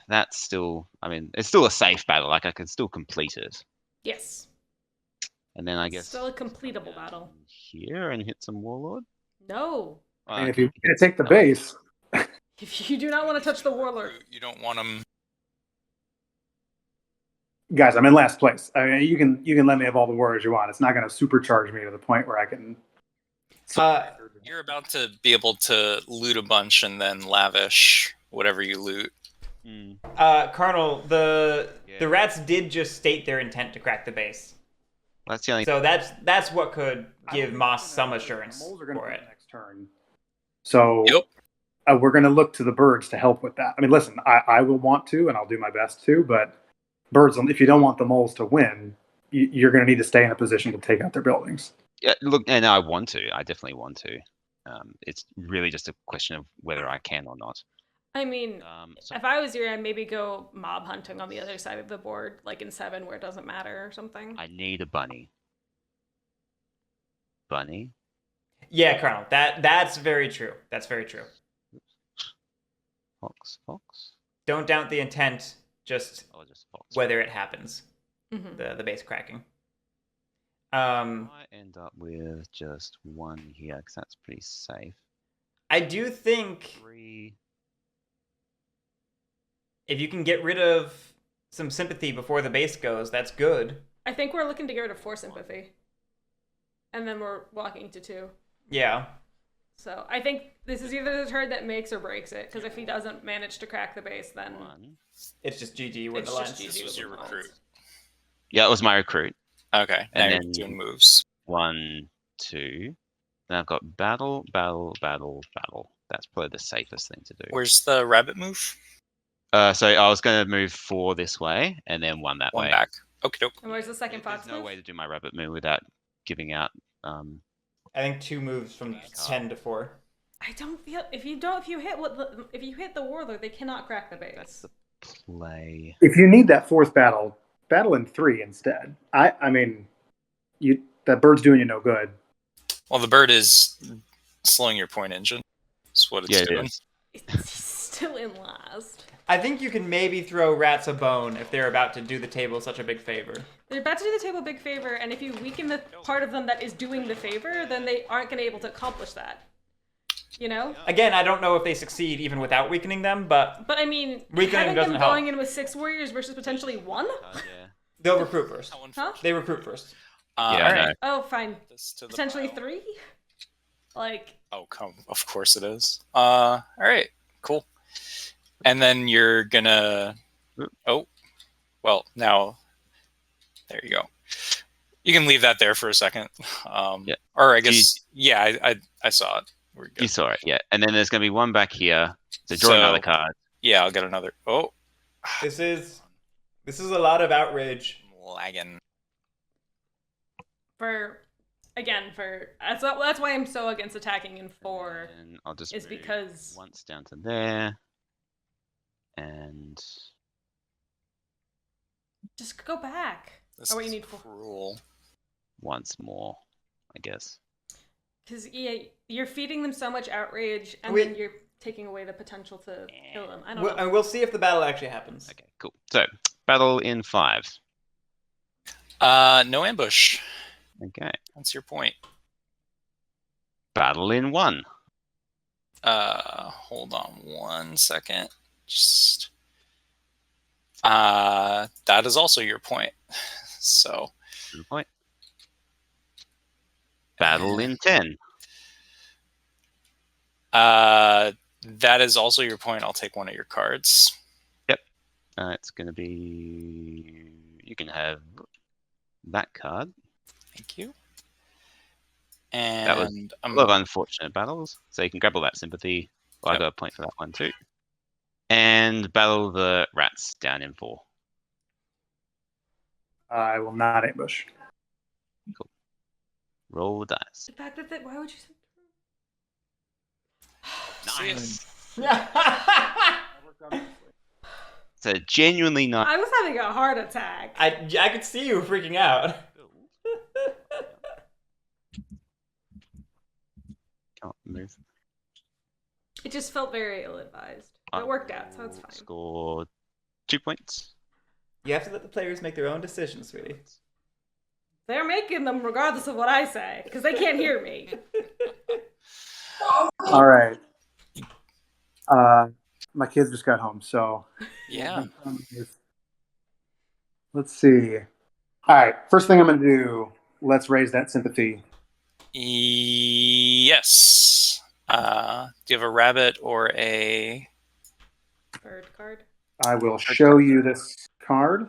That's still. I mean, it's still a safe battle. Like I can still complete it, Yes. and then I guess Still a completable battle. here and hit some warlord. No. And if you're going to take the base, If you do not want to touch the warlord. You don't want them. guys, I'm in last place. I mean, you can let me have all the warriors you want. It's not going to supercharge me to the point where I can. You're about to be able to loot a bunch and then lavish whatever you loot. Carnal, the rats did just state their intent to crack the base. That's the only. So that's what could I give don't Moss think some the assurance moles are gonna for be it. next turn. So Yep. we're going to look to the birds to help with that. I mean, listen, I will want to, and I'll do my best to, but birds, if you don't want the moles to win, you're going to need to stay in a position to take out their buildings. Yeah, look, and I want to. I definitely want to. It's really just a question of whether I can or not. I mean, So if I was you, I'd maybe go mob hunting on the other side of the board, like in 7 where it doesn't matter or something. I need a bunny. Bunny. Yeah, Colonel. That's very true. That's very true. Fox. Fox. Don't doubt the intent, just Oh, just fox. whether it happens. Mm-hmm. The base cracking. I end up with just 1 here because that's pretty safe. I do think 3. if you can get rid of some sympathy before the base goes, that's good. I think we're looking to get rid of 4 sympathy. And then we're walking to 2. Yeah. So I think this is either the turn that makes or breaks it, because if he doesn't manage to crack the base, then 1. It's just GG with It's the just lines. GG. This was your recruit. Yeah, it was my recruit. Okay, now And you're then- doing moves. 1, 2. Then I've got battle, battle, battle, battle. That's probably the safest thing to do. Where's the rabbit move? So I was going to move 4 this way and then 1 that One way. back. Okay, doke. and where's the second There's fox no move? way to do my rabbit move without giving out. I think 2 moves from 10 to 4. I don't feel if you hit the warlord, they cannot crack the base. That's the play. If you need that 4th battle, battle in 3 instead. I mean, that bird's doing you no good. Well, the bird is slowing your point engine. That's what it's Yeah, it doing. is. It's still in last. I think you can maybe throw rats a bone if they're about to do the table such a big favor. They're about to do the table a big favor, and if you weaken the part of them that is doing the favor, then they aren't going to be able to accomplish that. You know? Again, I don't know if they succeed even without weakening them, but But I mean, Weakening having doesn't them help. going in with 6 warriors versus potentially 1? Yeah. they'll recruit first. That one Huh? first. They recruit first. Yeah, I Alright. know. Oh, fine. This to the Potentially pile. 3? Like, Oh, come. Of course it is. All right. Cool. And then you're gonna. Oh, well now. There you go. You can leave that there for a second. Yeah. Or I guess. Yeah, I saw it. We're You good. saw it, yeah. And then there's going to be 1 back here. So draw another card. Yeah, I'll get another. Oh, This is a lot of outrage. I'm lagging. that's why I'm so against attacking in 4. And I'll just Is move because- once down to there. And Just go back. This Oh, wait, is you need 4. cruel. once more, I guess. Because, yeah, you're feeding them so much outrage, and Wait. then you're taking away the potential to kill them. I don't know. And we'll see if the battle actually happens. Okay, cool. So, battle in 5. No ambush. Okay. That's your point. Battle in 1. Hold on 1 second. Just. That is also your point. So. Good point. Battle in 10. That is also your point. I'll take one of your cards. It's going to be. You can have that card. Thank you. That was And A lot of unfortunate battles. So you can grab all that sympathy. Well, I Yep. got a point for that one too. And battle the rats down in 4. I will not ambush. Roll the dice. The fact that why would you say? Nice. I So genuinely not. I was having a heart attack. I could see you freaking out. Can't move. It just felt very ill-advised. It worked out, so it's fine. Score 2 points. You have to let the players make their own decisions, sweetie. They're making them regardless of what I say, because they can't hear me. All right. My kids just got home, so Yeah. let's see. All right, first thing I'm going to do, let's raise that sympathy. Yes. Do you have a rabbit or a? Bird card. I will show you this card.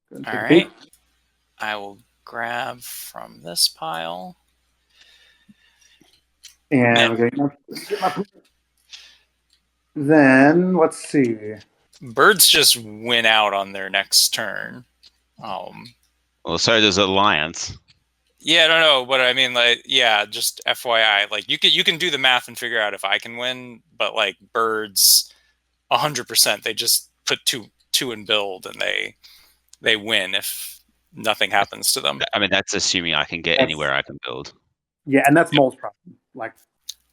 Go and All take a right. peek. I will grab from this pile. And I'm going to get my. Then let's see. Birds just win out on their next turn. Well, so does Alliance. Yeah, I don't know, but I mean, like, yeah, just FYI, like you can do the math and figure out if I can win, but like birds 100%. They just put two in build, and they win if nothing happens to them. I mean, that's assuming I can get anywhere I can build. Yeah, and that's Mole's problem. Like,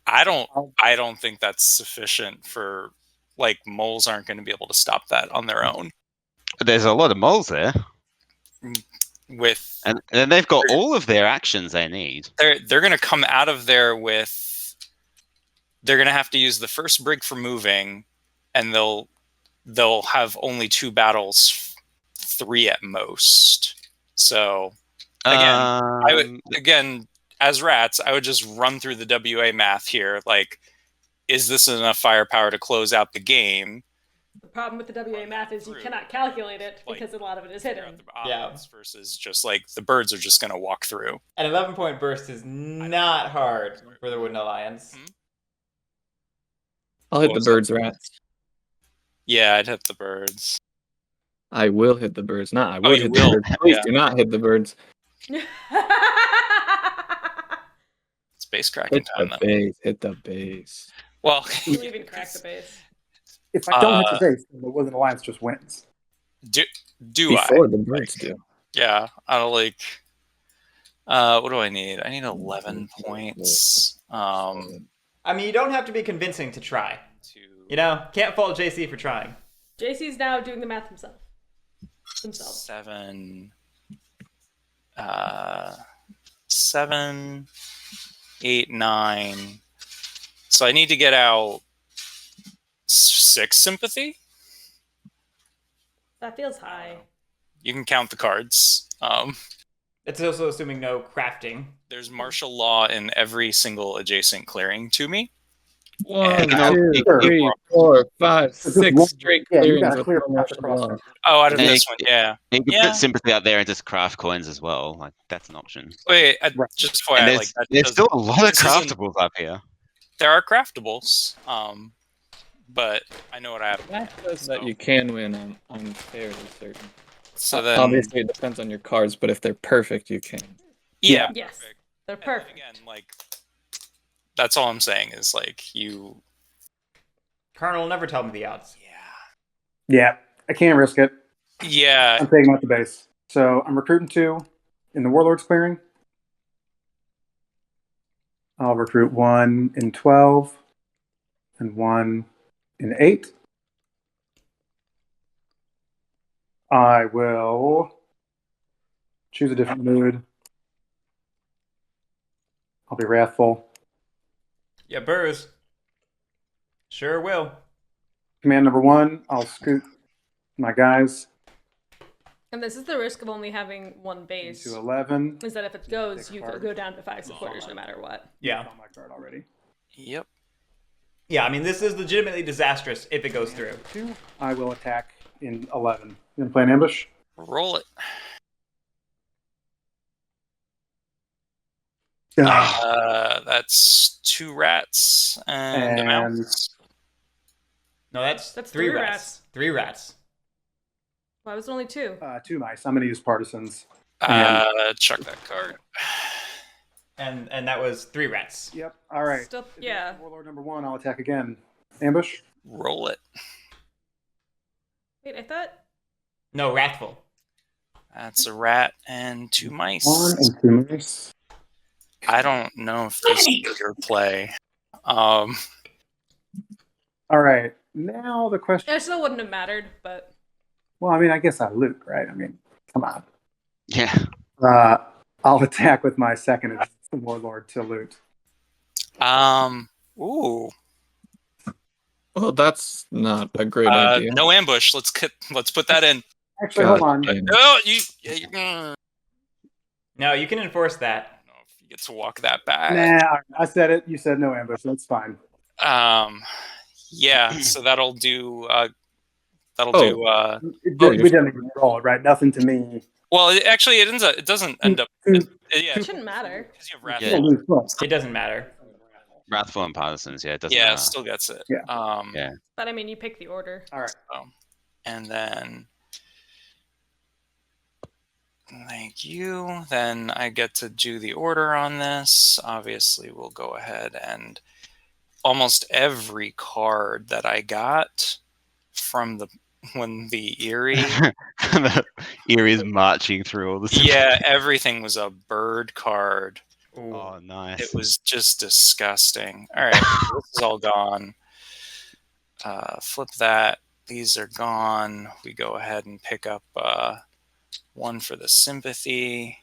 I don't think that's sufficient for, like, moles aren't going to be able to stop that on their own. There's a lot of moles there, and then they've got all of their actions they need. They're going to come out of there with. They're going to have to use the first brig for moving, and they'll have only 2 battles, 3 at most. So again, as rats, I would just run through the WA math here. Like, is this enough firepower to close out the game? The problem with the WA math is you cannot calculate it because a lot of it is hidden. Versus just like the birds are just going to walk through. An 11-point burst is not hard for the Wooden Alliance. I'll hit the birds, rats. Yeah, I'd hit the birds. I will hit the birds. Not I will hit the birds. Please do not hit the birds. Space cracking time, though. Hit the base. Well, you even crack the base. If I don't hit the base, then the Wooden Alliance just wins. Before the birds do. Yeah, I'll like. What do I need? I need 11 points. I mean, you don't have to be convincing to try. You know, can't fault JC for trying. JC's now doing the math himself. 7, 8, 9. So I need to get out 6 sympathy. That feels high. You can count the cards. It's also assuming no crafting. There's martial law in every single adjacent clearing to me. 1, 2, 3, 4, 5, 6 straight clearings with martial law. Oh, out of this one, yeah. You can put sympathy out there and just craft coins as well. Like, that's an option. Wait, just for there's still a lot of craftables up here. There are craftables, but I know what I have. That says that you can win. I'm fairly certain. So then, obviously, it depends on your cards, but if they're perfect, you can. Yeah. Yes, they're perfect. Again, like, that's all I'm saying is, like, you. Colonel will never tell me the odds. Yeah, I can't risk it. Yeah. I'm taking out the base. So I'm recruiting 2 in the Warlord's clearing. I'll recruit 1 in 12 and 1 in 8. I will choose a different mood. I'll be wrathful. Yeah, Burrs. Sure will. Command number 1, I'll scoot my guys. And this is the risk of only having 1 base. To 11. Is that if it goes, you go down to 5 supporters no matter what. Yeah. On my card already. Yep. Yeah, I mean, this is legitimately disastrous if it goes through. 2, I will attack in 11. You gonna play an ambush? Roll it. That's 2 rats and a mouse. No, that's 3 rats. 3 rats. Why was it only 2? 2 mice. I'm going to use partisans. Chuck that card. And that was 3 rats. Yep. All right. Still, yeah. Warlord number 1, I'll attack again. Ambush. Roll it. Wait, I thought. No, wrathful. That's a rat and 2 mice. 1 and 2 mice. I don't know if this is your play. All right. Now the question. It still wouldn't have mattered, but. Well, I mean, I guess I loot, right? I mean, come on. Yeah. I'll attack with my second Warlord to loot. Ooh. Well, that's not a great idea. No ambush. Let's put that in. Actually, hold on. No, you. No, you can enforce that. I don't know if you get to walk that back. Nah, I said it. You said no ambush. That's fine. Yeah. So that'll do. We didn't even roll it, right? Nothing to me. Well, it doesn't end up. It shouldn't matter. Because you have wrath. It doesn't matter. Wrathful and partisans, yeah, it doesn't Yeah, matter. it still gets it. Yeah. Yeah. But I mean, you pick the order. All right. And then, thank you. Then I get to do the order on this. Obviously, we'll go ahead and almost every card that I got from when the Erie. Erie's marching through all the. Yeah, everything was a bird card. Ooh. Oh, nice. It was just disgusting. All right, this is all gone. Flip that. These are gone. We go ahead and pick up one for the sympathy.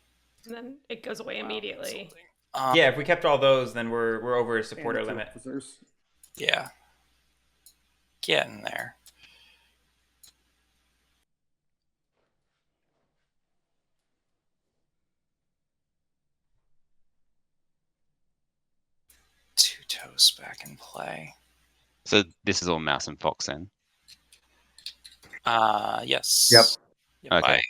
And then it goes away immediately. Yeah, if we kept all those, then we're over supporter And the two limit. officers. Yeah. Get in there. Two toes back in play. So this is all mouse and fox then. Yes. Yep. Yeah, Okay.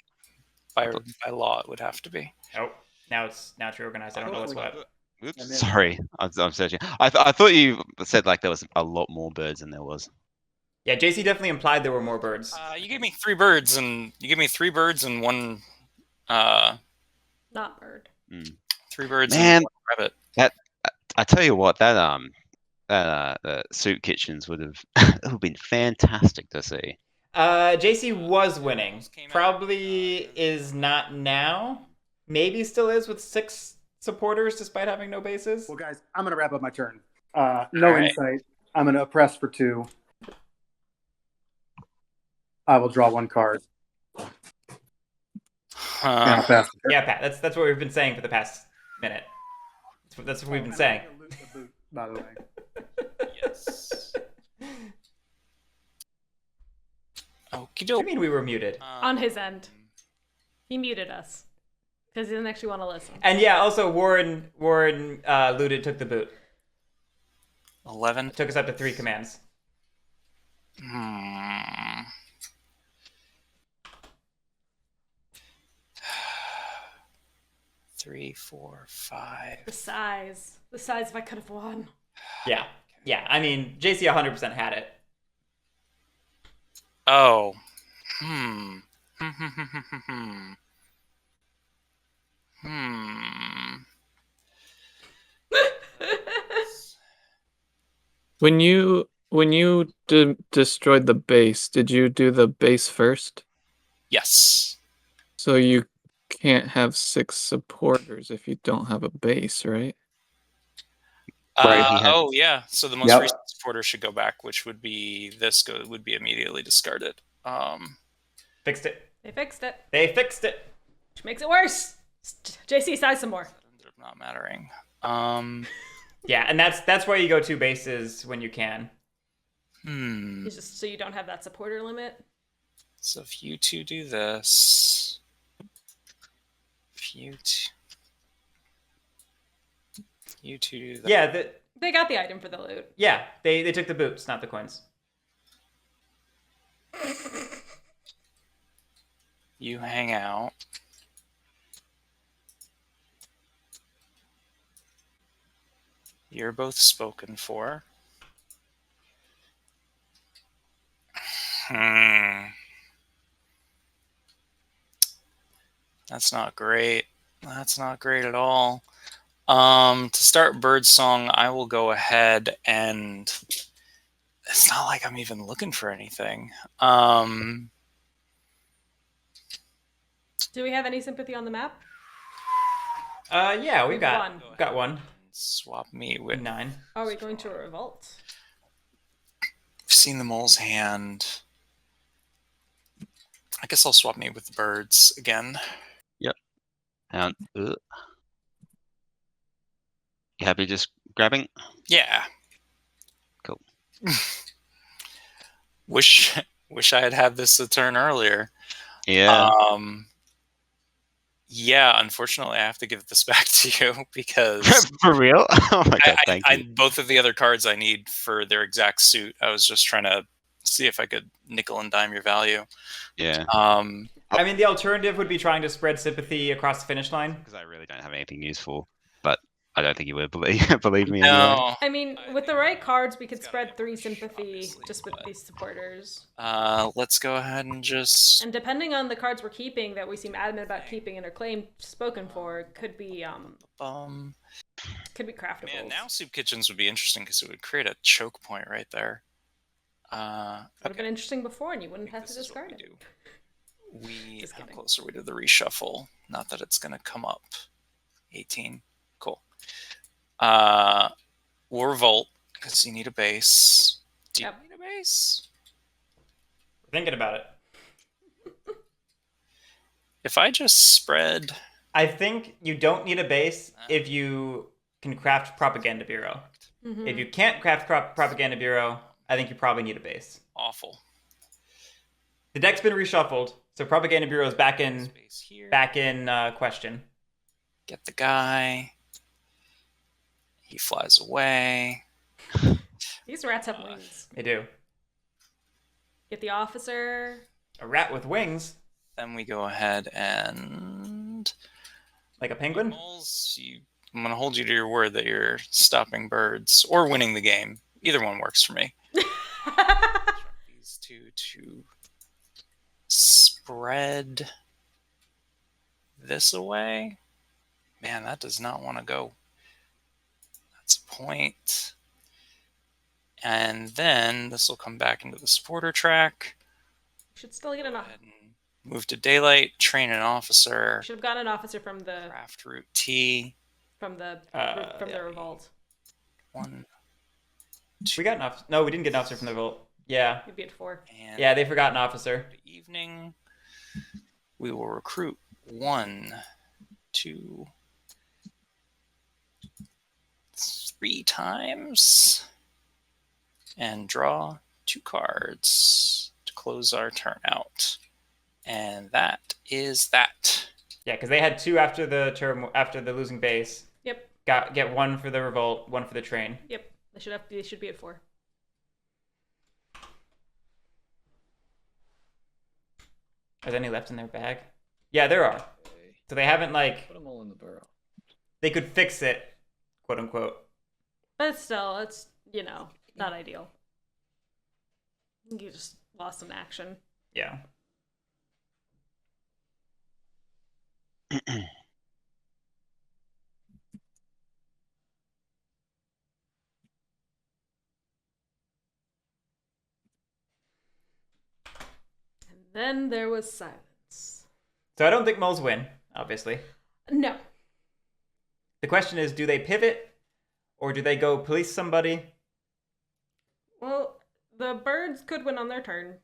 By law, it would have to be. Oh, now it's reorganized. I don't know what's what. Oops, sorry, I'm searching. I thought you said like there was a lot more birds than there was. Yeah, JC definitely implied there were more birds. You gave me three birds and one. Not bird. 3 birds Man. and 1 rabbit. I tell you what, that soup kitchens would have it would have been fantastic to see. JC was winning. Probably is not now. Maybe still is with 6 supporters despite having no bases. Well, guys, I'm going to wrap up my turn. No All right. insight. I'm going to oppress for 2. I will draw 1 card. And I'll pass the turn. Yeah, Pat, that's what we've been saying for the past minute. That's what we've been saying. I'm gonna loot the boot, by the way. Yes. Okie What do you doke. mean we were muted? On his end. He muted us. Because he doesn't actually want to listen. And yeah, also Warren looted, took the boot. 11. Took us up to 3 commands. 3, 4, 5. The size. The size if I could have won. Yeah. I mean, JC 100% had it. Oh. When you destroyed the base, did you do the base first? Yes. So you can't have 6 supporters if you don't have a base, right? Right, he had- Oh yeah. So the most Yep. recent supporter should go back, which would be would be immediately discarded. Fixed it. They fixed it. They fixed it. Which makes it worse. JC, size some more. That ended up not mattering. Yeah, and that's why you go 2 bases when you can. It's just so you don't have that supporter limit. So if you two do this, if you two do that. Yeah, They got the item for the loot. yeah, they took the boots, not the coins. You hang out. You're both spoken for. That's not great. That's not great at all. To start Birdsong, I will go ahead and it's not like I'm even looking for anything. Do we have any sympathy on the map? Yeah, we've We've got won. got one. Swap me with. 9. Are we going to a revolt? I've seen the mole's hand. I guess I'll swap me with the birds again. And you happy just grabbing? Yeah. Cool. Wish I had had this a turn earlier. Yeah. Yeah, unfortunately, I have to give this back to you because For real? Oh my god, thank you. both of the other cards I need for their exact suit. I was just trying to see if I could nickel and dime your value. Yeah. I mean, the alternative would be trying to spread sympathy across the finish line. Because I really don't have anything useful, but I don't think you would believe me. Anyway. No. I mean, with the right cards, we could spread 3 sympathy just with these supporters. Let's go ahead and just. And depending on the cards we're keeping that we seem adamant about keeping and are claimed spoken for, could be craftables. Man, now soup kitchens would be interesting because it would create a choke point right there. Would have Okay. been interesting before, and you wouldn't have to This is what discard it. Just how kidding. close are we to the reshuffle? Not that it's gonna come up. 18. Cool. We'll revolt because you need a base. Do you Yep. need a base? We're thinking about it. If I just spread, I think you don't need a base if you can craft Propaganda Bureau. Mhm. If you can't craft Propaganda Bureau, I think you probably need a base. awful. The deck's been reshuffled, so Propaganda Bureau is back in Space here. question. Get the guy. He flies away. These rats have wings. They do. Get the officer. A rat with wings, Then we go ahead and like a penguin. Moles, I'm gonna hold you to your word that you're stopping birds or winning the game. Either one works for me. These two to spread this away. Man, that does not want to go. That's a point. And then this will come back into the supporter track. Should still get an Go officer. ahead and move to daylight, train an officer, Should have gotten an officer from the craft route T. Yeah. revolt. One, We got an officer. No, we didn't get an officer from the vault. Yeah. You'd be at 4. and Yeah, they forgot an officer. evening. We will recruit 1, 2, 3 times and draw 2 cards to close our turn out. And that is that. Yeah, because they had 2 after the losing base. Yep. Get 1 for the revolt, 1 for the train. Yep. They should be at 4. Are there any left in their bag? Yeah, there are. So they haven't Put them all in the burrow. they could fix it, quote unquote. But still, it's not ideal. You just lost some action. Yeah. And then there was silence. So I don't think moles win, obviously. No. The question is, do they pivot or do they go police somebody? Well, the birds could win on their turn,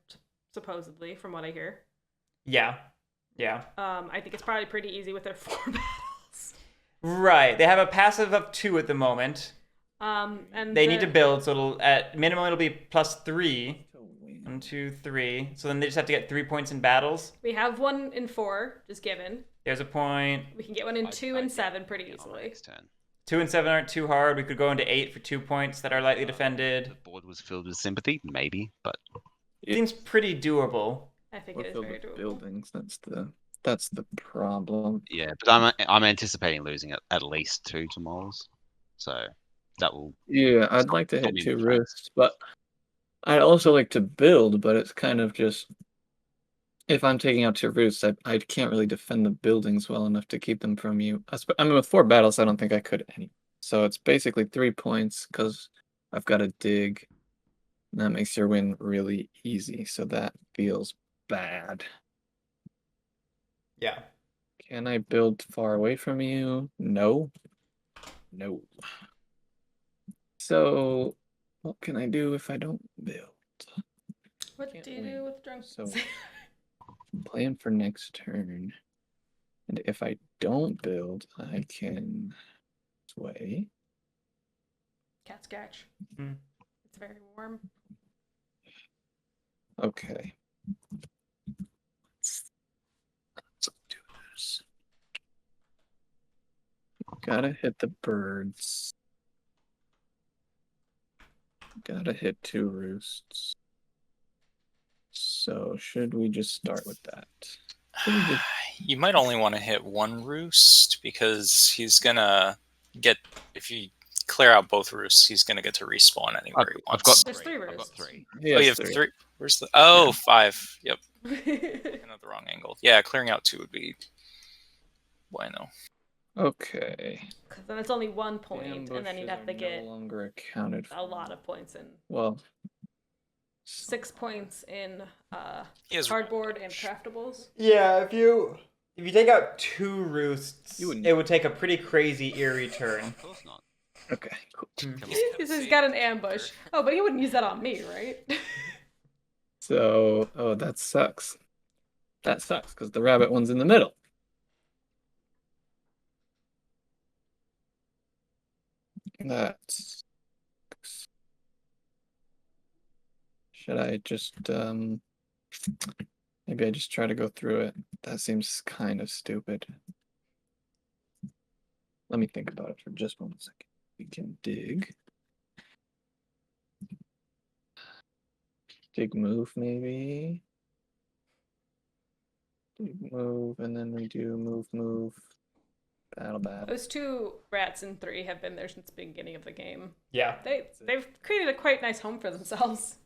supposedly, from what I hear. Yeah. Yeah. I think it's probably pretty easy with their 4 battles. Right. They have a passive of 2 at the moment. And They need to build, so at minimum it'll be +3. To win. 1, 2, 3. So then they just have to get 3 points in battles. We have 1 in 4, just given. There's a point. We can get 1 in 2 and 7 pretty Yeah, on easily. next turn. 2 and 7 aren't too hard. We could go into 8 for 2 points that are lightly The defended. board was filled with sympathy, maybe, but Seems pretty doable. I think Or it is fill very the doable. buildings. That's the problem. yeah. But I'm anticipating losing at least 2 to moles, so that will. Yeah, I'd like to hit Tommy 2 Frank. roosts, but I'd also like to build, but it's kind of just if I'm taking out 2 roosts, I can't really defend the buildings well enough to keep them from you. I mean, with 4 battles, I don't think I could any. So it's basically 3 points because I've got to dig. And that makes your win really easy, so that feels bad. Yeah. Can I build far away from you? No. No. So, what can I do if I don't build? What Can't do you win. do with drunk? So, plan for next turn. And if I don't build, I can sway. Cat scratch. Hmm. It's very warm. Okay. Let's do this. Gotta hit the birds. Gotta hit 2 roosts. So should we just start with that? Should we just- You might only want to hit 1 roost because he's gonna get, if you clear out both roosts, he's gonna get to respawn anywhere he I've wants. got There's 3 I've got roosts. 3. He Oh, has you have 3. 3. Where's the? Oh, Yeah. 5. Yep. Because Looking at the wrong angle. Yeah, clearing out 2 would be bueno. Okay. then it's only 1 point, and then Ambushes you'd have to are get no longer accounted for. a lot of points in. Well, 6 points in He has cardboard and craftables. Yeah, if you take out 2 roosts, You wouldn't- it would take a pretty crazy eerie turn. Of course not. Okay, cool. He's got an ambush. Oh, but he wouldn't use that on me, right? So, oh, that sucks. That sucks because the rabbit one's in the middle. That sucks. Should I just maybe I just try to go through it? That seems kind of stupid. Let me think about it for just 1 second. We can dig. Dig move maybe. Dig move and then we do move. Battle. Those 2 rats and 3 have been there since the beginning of the game. Yeah. They've created a quite nice home for themselves.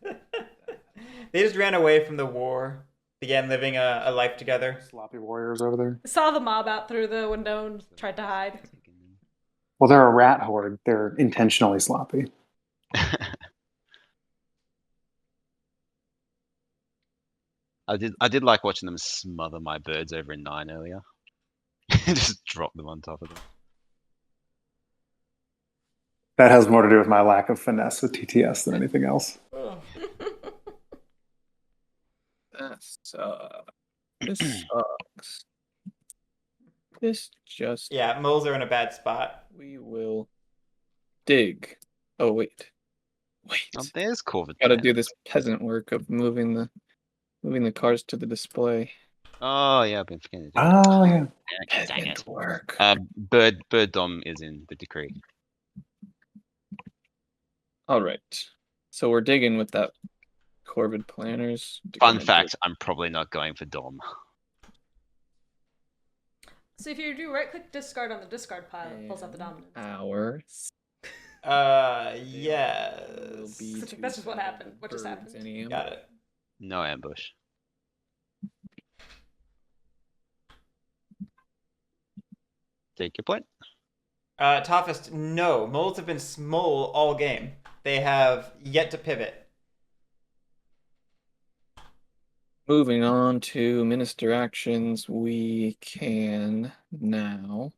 They just ran away from the war, began living a life together. Sloppy warriors over there. Saw the mob out through the window and tried to hide. Well, they're a rat horde. They're intentionally sloppy. I did like watching them smother my birds over in 9 earlier. Just drop them on top of them. That has more to do with my lack of finesse with TTS than anything else. That sucks. This sucks. This just Yeah, moles are in a bad spot. we will dig. Oh wait. Oh, there's Corvid. Gotta do this peasant work of moving the cars to the display. Oh yeah, I've been forgetting to do Oh, yeah. that. Dang it. Peasant work. Bird Dom is in the decree. All right. So we're digging with that Corvid planners. Fun fact, I'm probably not going for Dom. So if you do right-click discard on the discard pile, it pulls out the dominance. Hours. Yeah. That's just what happened. What just happened? Got it. No ambush. Take your point. Toughest, no. Moles have been small all game. They have yet to pivot. Moving on to minister actions, we can now.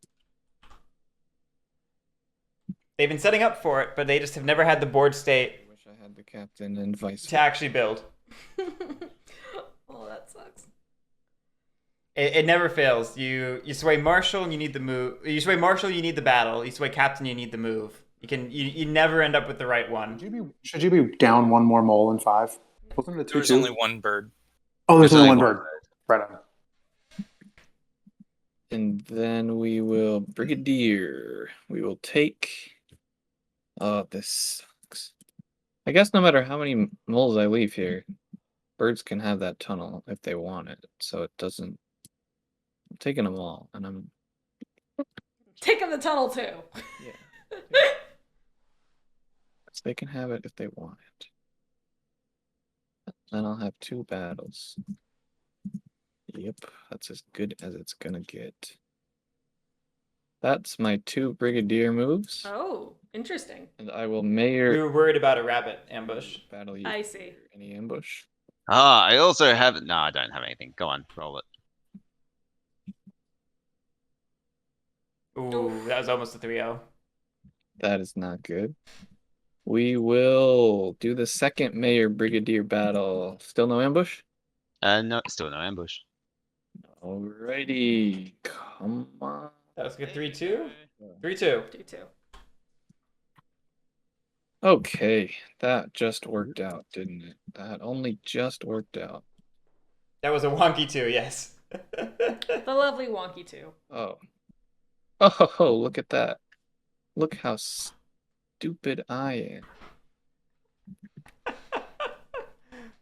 They've been setting up for it, but they just have never had the board I state wish I had the captain and vice to actually build. Oh, that sucks. It never fails. You sway Marshal and you need the move. You sway Marshal, you need the battle. You sway Captain, you need the move. You never end up with the right one. Should you be down 1 more mole in 5? Wasn't it a 2-2? There's only 1 bird. Oh, there's only only 1 one bird. Right on. And then we will Brigadier. We will take. Oh, this sucks. I guess no matter how many moles I leave here, birds can have that tunnel if they want it. So it doesn't. I'm taking them all, and I'm. Taking the tunnel too. Yeah. So they can have it if they want it. Then I'll have 2 battles. Yep, that's as good as it's gonna get. That's my 2 Brigadier moves. Oh, interesting. And I will We mayor were worried about a rabbit ambush. battle you. I see. Any ambush? I also have. No, I don't have anything. Go on, roll it. Ooh, that was almost a 3-0. That is not good. We will do the second Mayor Brigadier battle. Still no ambush? No, still no ambush. Alrighty. Come on. That was a good 3-2? 3-2. 2-2. Okay, that just worked out, didn't it? That only just worked out. That was a wonky 2, yes. The lovely wonky 2. Oh. Oh, look at that. Look how stupid I am.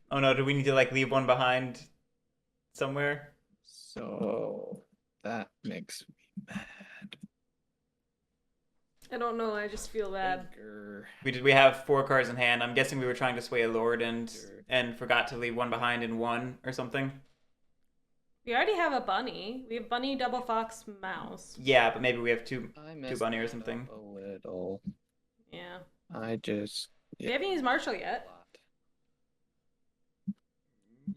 Oh no, do we need to leave 1 behind somewhere? So that makes me mad. I don't know. I just feel bad. Edgar. We have 4 cards in hand. I'm guessing we were trying to sway a lord and forgot to leave 1 behind in 1 or something. We already have a bunny. We have bunny, double fox, mouse. Yeah, but maybe we have two I two messed bunny or it something. up a little. Yeah. I just. We haven't used Marshall yet.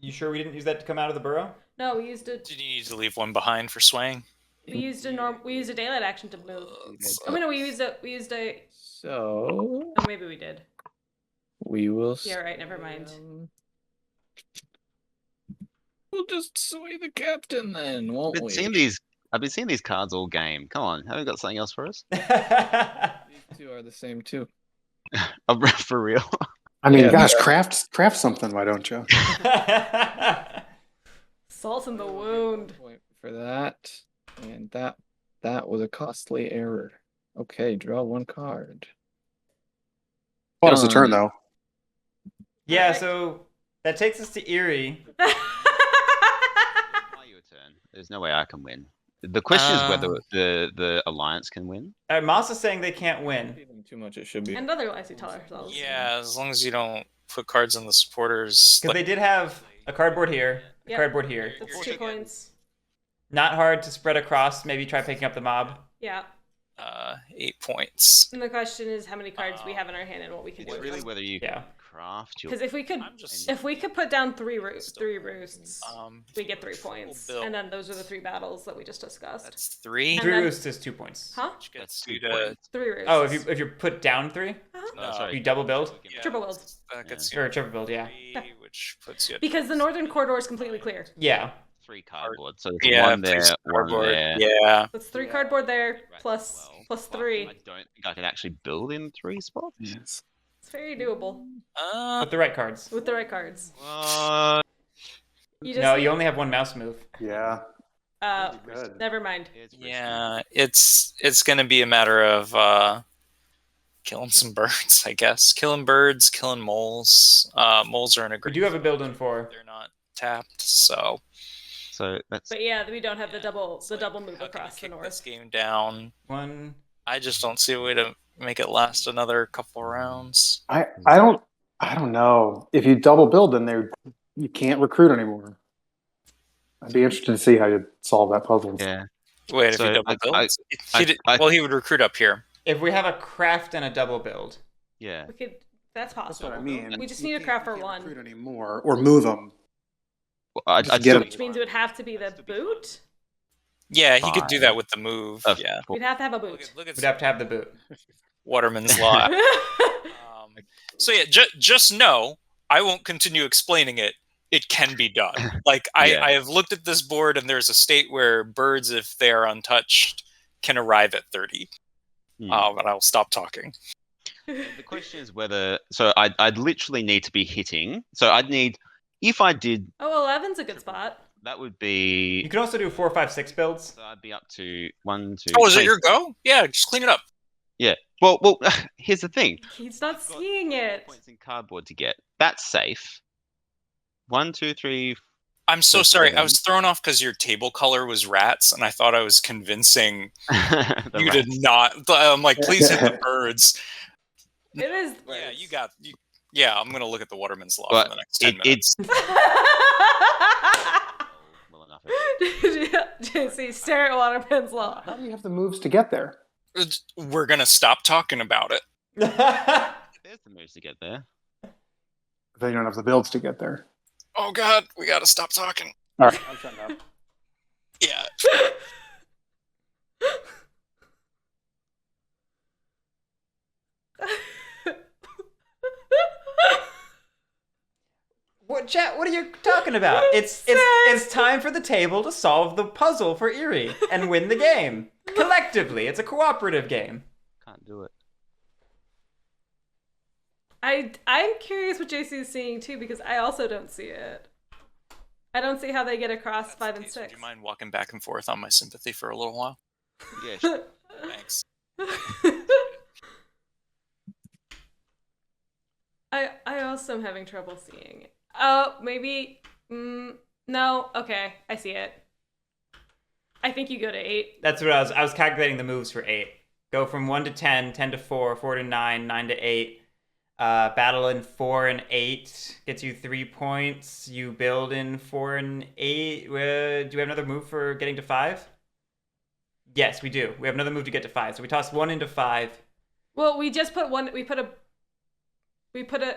You sure we didn't use that to come out of the burrow? No, we used a Did you need to leave one behind for swaying? we used a daylight action to move. Oh no, we used a So oh maybe we did. we will. Yeah, right. Never mind. We'll just sway the captain then, won't I've we? been seeing these cards all game. Come on, haven't you got something else for us? These two are the same too. For real? I mean, Yeah. gosh, craft something. Why don't you? Salt in the wound. Point for that, and that was a costly error. Okay, draw one card. Bought us a turn though. Yeah, so that takes us to Erie. Buy you a turn. There's no way I can win. The question is whether the alliance can win. Moss is saying they can't win. Giving too much, it should be. And otherwise we tell ourselves. Yeah, as long as you don't put cards on the supporters. Because they did have a cardboard here, a Yep. cardboard here. That's 2 points. Not hard to spread across. Maybe try picking up the mob. Yeah. 8 points. And the question is how many cards we have in our hand and what we can do It's with really them. whether you Yeah. can craft your. Because if we could I'm just put down three roosts, we get 3 full points. build. And then those are the 3 battles that we just discussed. That's 3. And Three then- roosts is 2 points. Huh? Which gets That's you 2 to points. 3 roosts. Oh, if you put down 3, No, sorry. you double build? yeah, Triple build. That gets you Or triple build, yeah. 3, which puts you at Because the northern corridor is completely clear. Yeah. 3 cardboard. So there's yeah, one there, please, one cardboard. there. Yeah. That's 3 cardboard there, Right, plus 12. plus But 3. I don't think I can actually build in 3 spots. Yes. It's very doable With the right cards. with the right cards. You just No, need- you only have one mouse move. Yeah. Good. never mind. It's risky. Yeah, it's gonna be a matter of killing some birds, I guess. Killing birds, killing moles. Moles are in a We great. do have a build in 4. They're not tapped, so So that's But yeah, we don't have the double it's like, move how can you across the kick north. this game down. 1. I just don't see a way to make it last another couple rounds. I don't know. If you double build, then you can't recruit anymore. I'd be interested to see how you solve that puzzle. yeah. Wait, if So he double builds, I- well, he would recruit up here. If we have a craft and a double build. Yeah. We could. That's That's possible. what I mean. We just You need a can't- craft you for can't one, recruit anymore or move them. Well, I Just get which means it would have to be the boot. Yeah, he could do Fine. that with the move. Yeah. We'd have to have a Look boot. at, look at We'd have to have the boot. Waterman's Law. So yeah, just know I won't continue explaining it. It can be done. Like Yeah. I have looked at this board, and there's a state where birds, if they are untouched, can arrive at 30. Hmm. But I'll stop talking. The question is whether. So I'd literally need to be hitting. So I'd need. If I did, Oh, 11's a good spot. that would be. You can also do 4, 5, 6 builds. So I'd be up to 1, 2. Oh, is it 3. your go? Yeah, just clean it up. Yeah. Well. Here's the thing. He's not I've got seeing 4 it. Points in cardboard to get. That's safe. 1, 2, 3. I'm so That's sorry. I seven. was thrown off because your table color was rats, and I thought I was convincing the you rats. to not. I'm like, please hit the birds. It is. Yeah, you got. Yeah, I'm gonna look at the Waterman's Law But for the next 10 It's minutes. well enough. JC, stare at Waterman's Law. How do you have the moves to get there? We're gonna stop talking about it. There's the moves to get there. Then you don't have the builds to get there. Oh God, we gotta stop talking. All right, I'm shutting up. Yeah. What, chat? What are you talking about? It's time for the table to solve the puzzle for Erie and win the game collectively. It's a cooperative game. Can't do it. I'm curious what JC is seeing too because I also don't see it. I don't see how they get across 5 and Would 6. you mind walking back and forth on my sympathy for a little while? Yeah. Sure. Thanks. I also am having trouble seeing it. Maybe. No. Okay, I see it. I think you go to 8. That's what I was calculating the moves for 8. Go from 1 to 10, 10 to 4, 4 to 9, 9 to 8. Battle in 4 and 8 gets you 3 points. You build in 4 and 8. Do we have another move for getting to 5? Yes, we do. We have another move to get to 5. So we toss 1 into 5. Well, we just put one. We put a.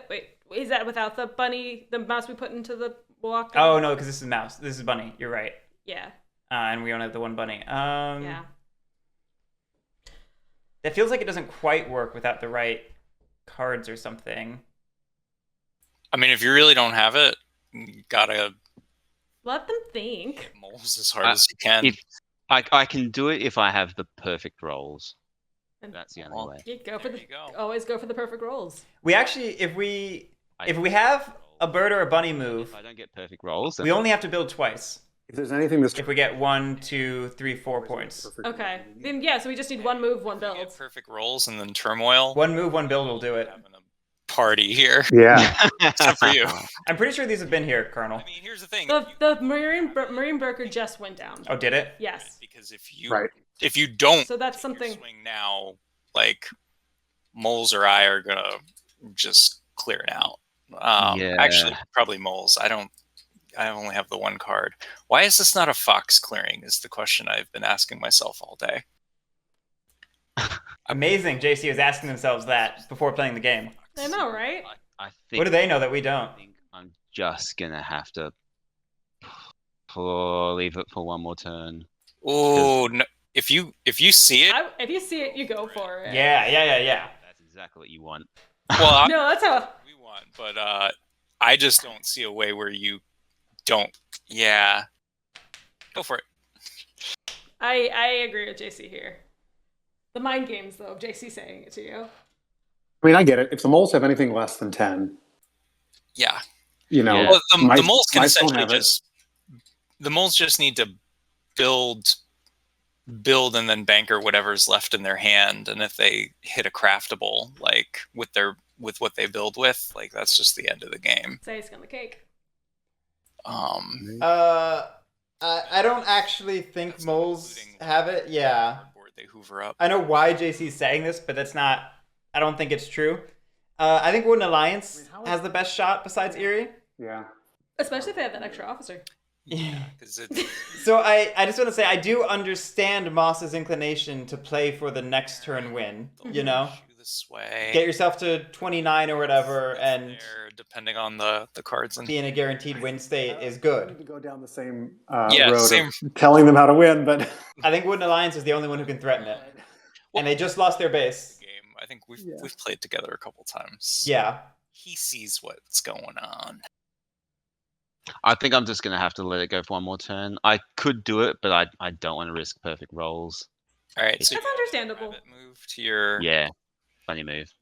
Wait, is that without the bunny, the mouse we put into the walking. Oh no, because this is mouse. This is bunny. You're right. Yeah. And we only have the one bunny. Yeah. That feels like it doesn't quite work without the right cards or something. I mean, if you really don't have it, you gotta Let them think. hit moles as hard as you can. If I can do it if I have the perfect rolls. And That's the only Well, way. you go for There the you go. always go for the perfect rolls. We actually, if we I have a bird or a bunny move, If I don't get perfect rolls, then we only have to build twice. If there's anything this If we get 1, 2, 3, 4 points. Okay. Then yeah, so we just need one move, one If you build. get perfect rolls and then turmoil. One move, one build will do it. Having a party here. Yeah. Except for you. I'm pretty sure these have been here, Colonel. I mean, here's the thing. The Marine Broker just went down. Oh, did it? Yes. Because if you Right. don't So that's take your something. swing now, like moles or I are gonna just clear it out. Yeah. Actually, probably moles. I only have the one card. Why is this not a fox clearing? Is the question I've been asking myself all day. Amazing. JC was asking themselves that before playing the game. I know, right? I think. What do they know that we don't? I think I'm just gonna have to leave it for one more turn. Oh, no. If you see it, If you see it, you go for it. Yeah. That's exactly what you want. well, No, that's how. we want, but I just don't see a way where you don't. Yeah, go for it. I agree with JC here. The mind games, though, of JC saying it to you. I mean, I get it. If the moles have anything less than 10, Yeah. you know, Yeah. Well, the mice- moles can mice don't essentially have it. just the moles just need to build and then banker whatever's left in their hand, and if they hit a craftable like with what they build with, like that's just the end of the game. Say it's on the cake. I don't actually think That's not moles including have it. Yeah. Board they hoover up. I know why JC's saying this, but that's not. I don't think it's true. I think Wooden Alliance has the best shot besides Erie. yeah. Especially if they have that extra officer. Yeah. Because it's So I just want to say I do understand Moss's inclination to play for the next turn win. You know, shoe the sway. get yourself to 29 or whatever, and there, depending on the cards and be in a guaranteed win state is I good. need to go down the same Yeah, road same. of telling them how to win, but I think Wooden Alliance is the only one who can threaten it, and they just lost their base. game. I think we've Yeah. played together a couple times. Yeah. He sees what's going on. I think I'm just gonna have to let it go for one more turn. I could do it, but I don't want to risk perfect rolls. All right, so That's you understandable. rabbit move to your Yeah, funny move.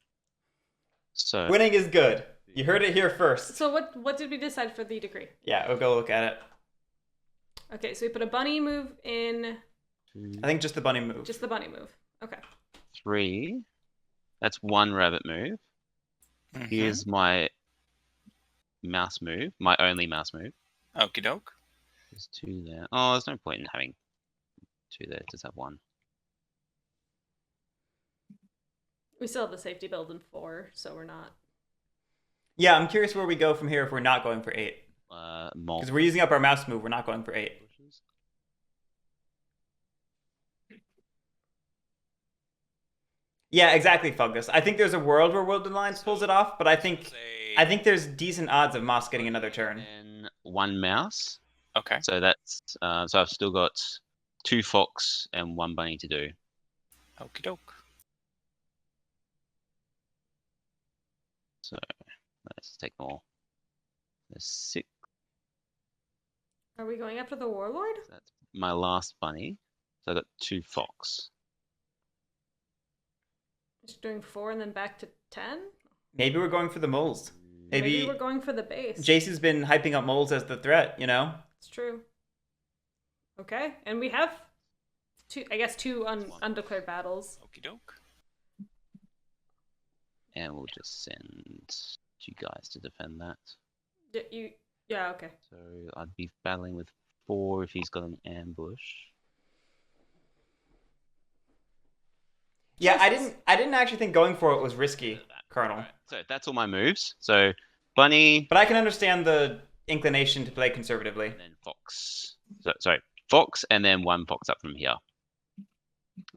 So Winning is good. You heard it here first. So what did we decide for the decree? Yeah, we'll go look at it. Okay, so we put a bunny move in. I think just the bunny move. Just the bunny move. Okay. 3. That's one rabbit move. Mhm. Here's my mouse move, my only mouse move. Okie doke. There's 2 there. Oh, there's no point in having 2 there. Just have 1. We still have the safety build in 4, so we're not. Yeah, I'm curious where we go from here if we're not going for 8. Mole. Because we're using up our mouse move, we're not going for 8. Yeah, exactly, Fungus. I think there's a world where Wooden Alliance pulls it off, but I think there's decent odds of Moss getting another turn. And 1 mouse. Okay. So that's so I've still got 2 fox and 1 bunny to do. Okie doke. So let's take them all. There's 6. Are we going after the warlord? That's my last bunny. So I got 2 fox. Just doing 4 and then back to 10? Maybe we're going for the moles. Maybe we're going for the base. Jason's been hyping up moles as the threat, you know? It's true. Okay, and we have two undeclared battles. Okie doke. And we'll just send you guys to defend that. Yeah, okay. So I'd be battling with 4 if he's got an ambush. Yeah, I didn't actually think going for it was risky, Colonel. Alright, so that's all my moves. So bunny But I can understand the inclination to play conservatively. and then fox. So, sorry, fox and then 1 fox up from here.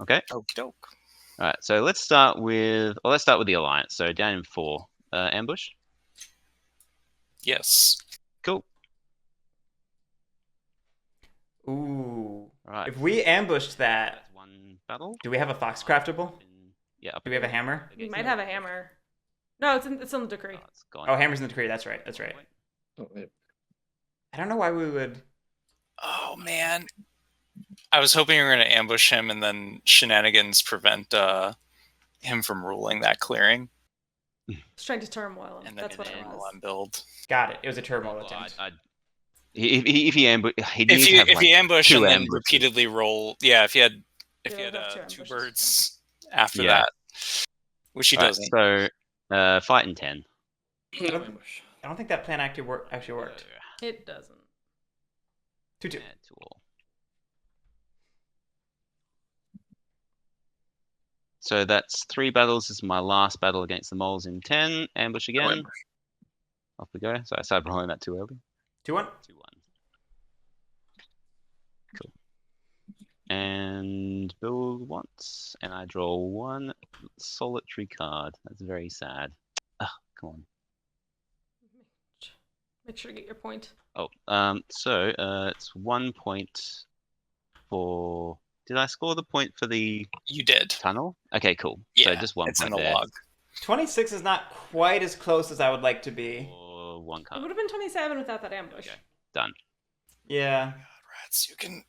Okay. Okie doke. All right. So let's start with the alliance. So down in 4, ambush. Yes. Cool. Ooh. Right. If we ambushed that, That's one battle. do we have a fox craftable? Yeah. Do we have a hammer? You might have a hammer. No, it's in the decree. Oh, it's gone. Oh, hammer's in the decree. That's right. That's right. Oh, wait. I don't know why we would. Oh man, I was hoping you were going to ambush him and then shenanigans prevent him from ruling that clearing. Just trying to turmoil him. And then That's what it turmoil was. on build. Got it. It was a turmoil Well, attempt. if he ambush, he needs If to you have, if like, you ambush two and then ambushes. repeatedly roll, yeah. If you had Yeah, we'd have two two ambushes. birds after Yeah. that, which he Alright, doesn't. so fight in 10. I don't think that plan actually worked. It doesn't. 2-2. Yeah, to all. So that's 3 battles. This is my last battle against the moles in 10. Ambush again. Off we go. So I started rolling that too early. 2-1. 2-1. Cool. And build once, and I draw 1 solitary card. That's very sad. Ah, come on. Make sure to get your point. Oh, so it's 1 point for. Did I score the point for the You did. tunnel? Okay, cool. Yeah, so just 1 it's in point the there. log. 26 is not quite as close as I would like to be. Or 1 It card. would have been 27 without that ambush. Okay. Done. Yeah. God, rats, you can.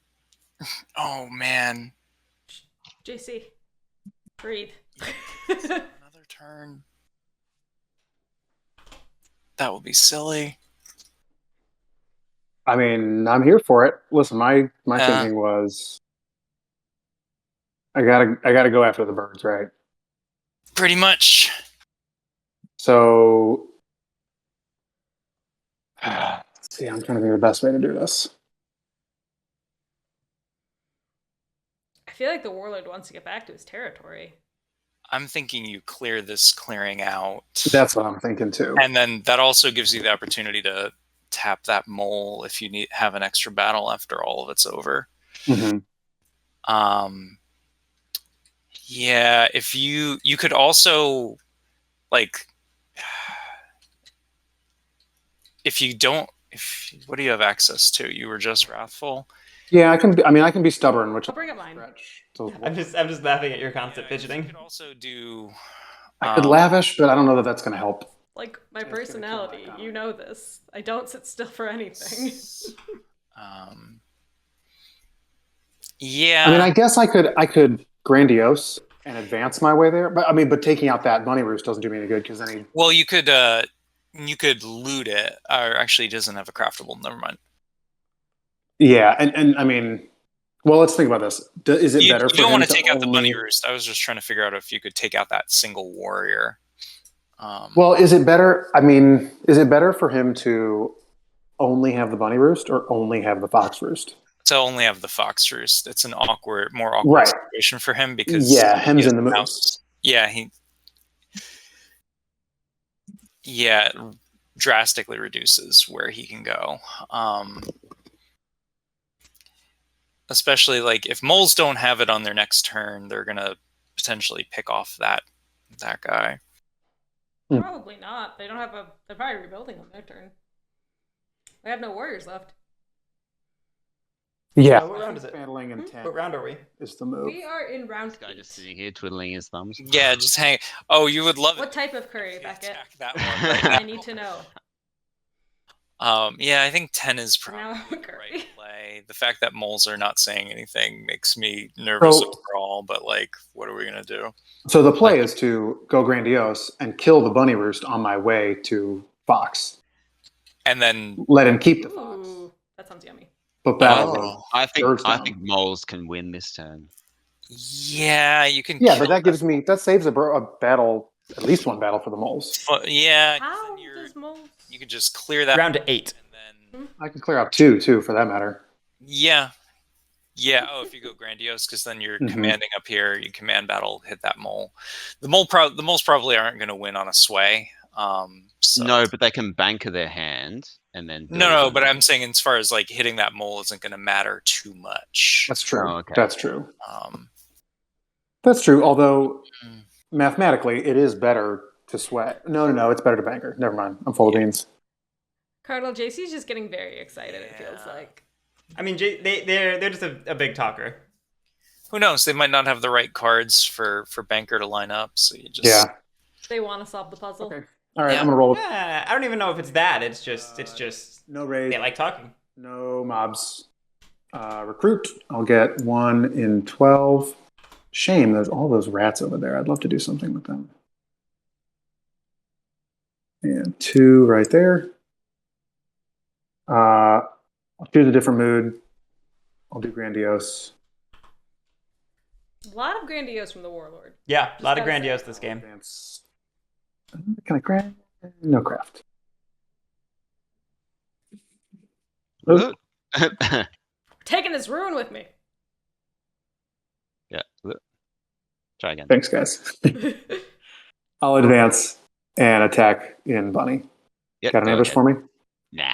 Oh man, JC, breathe. another turn. That would be silly. I mean, I'm here for it. Listen, my Yeah. thinking was, I gotta go after the birds, right? Pretty much. So, let's see, I'm trying to think of the best way to do this. I feel like the warlord wants to get back to his territory. I'm thinking you clear this clearing out. That's what I'm thinking too. And then that also gives you the opportunity to tap that mole if you have an extra battle after all of it's over. Mhm. Yeah, if you could also, like, what do you have access to? You were just wrathful. Yeah, I can be stubborn, which I'll bring up mine. stretch. So I'm just laughing at your constant You fidgeting. could also do. I could lavish, but I don't know that that's going to help. Like my It's gonna kill personality, my you know this. I don't sit still for anything. Yeah. I mean, I guess I could grandiose and advance my way there, but taking out that bunny roost doesn't do me any good because then Well, you could loot it. Or actually, it doesn't have a craftable. Never mind. and I mean, well, let's think about this. Is it You better for don't him want to take out the only- bunny roost. I was just trying to figure out if you could take out that single warrior. Well, is it better? I mean, is it better for him to only have the bunny roost or only have the fox roost? to only have the fox roost. It's an more awkward Right. situation for him because Yeah, he hem's has in the now- moves. Yeah, it drastically reduces where he can go. Especially like if moles don't have it on their next turn, they're gonna potentially pick off that guy. Probably not. They don't have a. They're probably rebuilding on their turn. They have no warriors left. Yeah. What round is it? Battling in 10 What round are we? is the move. We are in round This guy just 8. sitting here twiddling his thumbs. Yeah, just hang. Oh, you would love What it. type of curry, if you Beckett? attack that one right I need to know. Yeah, I think 10 is So now probably I'm the curry. right play. The fact that moles are not saying anything makes me nervous So- overall, but like, what are we gonna do? So the play is to go grandiose and kill the bunny roost on my way to fox. And then, Let him keep the fox, Ooh, that sounds yummy. but battle the oh, I think birds down. moles can win this turn. yeah, you can. Yeah, kill but that saves a battle, at least one battle for the moles. Yeah, 'cause How then does moles? you could just clear that Round to 8. and then I can clear out 2 too, for that matter. yeah. Oh, if you go grandiose, because then you're Mhm. commanding up here. You command battle, hit that mole. The moles probably aren't going to win on a sway. So. No, but they can banker their hand and then. No, build but on I'm saying as far as like hitting that mole isn't going to matter too much. That's true. Oh, okay. That's true. Um, That's true. Although Mm. mathematically, it is better to sweat. No, it's better to banker. Never mind. I'm full of beans. Cardinal JC's just getting very excited. It feels Yeah. like. I mean, they're just a big talker. Who knows? They might not have the right cards for Banker to line up, so you just Yeah. They want to solve the puzzle. Okay. All right, Yeah. I'm gonna roll with I don't even know if it's that. It's just no raid, they like talking. no mobs. Recruit. I'll get 1 in 12. Shame, there's all those rats over there. I'd love to do something with them. And 2 right there. I'll choose a different mood. I'll do grandiose. A lot of grandiose from the Warlord. Yeah, a lot of gotta say. grandiose this game. Advance. Can I craft? No craft. Look. Taking this rune with me. Yeah. Look. Try again. Thanks, guys. I'll advance and attack in Bunny. Yep, Got an go ambush ahead. for me? Nah.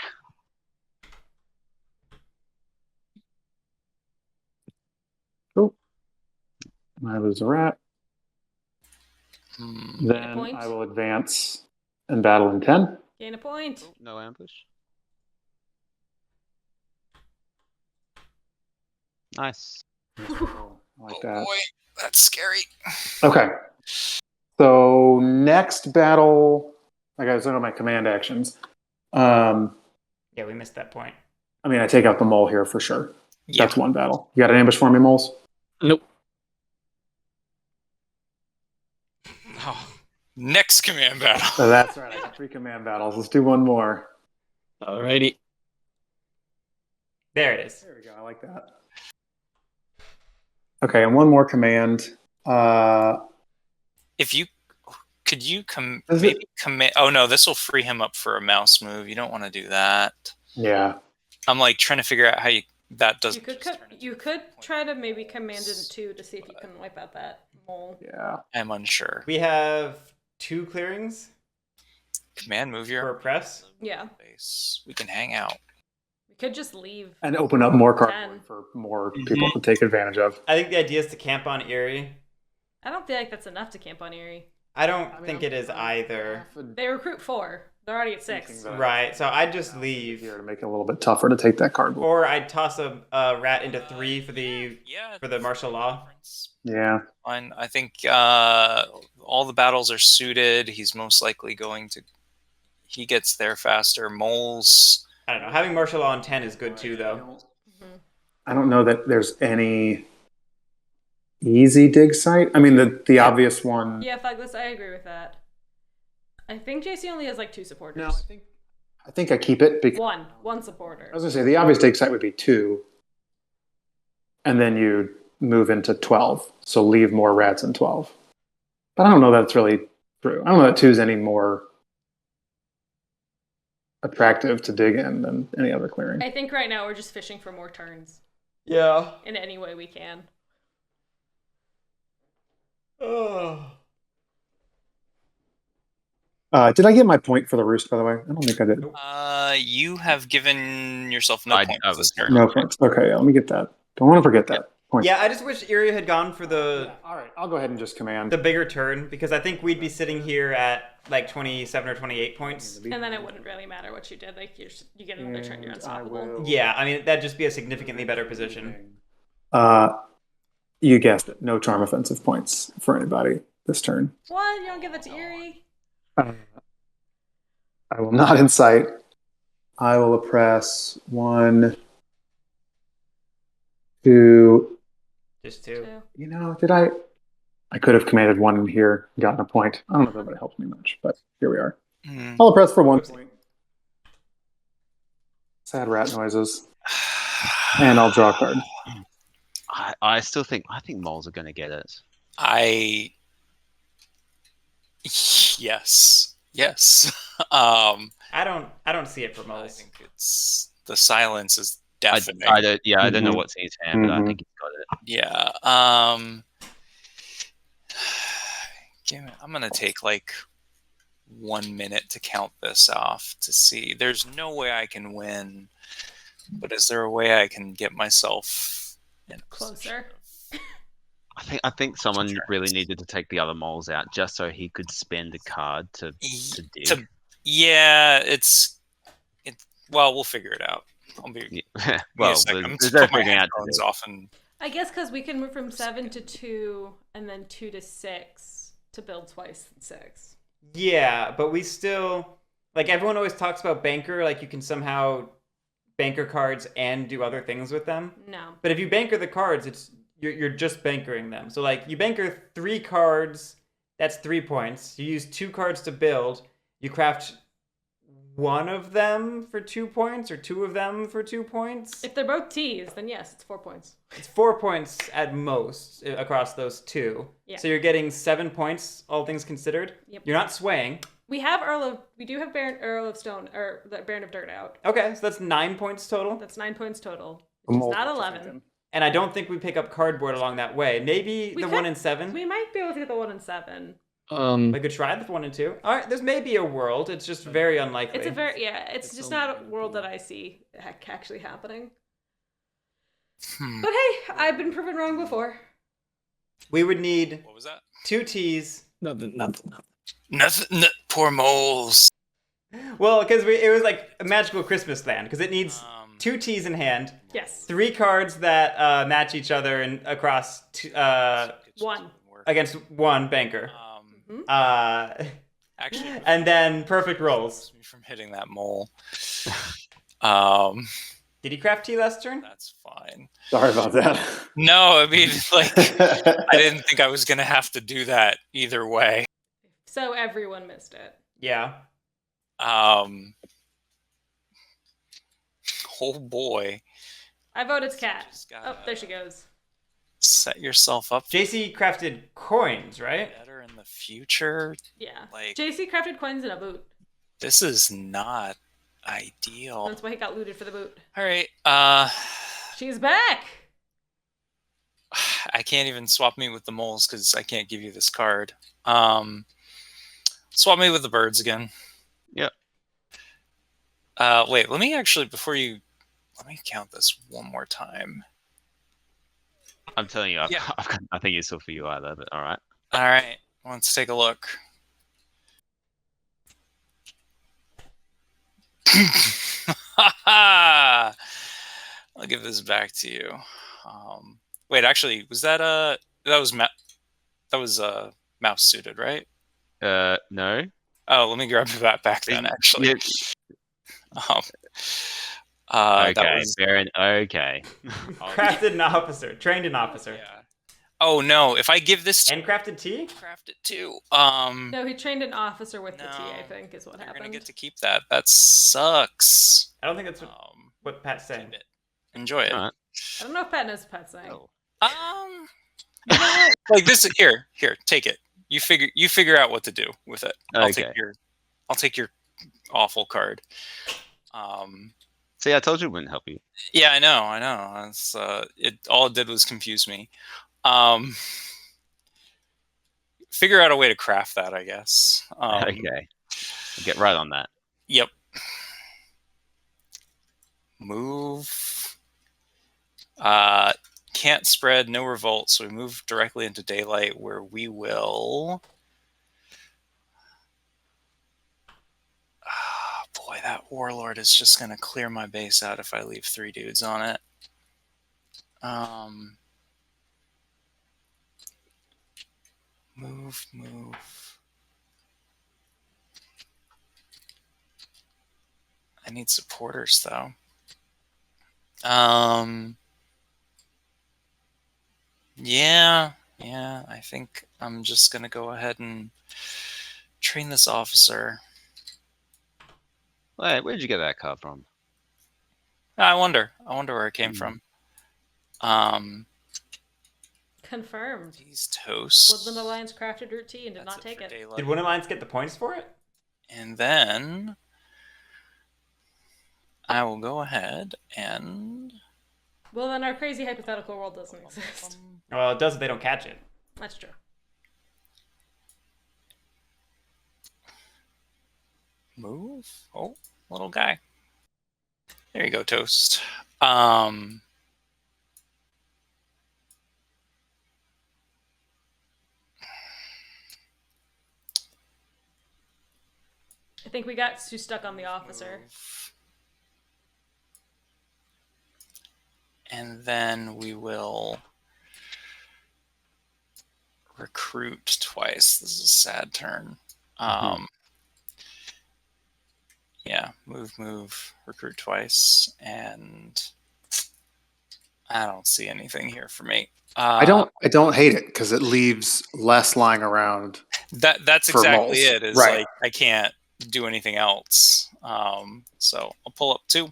Cool. I lose a rat. Hmm. Then point. I will advance and battle in 10. Gain a point. No ambush. Nice. I like Oh that. boy, that's scary. Okay. So next battle, I got to look at my command actions. Yeah, we missed that point. I mean, I take out the mole here for sure. Yeah. That's one battle. You got an ambush for me, moles? Nope. Oh, next command battle. So that's right. I got 3 command battles. Let's do one more. Alrighty. There it is. There we go. I like that. Okay, and one more command. If you could you Is maybe commit. Oh no, this will free him up for a mouse move. You don't want to do that. Yeah. I'm like trying to figure out how that doesn't. You could try to maybe command in 2 to see if you can wipe out that mole. Yeah. I'm unsure. We have 2 clearings Command move for your a press. Yeah. base. We can hang out. We could just leave. And open up more cardboard 10. for more people to take advantage of. I think the idea is to camp on Erie. I don't feel like that's enough to camp on Erie. I don't think it is either. They recruit 4. They're already at 6. Right, so I'd just leave. Here to make it a little bit tougher to take that cardboard. Or I'd toss a rat into 3 for the martial law. Yeah. Fine. I think all the battles are suited. He's most likely going to. He gets there faster. Moles. I don't know. Having martial law on 10 is good too, though. I don't know that there's any easy dig site. I mean, the obvious one. Yeah, Fuggless, I agree with that. I think JC only has like 2 supporters. No, I think I keep it because One supporter. I was gonna say the obvious dig site would be 2, and then you move into 12. So leave more rats in 12. But I don't know that's really true. I don't know that 2 is any more attractive to dig in than any other clearing. I think right now we're just fishing for more turns Yeah. in any way we can. Oh. Did I get my point for the roost, by the way? I don't think I did. You have given yourself no I points was this turn. No points. Okay, yeah, let me get that. Don't want to forget that. Point. Yeah, I just wish Erie had gone for the All right, I'll go ahead and just command. bigger turn because I think we'd be sitting here at like 27 or 28 points. And then it wouldn't really matter what you did. Like you get another turn, you're And I unstoppable. will- Yeah, I mean that'd just be a significantly better position. You guessed it. No charm offensive points for anybody this turn. What? You don't give that to Erie? I will not incite. I will oppress 1, 2. Just 2. 2. You know, did I? I could have commanded 1 in here, gotten a point. I don't know if that would have helped me much, but here we are. Hmm. I'll oppress for 1 point. Sad rat noises. And I'll draw a card. I still think moles are going to get it. Yes. I don't see it for I moles. think it's the silence is I deafening. don't know Mhm. what's in his hand, but I Mhm. think he's got it. Yeah. I'm gonna take like 1 minute to count this off to see. There's no way I can win, but is there a way I can get myself in a position Closer. I think someone really needed to take the other moles out just so he could spend a card to dig. Yeah, it's well, we'll figure it out. I'll be. Yeah. Well, I'm there's just no put my figuring out to headphones do. off and. I guess because we can move from 7 to 2 and then 2 to 6 to build twice 6. Yeah, but we still like everyone always talks about banker, like you can somehow banker cards and do other things with them. No. But if you banker the cards, you're just bankering them. So like you banker 3 cards, that's 3 points. You use 2 cards to build. You craft one of them for 2 points or 2 of them for 2 points. If they're both T's, then yes, it's 4 points. It's 4 points at most across those 2. Yeah. So you're getting 7 points, all things considered. Yep. You're not swaying. We do have Earl of Stone, or the Baron of Dirt out. Okay, so that's 9 points total. That's 9 points total. Which is not 11. And I don't think we pick up cardboard along that way. Maybe We the could- 1 and 7. We might be able to get the 1 and 7. We could try the 1 and 2. All right, there's maybe a world. It's just very unlikely. It's It's just only not a gonna world be- that I see actually happening. Hmm. But hey, I've been proven wrong before. We would need What was that? 2 T's. Nothing. Nothing. Poor moles. Well, because it was like a magical Christmas land, because it needs Um, 2 T's in hand, Yes. 3 cards that match each other and across One. against 1 banker. Actually, And then perfect rolls. stops me from hitting that mole. Did he craft T last turn? That's fine. Sorry about that. No, I mean, like, I didn't think I was gonna have to do that either way. So everyone missed it. Yeah. Oh boy, I voted Cat. Just Oh, gotta- there she goes. set yourself up JC crafted coins, right? better in the future. Yeah. Like- JC crafted coins in a boot. This is not ideal. That's why he got looted for the boot. All right, She's back! I can't even swap me with the moles because I can't give you this card. Swap me with the birds again. Yep. Wait, let me actually, let me count this one more time. I'm telling you, I've, Yeah. I've got nothing useful for you either. But all right. All right, let's take a look. I'll give this back to you. Wait, actually, was that that was mouse suited, right? No. Oh, let me grab that back then. Actually, Yeah, that okay, was Baron. Okay. Crafted an officer. Trained an officer. yeah. Oh no! If I give this to And crafted T? craft it too, No, he trained an officer with the T, No, I think, is what you're happened. gonna get to keep that. That sucks. I don't think that's Um, what Pat's saying. keep it. Enjoy it. All right. I don't know if Pat knows what Pat's saying. Oh. You know what? Like this. Here, take it. You figure out what to do with it. I'll take your awful card. See, I told you it wouldn't help you. Yeah, I know. It's all it did was confuse me. Figure out a way to craft that, I guess. Okay. I'll get right on that. Yep. Move. Can't spread, no revolt, so we move directly into daylight where we will. Boy, that warlord is just gonna clear my base out if I leave 3 dudes on it. Move. I need supporters though. Yeah, I think I'm just gonna go ahead and train this officer. Wait, where did you get that card from? I wonder where it came from. Confirmed. These toasts. Woodland Alliance crafted Route T and did That's not take for it. daylight. Did One Alliance get the points for it? And then I will go ahead and Well, then our crazy hypothetical world doesn't exist. Well, it does if they don't catch it. That's true. move. Oh, little guy. There you go, Toast. I think we got too stuck on the officer. And then we will recruit twice. This is a sad turn. Yeah, move, recruit twice, and I don't see anything here for me. I don't hate it because it leaves less lying around. That's for exactly moles. it. Is Right. like I can't do anything else. So I'll pull up 2,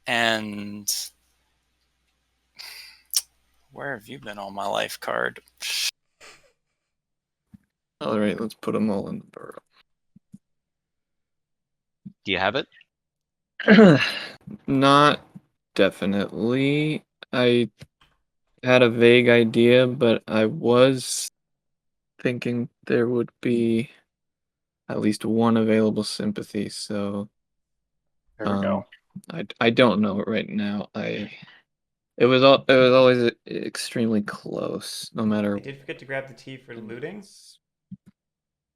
and where have you been all my life card? All right, let's put them all in the burrow. Do you have it? Not definitely. I had a vague idea, but I was thinking there would be at least one available sympathy, so There we go. I don't know it right now. It was always extremely close, no matter I did forget to grab the T for looting. it's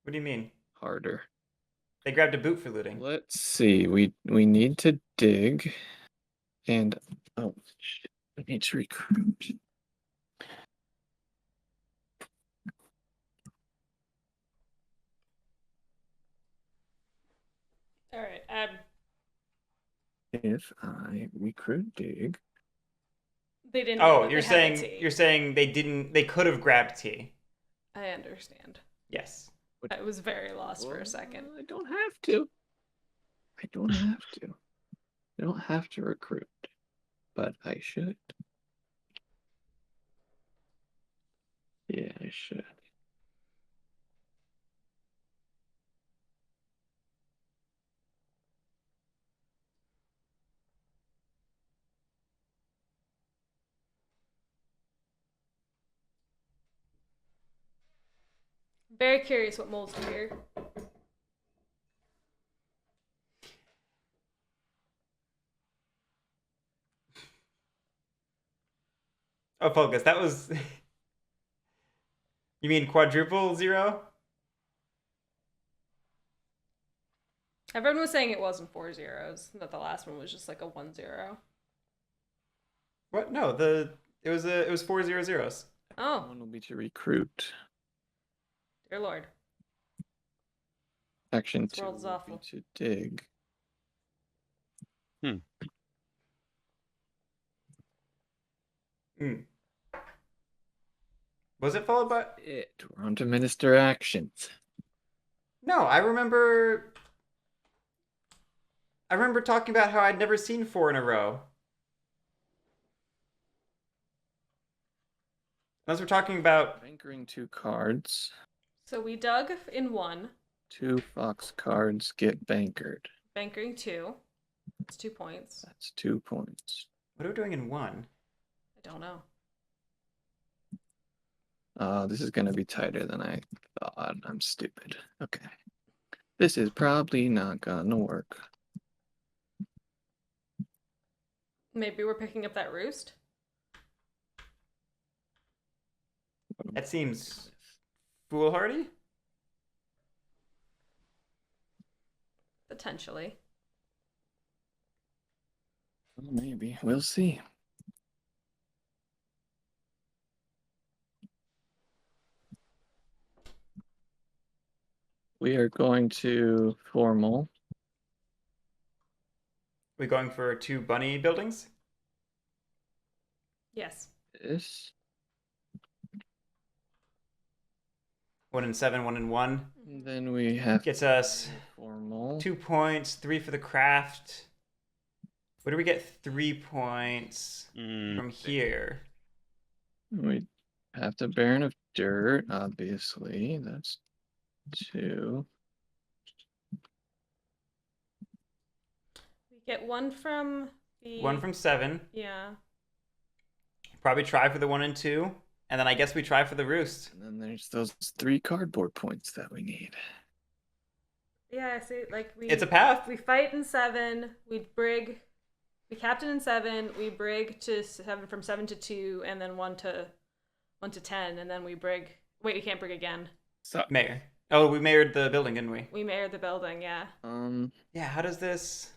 What do you mean? harder. They grabbed a boot for looting. Let's see. We need to dig, and oh shit, I need to recruit. All right. If I recruit dig, They didn't. Oh, know that you're they had the saying T. you're saying they didn't. They could have grabbed T. I understand. Yes. I was very lost for a second. I don't have to. I don't have to. I don't have to recruit, but I should. Yeah, I should. Very curious what moles do here. Oh, Focus. That was. You mean quadruple 0? Everyone was saying it wasn't 4 zeros. That the last one was just like a 1 0. What? No, it was 4 0 zeros. Oh, One will be to recruit. dear Lord. Action This 2 world is will awful. be to dig. Was it followed by? We're on to minister actions. No, I remember talking about how I'd never seen 4 in a row. Unless we're talking about. Anchoring 2 cards. So we dug in 1, 2 fox cards get bankered. bankering 2. It's 2 points. That's 2 points. What are we doing in 1? I don't know. This is gonna be tighter than I thought. I'm stupid. Okay. This is probably not gonna work. Maybe we're picking up that roost? That seems foolhardy. Potentially. Maybe. We'll see. We are going to formal. We going for 2 bunny buildings? Yes. This. 1 and 7, 1 and 1. And then we have Gets us formal. 2 points, 3 for the craft. What do we get 3 points from here? We have the Baron of Dirt, obviously. That's 2. We get 1 from the... 1 from 7. Yeah. Probably try for the 1 and 2. And then I guess we try for the roost. And then there's those 3 cardboard points that we need. Yeah, I see. Like It's a path. We fight in 7. We brig. We captain in 7. We brig to 7 from 7 to 2, and then 1 to 10, and then we brig. Wait, we can't brig again. So, mayor. Oh, we mayored the building, didn't we? We mayored the building. Yeah. Yeah. How does this?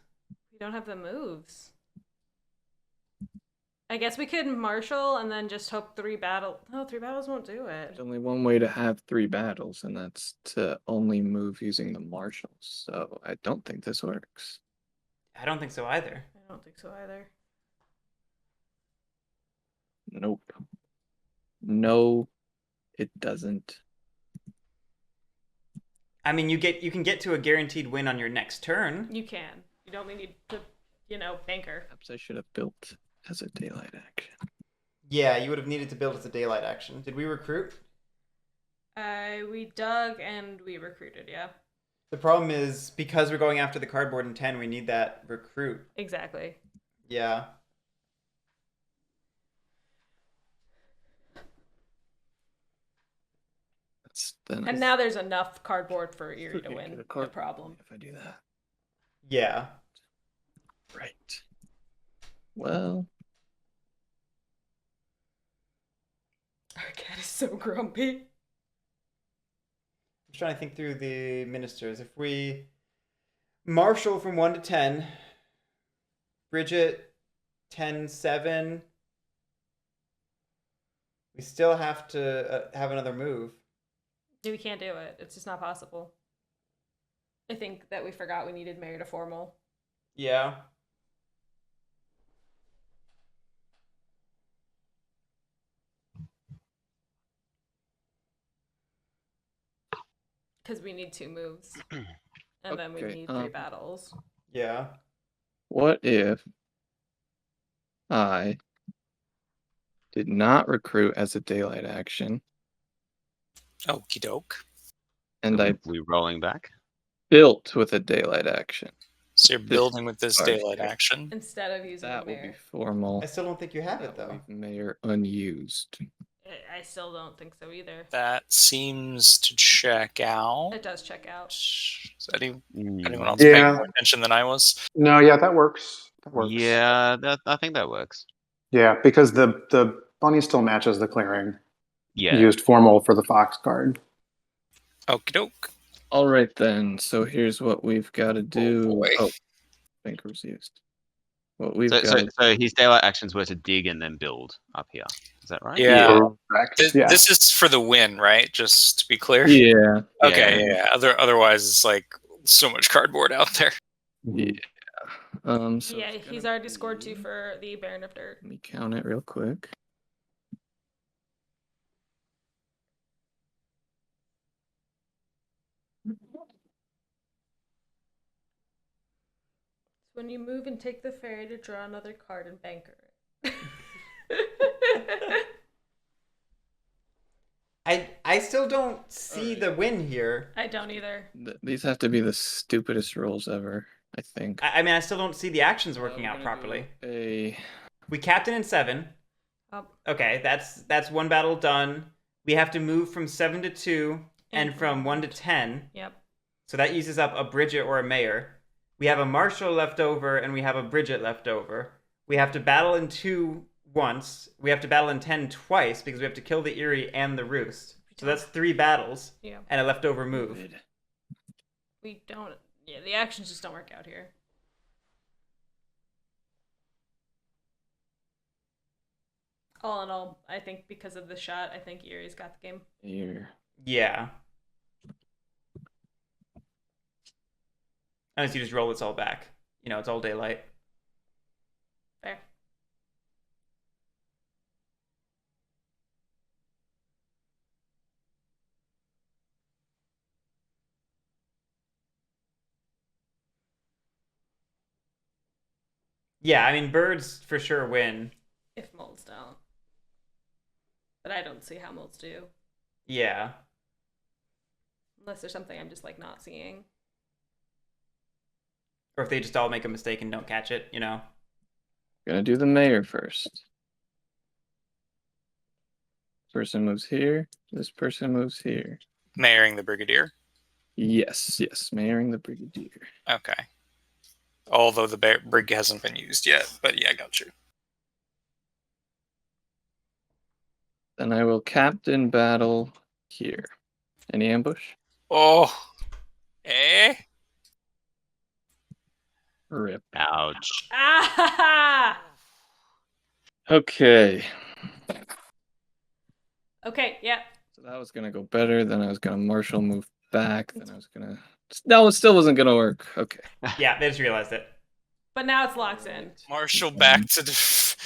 We don't have the moves. I guess we could marshal and then just hope 3 battle. No, 3 battles won't do it. There's only one way to have 3 battles, and that's to only move using the marshals. So I don't think this works. I don't think so either. I don't think so either. Nope. No, it doesn't. I mean, you can get to a guaranteed win on your next turn. You can. You don't need to, banker. Perhaps I should have built as a daylight action. Yeah, you would have needed to build as a daylight action. Did we recruit? We dug and we recruited, yeah. The problem is, because we're going after the cardboard in 10, we need that recruit. Exactly. Yeah. And now there's enough cardboard for Eerie to win the problem. If I do that. Yeah. Right. Well. Our cat is so grumpy. I'm just trying to think through the ministers. If we marshal from 1 to 10, Bridget 10-7, we still have to have another move. We can't do it. It's just not possible. I think that we forgot we needed Mary to formal. Yeah. Because we need 2 moves. And then we need 3 battles. Yeah. What if I did not recruit as a daylight action? Okie doke. And I We rolling back. built with a daylight action. So you're building with this daylight action. Instead of using That the will be mayor. formal. I still don't think you have it, That will though. leave mayor unused. I still don't think so either. That seems to check out. It does check out. Is anyone Mm. else paying Yeah. more attention than I was? No, yeah, that works. That works. Yeah, I think that works. Yeah, because the bunny still matches the clearing. Yeah. Used formal for the fox card. Okie doke. All right, then. So here's what we've got to do. boy. Banker's used. What we've So, got. so his daylight actions were to dig and then build up here. Is that right? Yeah. Correct. This, this is for the win, right? Just to be clear. Yeah. Okay. Yeah. Otherwise, it's like so much cardboard out there. Yeah. So Yeah, it's he's gonna already scored 2 be- for the Baron of Dirt. Let me count it real quick. When you move and take the fairy to draw another card and banker it. I still don't see the win here. I don't either. These have to be the stupidest rolls ever, I think. I mean, I still don't see the actions working We're out gonna properly. do A We captain in 7. Oh, Okay, that's 1 battle done. We have to move from 7 to 2 and from 1 to 10. yep. So that uses up a Bridget or a Mayor. We have a Marshal left over and we have a Bridget left over. We have to battle in 2 once. We have to battle in 10 twice because we have to kill the Eerie and the Roost. So that's 3 battles Yeah. and a leftover move. Good. We don't. Yeah, the actions just don't work out here. All in all, I think because of the shot, I think Eerie's got the game. Here. Yeah. Unless you just roll this all back. You know, it's all daylight. Fair. Yeah, I mean, birds for sure win. If molds don't. But I don't see how molds do. Yeah. Unless there's something I'm just like not seeing. Or if they just all make a mistake and don't catch it, you know? Gonna do the mayor first. Person moves here. This person moves here. Mayoring the Brigadier. Yes, mayoring the brigadier. Okay. Although the brig hasn't been used yet, but yeah, I got you. Then I will captain battle here. Any ambush? Oh. Eh? Rip. Ouch. Ah! Okay. Okay, yeah. So that was gonna go better. Then I was gonna marshal move back. Then I was gonna. No, it still wasn't gonna work. Okay. Yeah, they just realized it. But now it's locked in. Marshall back to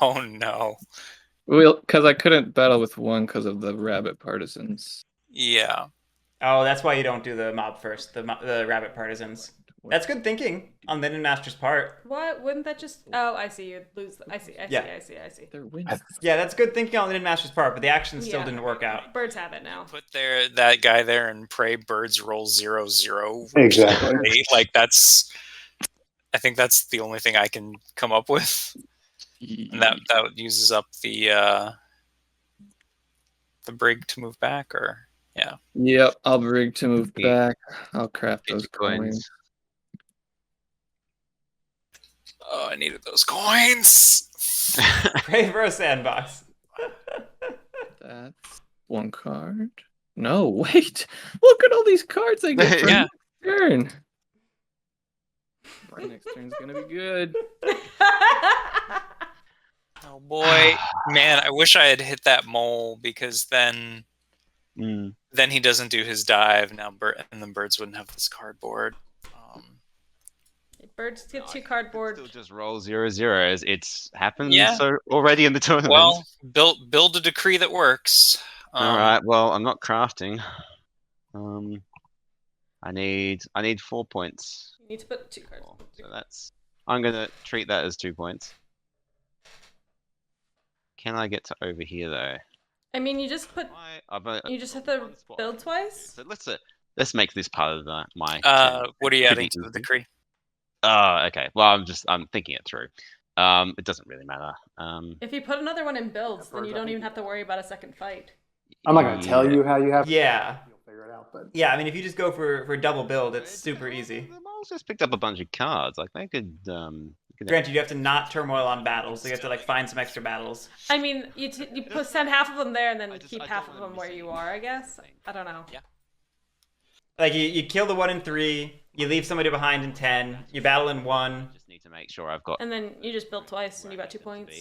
oh no. Well, because I couldn't battle with one because of the rabbit partisans. Yeah. Oh, that's why you don't do the mob first, the rabbit partisans. That's good thinking on LinenMaster's part. What? Wouldn't that just... Oh, I see. You'd lose... I see. Yeah. I see. They're winning. Yeah, that's good thinking on LinenMaster's part, but the action still Yeah. didn't work out. Birds have it now. Put that guy there and pray birds roll 0-0. Exactly. Like I think that's the only thing I can come up with. And that uses up the brig to move back, or yeah. Yep, I'll brig to move Yeah. back. I'll craft Get those your coins. Oh, I needed those coins. Pray for a sandbox. That's one card. No, wait. Look at all these cards I get for Yeah. next turn. My next turn's gonna be good. Oh boy, man! I wish I had hit that mole, because then he doesn't do his dive now, and then birds wouldn't have this cardboard. Birds get No, 2 I cardboard. Still just roll 0-0. It's happened Yeah. so already in the tournament. Well, build a decree that works. All right. Well, I'm not crafting. I need 4 points. You need to put 2 cards. So I'm gonna treat that as 2 points. Can I get to over here though? I mean, you just put... You just have to build twice? So let's make this part of my. What are you pretty adding to the easy. decree? Oh, okay. Well, I'm thinking it through. It doesn't really matter. If you put another one in builds, then you don't even have to worry about a second fight. I'm not going to tell you how you have. Yeah. You'll figure it out. But Yeah, I mean, if you just go for a double build, it's super easy. The moles just picked up a bunch of cards. Like they could. Granted, you have to not turmoil on battles, so you have to like find some extra battles. I mean, you send half of them there and then I keep don't half of wanna them miss where you anything. are, I guess. I don't know. Yeah. Like you kill the 1 in 3, you leave somebody behind in 10, you battle in 1. Just need to make sure I've got. And then you just build twice and you got 2 points.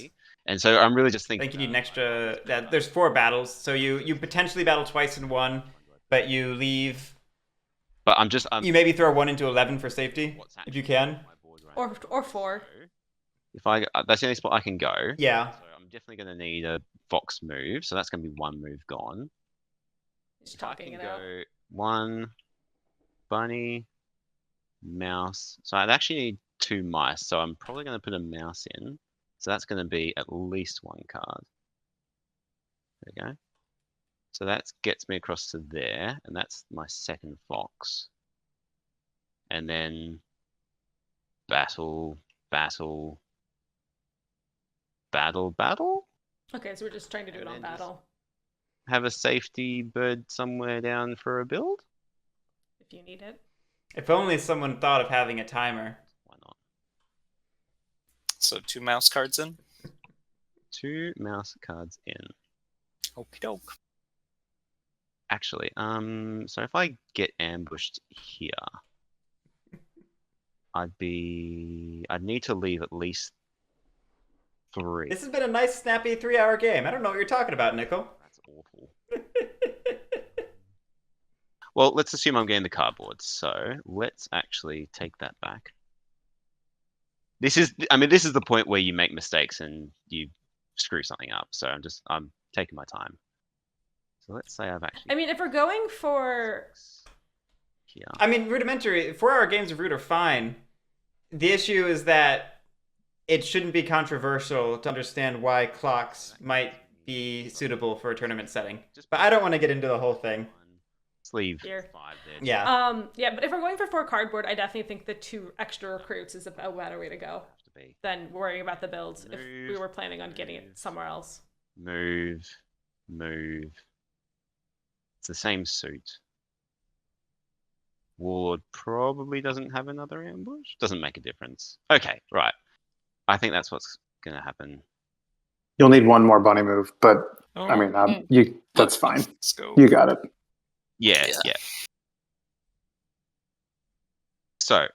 And so I'm really just I thinking. think you need an extra. There's 4 battles, so you potentially battle twice in 1, but you leave. But I'm You maybe throw 1 into 11 for safety, what's if you can. Or 4. If that's the only spot I can go. Yeah. So I'm definitely going to need a fox move. So that's going to be 1 move gone. Just If I talking can it out. go 1 bunny, mouse. So I'd actually need 2 mice. So I'm probably going to put a mouse in. So that's going to be at least 1 card. There we go. So that gets me across to there, and that's my second fox. And then battle. Okay, so we're just trying to do it And on then just- battle. Have a safety bird somewhere down for a build? If you need it. If only someone thought of having a timer. Why not? So 2 mouse cards in. 2 mouse cards in. Okie doke. Actually, so if I get ambushed here, I'd need to leave at least 3. This has been a nice, snappy 3-hour game. I don't know what you're talking about, Nickel. That's awful. Well, let's assume I'm getting the cardboard. So let's actually take that back. This is the point where you make mistakes and you screw something up. So I'm taking my time. So let's say I've actually. I mean, if we're going for... Here. I mean, rudimentary 4-hour games of Root are fine. The issue is that it shouldn't be controversial to understand why clocks might be suitable for a tournament setting. But I don't want to get into the whole thing. Let's leave Here. 5 there. Yeah. Yeah, but if we're going for 4 cardboard, I definitely think the 2 extra recruits is a better way to go Have to be. than worrying about the builds if we were planning on getting it somewhere else. Move. It's the same suit. Warlord probably doesn't have another ambush. Doesn't make a difference. Okay, right. I think that's what's going to happen. you'll need 1 more bunny move. But Oh, I mean, that's fine. let's go. You got it. Yeah. Yeah. So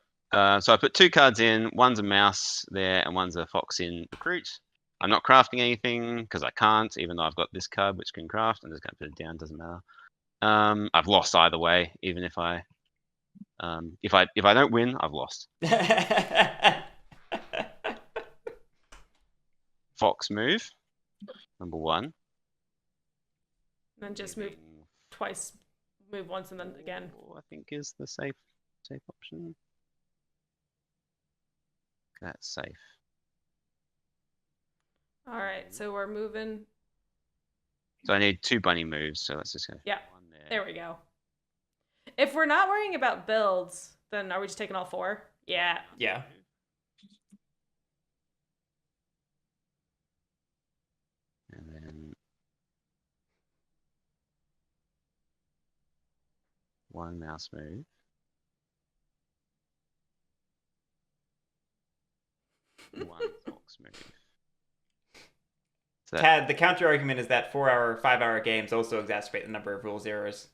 I put 2 cards in. One's a mouse there, and one's a fox in recruit. I'm not crafting anything because I can't, even though I've got this card which can craft. I'm just going to put it down. Doesn't matter. I've lost either way. Even if I don't win, I've lost. Fox move. Number 1. And then just move twice. Move once and then again. I think is the safe option. That's safe. All right, so we're moving. So I need 2 bunny moves. So let's just go. Yeah, 1 there we go. If we're not worrying about builds, then are we just taking all 4? Yeah. Yeah. And then 1 mouse move. One fox move. So Tad, the counter argument is that 4-hour, 5-hour games also exacerbate the number of rules errors.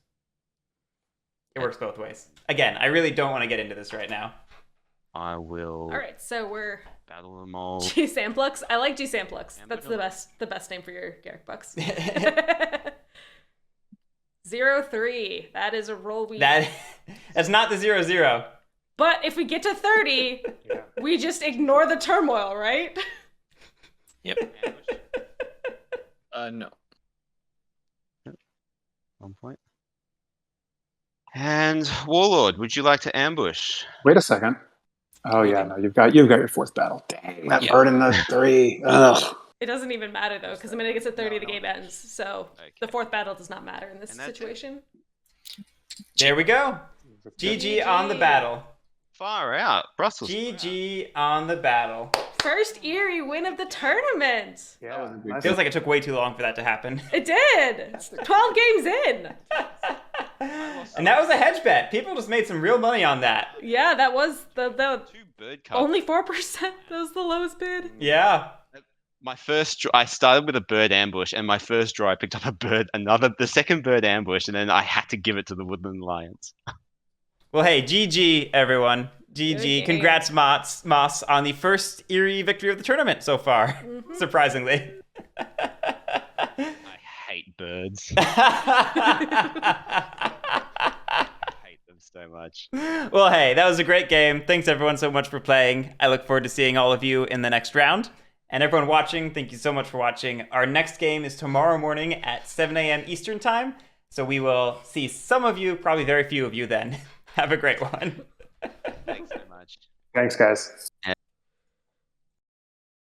It works both ways. Again, I really don't want to get into this right now. I will. All right, so we're Battle them all. G Samplux. I like G Samplux. Yeah, That's the best name for your Guerric bucks. 0-3. That is a roll we. That's not the 0-0. But if we get to 30, we just ignore the turmoil, right? Yep. No. 1 point. And Warlord, would you like to ambush? Wait a second. Oh yeah, no, you've got your 4th battle. Dang, that bird in the 3. Ugh. It doesn't even matter though, because the minute it gets to 30, the game ends. So the Okay. 4th battle does not matter in this And that's it. situation. There we go. GG on the battle. Far out, Brussels. GG on the battle. First Eerie win of the tournament. Yeah, It feels like it took way too long for that to happen. It did. 12 games in. And that was a hedge bet. People just made some real money on that. Yeah, that was the 2 bird cards. only 4%. That was the lowest bid. Yeah. My first, I started with a bird ambush, and my first draw, I picked up the second bird ambush, and then I had to give it to the Woodland Lions. Well, hey, GG, everyone. Good GG. game. Congrats, Moss, on the first Eerie victory of the tournament so far, surprisingly. I hate birds. Well, I hate them so much. hey, that was a great game. Thanks, everyone, so much for playing. I look forward to seeing all of you in the next round. And everyone watching, thank you so much for watching. Our next game is tomorrow morning at 7 a.m. Eastern Time. So we will see some of you, probably very few of you then. Have a great one. Thanks so much. Thanks, guys.